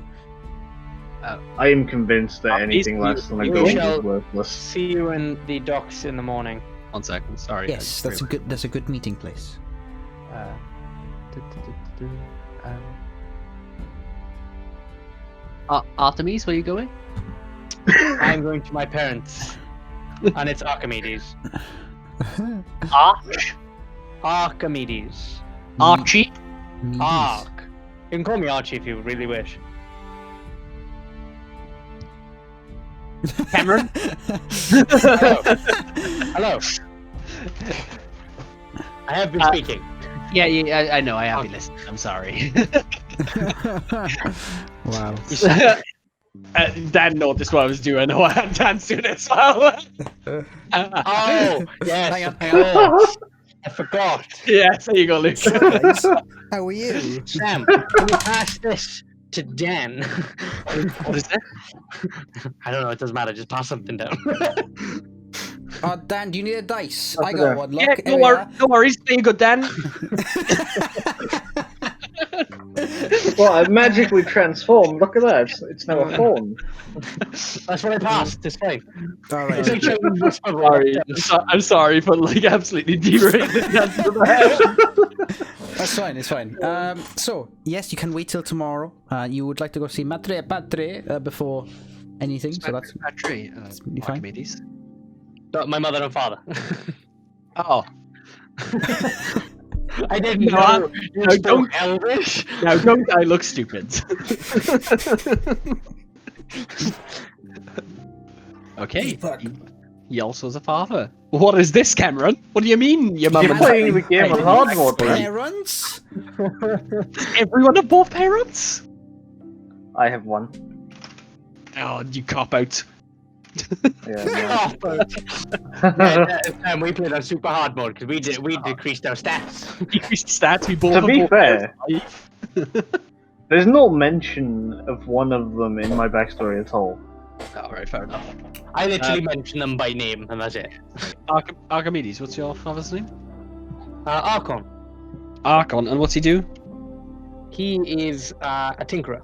Speaker 1: I am convinced that anything less than a
Speaker 2: we
Speaker 1: gold
Speaker 2: shall-
Speaker 1: is worthless.
Speaker 2: See you in the docks in the morning.
Speaker 5: 1 second, sorry.
Speaker 3: Yes, that's a good meeting place.
Speaker 5: Artemis, where are you going?
Speaker 2: I'm going to my parents, and it's Archamedes. Archamedes.
Speaker 5: Archie?
Speaker 3: Medes.
Speaker 2: Arch. You can call me Archie if you really wish.
Speaker 5: Cameron?
Speaker 2: Hello. I have been speaking.
Speaker 5: Yeah, I know, I have been listening. I'm sorry.
Speaker 3: Wow.
Speaker 5: Dan noticed what I was doing. Oh, Dan's doing it as well.
Speaker 2: Oh, yes.
Speaker 3: Hang on.
Speaker 2: Oh, I forgot.
Speaker 5: Yeah, there you go, Luke.
Speaker 3: Guys, how are you?
Speaker 2: Sam, can you pass this to Dan?
Speaker 5: What is it?
Speaker 2: I don't know, it doesn't matter, just pass something down.
Speaker 3: Oh, Dan, do you need a dice? I
Speaker 1: Over
Speaker 3: got
Speaker 1: there.
Speaker 3: one. Look,
Speaker 5: Yeah,
Speaker 3: here we are.
Speaker 5: no worries. There you go, Dan.
Speaker 1: Well, I magically transformed. Look at that. It's now a fawn.
Speaker 2: That's what I passed. It's fine.
Speaker 3: All
Speaker 2: It's like
Speaker 3: right.
Speaker 2: changing this
Speaker 5: Sorry, I'm sorry for like absolutely derailing that.
Speaker 3: That's fine. It's fine. So yes, you can wait till tomorrow. You would like to go see Madre Padre before anything, so that's
Speaker 5: Patrick,
Speaker 3: fine.
Speaker 5: Archamedes.
Speaker 2: My mother and father.
Speaker 5: Oh,
Speaker 2: I didn't
Speaker 5: No,
Speaker 2: know. You
Speaker 5: no,
Speaker 2: spoke
Speaker 5: don't-
Speaker 2: Elvish.
Speaker 5: now don't I look stupid? Okay. He also has a father. What is this, Cameron? What do you mean, your mum
Speaker 1: You're
Speaker 5: and
Speaker 1: playing the game on hard mode, man.
Speaker 3: Parents?
Speaker 5: everyone have both parents?
Speaker 1: I have one.
Speaker 5: Oh, you cop out.
Speaker 1: Yeah,
Speaker 2: And we played on super hard mode because we decreased our stats.
Speaker 5: Decreased stats. We both
Speaker 1: To
Speaker 5: have
Speaker 1: be
Speaker 5: both
Speaker 1: fair,
Speaker 5: parents.
Speaker 1: there's no mention of one of them in my backstory at all.
Speaker 5: Alright, fair enough.
Speaker 2: I literally mentioned them by name, and that's it.
Speaker 5: Archamedes, what's your father's name?
Speaker 2: Archon.
Speaker 5: Archon, and what's he do?
Speaker 2: He is a tinkerer.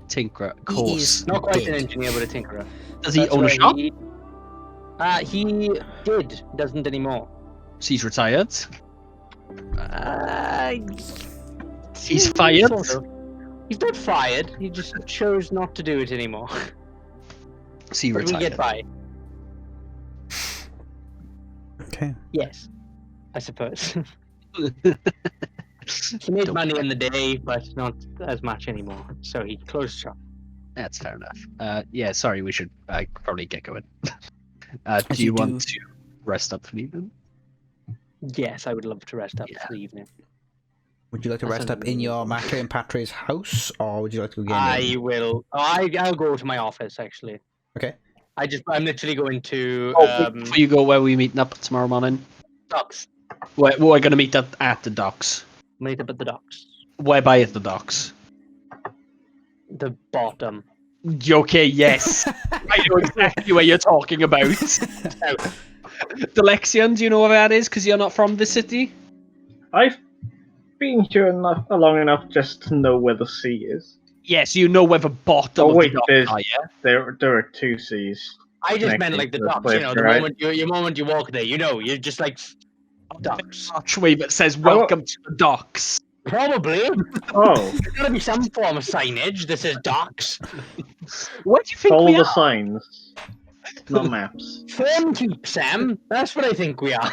Speaker 5: Tinkerer, of
Speaker 3: He
Speaker 5: course.
Speaker 3: is
Speaker 2: Not quite an
Speaker 3: dead.
Speaker 2: engineer, but a tinkerer.
Speaker 5: Does he
Speaker 2: That's
Speaker 5: own a
Speaker 2: where
Speaker 5: shop?
Speaker 2: He did. Doesn't anymore.
Speaker 5: So he's retired. He's
Speaker 2: Sort
Speaker 5: fired.
Speaker 2: of. He's not fired. He just chose not to do it anymore.
Speaker 5: So he
Speaker 2: But we
Speaker 5: retired.
Speaker 2: get by.
Speaker 3: Okay.
Speaker 2: Yes, I suppose. He made money in the day, but not as much anymore. So he closed shop.
Speaker 5: That's fair enough. Yeah, sorry, we should probably get going.
Speaker 3: As
Speaker 5: Do you
Speaker 3: you
Speaker 5: want
Speaker 3: do.
Speaker 5: to rest up for the evening?
Speaker 2: Yes, I would love to rest up
Speaker 5: Yeah.
Speaker 2: for the evening.
Speaker 3: Would you like to
Speaker 2: That
Speaker 3: rest
Speaker 2: sounds
Speaker 3: up in your Matre and Patre's house, or would you like to go again?
Speaker 2: I will. I'll go to my office actually.
Speaker 3: Okay.
Speaker 2: I'm literally going to
Speaker 5: Before you go, where are we meeting up tomorrow morning?
Speaker 2: docks.
Speaker 5: We're going to meet up at the docks.
Speaker 2: Meet up at the docks.
Speaker 5: Where by at the docks?
Speaker 2: The bottom.
Speaker 5: Okay, yes. I know exactly what you're talking about. Delxian, do you know where that is? Because you're not from the city?
Speaker 1: I've been here long enough just to know where the sea is.
Speaker 5: Yes, you know where the bottom
Speaker 1: Oh
Speaker 5: of
Speaker 1: wait,
Speaker 5: the
Speaker 1: there's
Speaker 5: docks are, yeah?
Speaker 1: there are two seas.
Speaker 2: I just meant
Speaker 1: Connected
Speaker 2: like the
Speaker 1: to the
Speaker 2: docks. You know,
Speaker 1: cliff,
Speaker 2: the
Speaker 1: right?
Speaker 2: moment you walk there, you know, you're just like docks.
Speaker 5: Archway that says welcome to the docks.
Speaker 2: Probably.
Speaker 1: Oh,
Speaker 2: There's gotta be some form of signage that says docks.
Speaker 5: Where do you think
Speaker 1: follow
Speaker 5: we
Speaker 1: the
Speaker 5: are?
Speaker 1: signs, not maps.
Speaker 2: Thornkeep, Sam. That's what I think we are.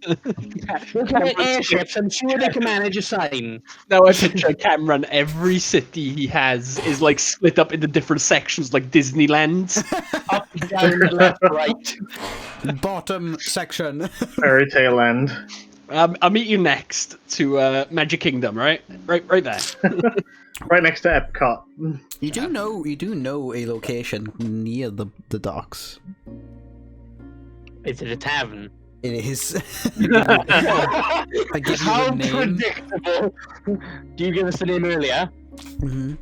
Speaker 2: Looking at airships, I'm sure they can manage a sign.
Speaker 5: Now I picture Cameron, every city he has is like split up into different sections like Disneyland.
Speaker 2: Up, down, left, right.
Speaker 3: Bottom section.
Speaker 1: Fairy Tale Land.
Speaker 5: I'll meet you next to Magic Kingdom, right? Right there.
Speaker 1: Right next to Epcot.
Speaker 3: You do know a location near the docks.
Speaker 2: Is it a tavern?
Speaker 3: It is. I give you
Speaker 2: How
Speaker 3: the name.
Speaker 2: predictable. Do you give us the name earlier?
Speaker 3: Hmm.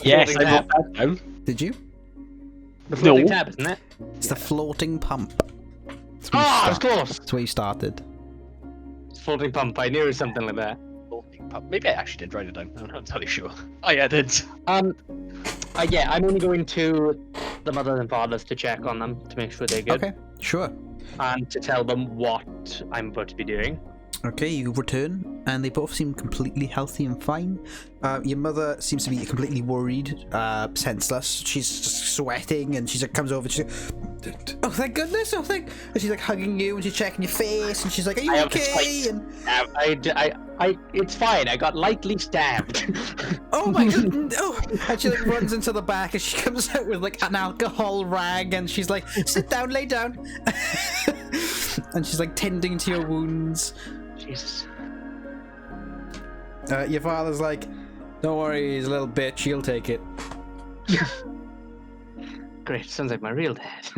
Speaker 5: Yes, I
Speaker 2: Floating
Speaker 5: wrote that down.
Speaker 3: Did you?
Speaker 2: The floating
Speaker 5: No.
Speaker 2: tab, isn't it?
Speaker 3: It's the floating pump. That's where you
Speaker 2: Ah, it's
Speaker 3: start-
Speaker 2: close.
Speaker 3: That's where you started.
Speaker 2: It's floating pump. I knew it was something like that.
Speaker 5: Maybe I actually did write it down. I'm not entirely sure. Oh yeah, I did.
Speaker 2: Yeah, I'm only going to the mothers and fathers to check on them to make sure they're good,
Speaker 3: Okay, sure.
Speaker 2: and to tell them what I'm about to be doing.
Speaker 3: Okay, you return, and they both seem completely healthy and fine. Your mother seems to be completely worried, senseless. She's just sweating, and she comes over. She's like, "Oh, thank goodness! Oh, thank!" And she's like hugging you, and she's checking your face, and she's like, "Are you
Speaker 2: I have
Speaker 3: okay?"
Speaker 2: the
Speaker 3: And
Speaker 2: it's fine. I got lightly stabbed.
Speaker 3: oh my god! Oh! And she like runs into the back, and she comes out with like an alcohol rag, and she's like, "Sit down, lay down," and she's like tending to your wounds.
Speaker 2: Jesus.
Speaker 3: Your father's like, "Don't worry, he's a little bitch. He'll take it."
Speaker 2: Great. Sounds like my real dad.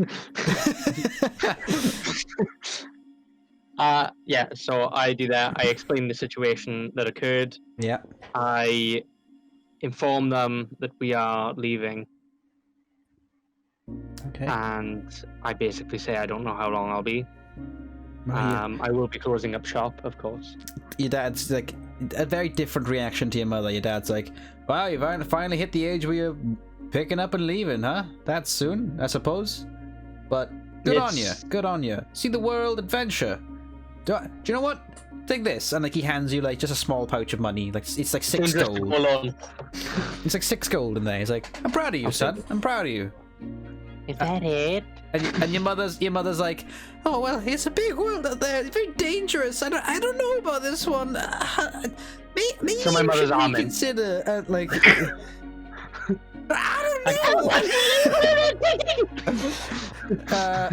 Speaker 2: Yeah. So I do that. I explain the situation that occurred.
Speaker 3: Yeah.
Speaker 2: I inform them that we are leaving,
Speaker 3: Okay.
Speaker 2: and I basically say I don't know how long I'll be.
Speaker 3: Well,
Speaker 2: I will be closing up shop, of course.
Speaker 3: your dad's like, a very different reaction to your mother. Your dad's like, "Wow, you've finally hit the age where you're picking up and leaving, huh? That soon, I suppose. But good on you. Good on you. See the world, adventure. Do you know what? Take this." And like he hands you like just a small pouch of money. Like it's like 6 gold. It's like 6 gold in there. He's like, "I'm proud of you, son. I'm proud of you."
Speaker 2: Is that it?
Speaker 3: And your mother's like, "Oh well, it's a big world out there. It's very dangerous. I don't know about this one. Maybe
Speaker 2: So my mother's
Speaker 3: should
Speaker 2: almond.
Speaker 3: reconsider like." I don't know.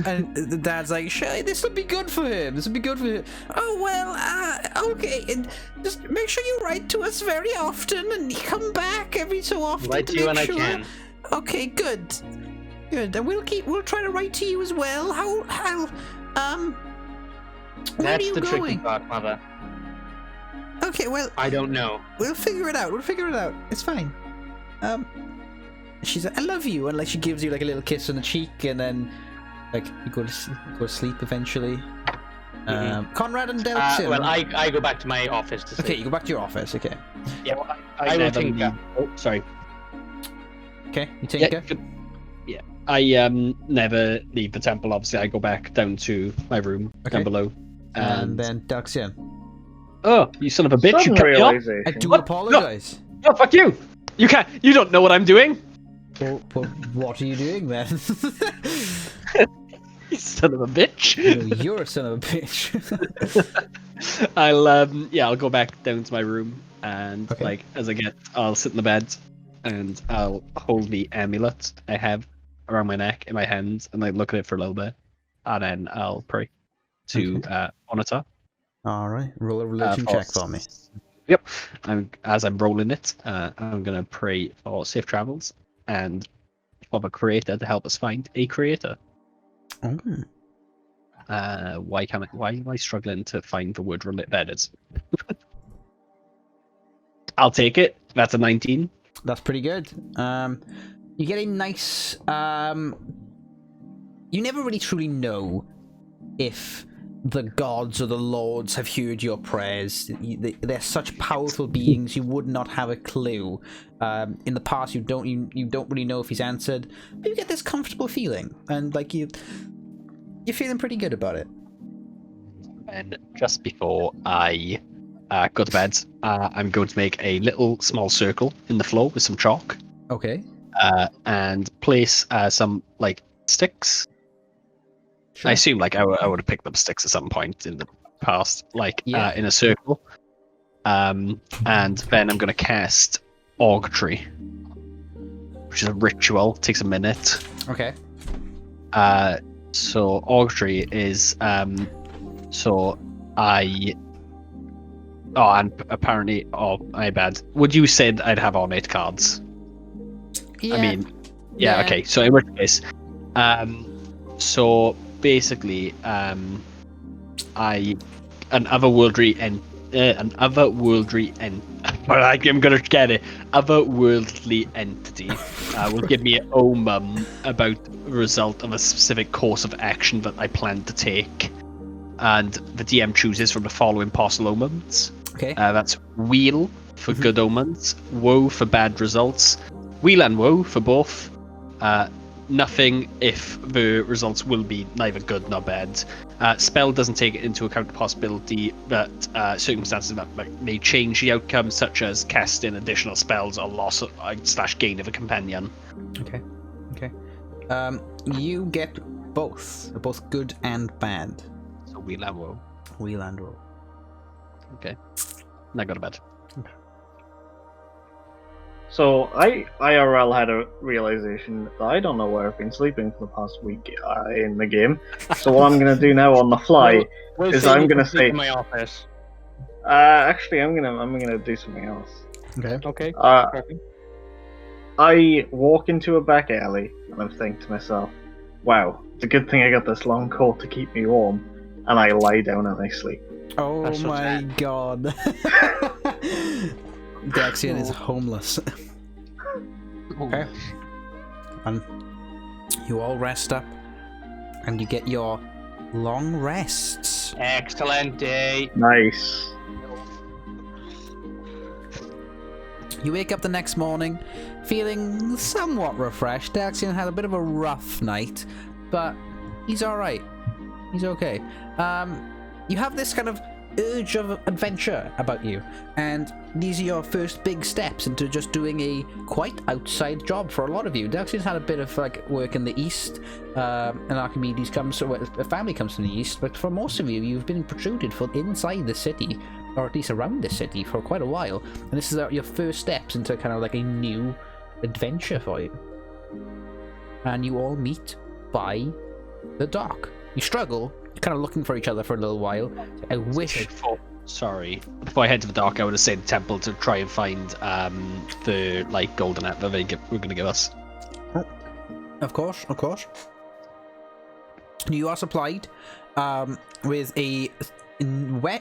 Speaker 3: And the dad's like, "Sure, this will be good for him. This will be good for him." "Oh well, okay. And just make sure you write to us very often, and you come back every so often.
Speaker 2: Write to you
Speaker 3: make
Speaker 2: when I
Speaker 3: sure."
Speaker 2: can.
Speaker 3: "Okay, good. Good. And we'll try to write to you as well. Where are
Speaker 2: That's
Speaker 3: you
Speaker 2: the tricky
Speaker 3: going?"
Speaker 2: part, mother.
Speaker 3: "Okay, well,
Speaker 2: I don't know.
Speaker 3: we'll figure it out. It's fine." She's like, "I love you," and like she gives you like a little kiss on the cheek, and then like you go to sleep eventually. Conrad and Delxian.
Speaker 2: Well, I go back to my office to sleep.
Speaker 3: Okay, you go back to your office. Okay.
Speaker 2: Yeah,
Speaker 5: I
Speaker 2: will
Speaker 5: never
Speaker 2: think.
Speaker 5: Oh, sorry.
Speaker 3: Okay, you take it.
Speaker 5: Yeah, I never leave the temple. Obviously, I go back down to my room down below.
Speaker 3: And then Delxian.
Speaker 5: Oh, you son of a bitch!
Speaker 1: Sudden
Speaker 5: You cut me off.
Speaker 1: realization.
Speaker 3: I do
Speaker 5: What?
Speaker 3: apologize.
Speaker 5: Oh, fuck you! You can't. You don't know what I'm doing.
Speaker 3: Well, what are you doing then?
Speaker 5: You son of a bitch.
Speaker 3: You're a son of a bitch.
Speaker 5: I'll go back down to my room and
Speaker 3: Okay.
Speaker 5: I'll sit in the bed and I'll hold the amulet I have around my neck in my hands and look at it for a little bit, and then I'll pray to Onatar.
Speaker 3: All right, roll a religion check for me.
Speaker 5: Yep. As I'm rolling it, I'm gonna pray for safe travels and for the creator to help us find a creator.
Speaker 3: Oh.
Speaker 5: Why am I struggling to find the word relate? There it is. I'll take it. That's a 19.
Speaker 3: That's pretty good. You get a nice. You never really truly know if the gods or the lords have heard your prayers. They're such powerful beings, you would not have a clue. In the past, you don't really know if he's answered, but you get this comfortable feeling, and like you're feeling pretty good about it.
Speaker 5: And just before I go to bed, I'm going to make a little small circle in the floor with some chalk.
Speaker 3: Okay.
Speaker 5: And place some sticks.
Speaker 3: Sure.
Speaker 5: I assume I would have picked up sticks at some point in the past, in a circle. And then I'm going to cast Augury, which is a ritual. It takes a minute.
Speaker 3: Okay.
Speaker 5: So Augury is my bad. Would you said I'd have ornate cards?
Speaker 3: Yeah.
Speaker 5: I mean, yeah. Okay. So in which case, so basically, an otherworldly entity will give me an omen about the result of a specific course of action that I plan to take, and the DM chooses from the following possible omens.
Speaker 3: Okay.
Speaker 5: That's weal for good omens, woe for bad results, weal and woe for both. Nothing if the results will be neither good nor bad. Spell doesn't take into account the possibility that circumstances that may change the outcome, such as casting additional spells or loss / gain of a companion.
Speaker 3: Okay. You get both good and bad.
Speaker 5: So weal and woe.
Speaker 3: Wheel and roll.
Speaker 5: Okay. And I go to bed.
Speaker 1: So I IRL had a realization that I don't know where I've been sleeping for the past week in the game. So what I'm gonna do now on the fly is I'm gonna say
Speaker 2: my office.
Speaker 1: actually I'm gonna do something else.
Speaker 3: Okay.
Speaker 2: Okay.
Speaker 1: I walk into a back alley and I think to myself, wow, it's a good thing I got this long coat to keep me warm, and I lie down and I sleep.
Speaker 3: Oh
Speaker 2: That's so
Speaker 3: my
Speaker 2: sad.
Speaker 3: god. Delxian is homeless. Okay. And you all rest up, and you get your long rests.
Speaker 2: Excellent day.
Speaker 1: Nice.
Speaker 3: You wake up the next morning feeling somewhat refreshed. Delxian had a bit of a rough night, but he's alright. He's okay. You have this kind of urge of adventure about you, and these are your first big steps into just doing a quite outside job for a lot of you. Delxian's had a bit of like work in the east, and Archamedes comes, so a family comes from the east, but for most of you, you've been protruded from inside the city, or at least around the city, for quite a while, and this is your first steps into kind of like a new adventure for you. And you all meet by the dock. You struggle, you're kind of looking for each other for a little while. I wish...
Speaker 5: Sorry. Before I head to the dock, I would have said the temple to try and find the like golden app that we're going to give us.
Speaker 3: Oh, of course, of course. You are supplied with a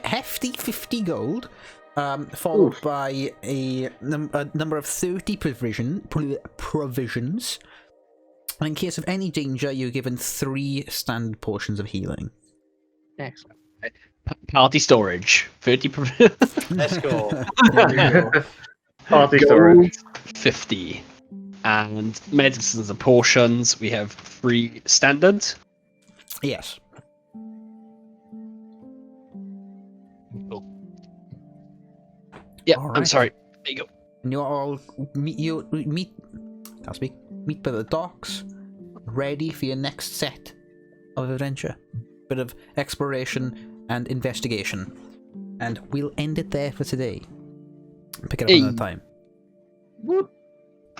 Speaker 3: hefty 50 gold, followed by a number of 30 provisions. And in case of any danger, you're given 3 standard portions of healing.
Speaker 2: Excellent.
Speaker 5: Party storage. 30
Speaker 2: Let's go.
Speaker 1: Party storage.
Speaker 5: 50. And medicines and potions, we have 3 standard.
Speaker 3: Yes.
Speaker 5: Cool. Yeah,
Speaker 3: All
Speaker 5: I'm
Speaker 3: right.
Speaker 5: sorry. There you go.
Speaker 3: And you all meet by the docks, ready for your next set of adventure. Bit of exploration and investigation. And we'll end it there for today. Pick it up another time.
Speaker 2: Whoop.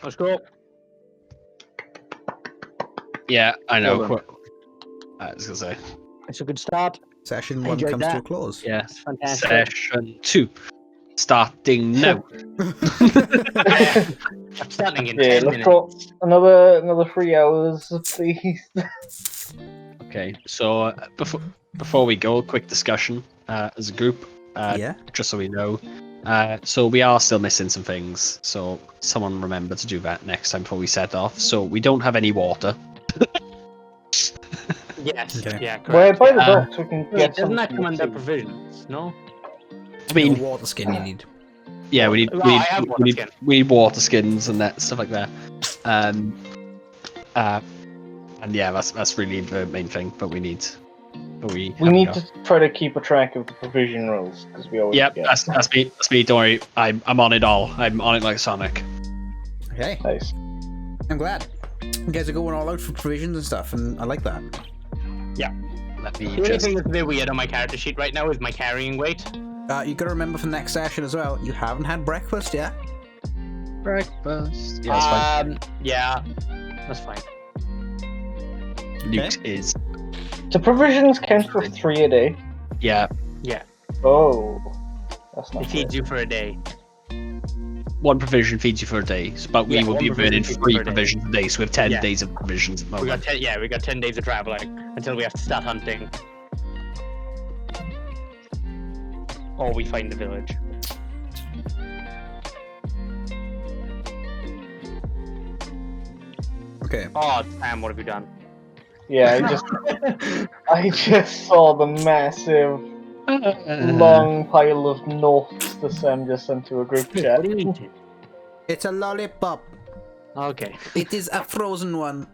Speaker 2: Let's go.
Speaker 5: Yeah, I know.
Speaker 1: Hold
Speaker 5: I was going to say.
Speaker 2: It's a good start.
Speaker 3: Session
Speaker 2: I
Speaker 3: 1
Speaker 2: enjoyed
Speaker 3: comes to a
Speaker 2: that.
Speaker 3: close.
Speaker 5: Yeah.
Speaker 2: It's fantastic.
Speaker 5: Session 2. Starting now.
Speaker 2: I'm starting in
Speaker 6: Yeah,
Speaker 2: 10
Speaker 6: let's
Speaker 2: minutes.
Speaker 6: go another 3 hours, please.
Speaker 5: Okay, so before we go, quick discussion as a group,
Speaker 3: Yeah.
Speaker 5: just so we know. So we are still missing some things, so someone remember to do that next time before we set off. So we don't have any water.
Speaker 2: Yes.
Speaker 3: Okay.
Speaker 2: Yeah,
Speaker 6: Well,
Speaker 2: correct.
Speaker 6: by the docks we can
Speaker 2: Wait,
Speaker 6: get some.
Speaker 2: doesn't that come under
Speaker 6: tea.
Speaker 2: provisions? No?
Speaker 5: I mean,
Speaker 3: The water skin you need.
Speaker 5: yeah, we need
Speaker 2: Well, I have water skin.
Speaker 5: we need water skins and that stuff like that. And yeah, that's really the main thing. But we need.
Speaker 6: We need to try to keep a track of the provision rules because we always
Speaker 5: Yep,
Speaker 6: forget.
Speaker 5: that's me. That's me. Don't worry, I'm on it all. I'm on it like Sonic.
Speaker 3: Okay.
Speaker 6: Nice.
Speaker 3: I'm glad. You guys are going all out for provisions and stuff, and I like that.
Speaker 5: Let me
Speaker 2: The only
Speaker 5: just.
Speaker 2: thing that's a bit weird on my character sheet right now is my carrying weight.
Speaker 3: You gotta remember for next session as well, you haven't had breakfast yet.
Speaker 5: Breakfast. Yeah, that's fine.
Speaker 2: Yeah, that's fine.
Speaker 5: Luke is.
Speaker 6: Do provisions count for 3 a day?
Speaker 5: Yeah,
Speaker 6: Oh, that's not
Speaker 2: It feeds you for a day.
Speaker 5: 1 provision feeds you for a day, but we
Speaker 2: Yeah,
Speaker 5: will
Speaker 2: one
Speaker 5: be
Speaker 2: provision
Speaker 5: burning
Speaker 2: feeds you
Speaker 5: 3
Speaker 2: for a day.
Speaker 5: provisions a day, so we have 10
Speaker 2: Yeah.
Speaker 5: days of provisions at the
Speaker 2: We
Speaker 5: moment.
Speaker 2: got 10 days of traveling until we have to start hunting. Or we find the village.
Speaker 3: Okay.
Speaker 2: Oh, damn, what have you done?
Speaker 6: Yeah, I just saw the massive long pile of notes that Sam just sent to a group chat.
Speaker 2: What do you mean?
Speaker 3: It's a lollipop.
Speaker 2: Okay.
Speaker 3: It is a frozen one.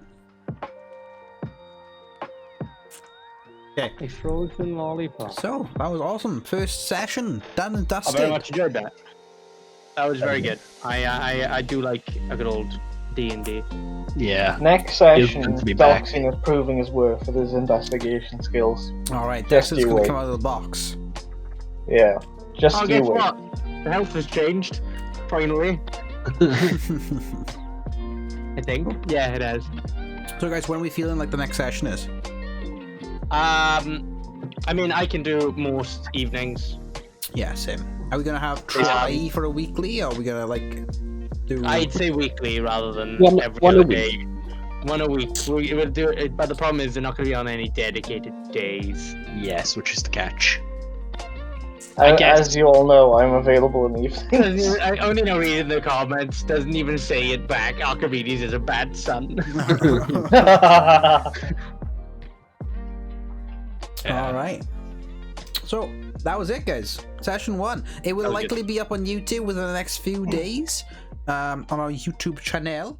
Speaker 2: A frozen lollipop.
Speaker 3: So, that was awesome. First session, done and
Speaker 2: I
Speaker 3: dusted.
Speaker 2: very much enjoyed that. That was very good. I do like a good old D&D.
Speaker 5: Yeah.
Speaker 6: Next
Speaker 5: It's
Speaker 6: session,
Speaker 5: good to be back.
Speaker 6: Delxian is proving his worth with his investigation skills.
Speaker 3: Alright,
Speaker 6: Just
Speaker 3: Dexter's
Speaker 6: you
Speaker 3: gonna
Speaker 6: wait.
Speaker 3: come out of the box.
Speaker 6: Yeah, just
Speaker 2: Oh,
Speaker 6: you
Speaker 2: guess
Speaker 6: wait.
Speaker 2: what? The health has changed. Finally. I think. Yeah, it has.
Speaker 3: So guys, when are we feeling like the next session is?
Speaker 2: I mean, I can do most evenings.
Speaker 3: Yeah, same. Are we gonna have try for a weekly, or are we gonna like do...
Speaker 2: I'd say weekly rather than
Speaker 5: One
Speaker 2: every
Speaker 5: a
Speaker 2: other
Speaker 5: week.
Speaker 2: day. One a week. We will do it, but the problem is they're not going to be on any dedicated days.
Speaker 5: Yes, which is the catch. I guess.
Speaker 6: As you all know, I'm available in the
Speaker 2: Doesn't
Speaker 6: evenings.
Speaker 2: even- I only know reading the comments. Doesn't even say it back. Archamedes is a bad son.
Speaker 3: Alright. So that was it, guys. Session 1. It will
Speaker 5: was
Speaker 3: likely be up on YouTube within the next few days on our YouTube channel.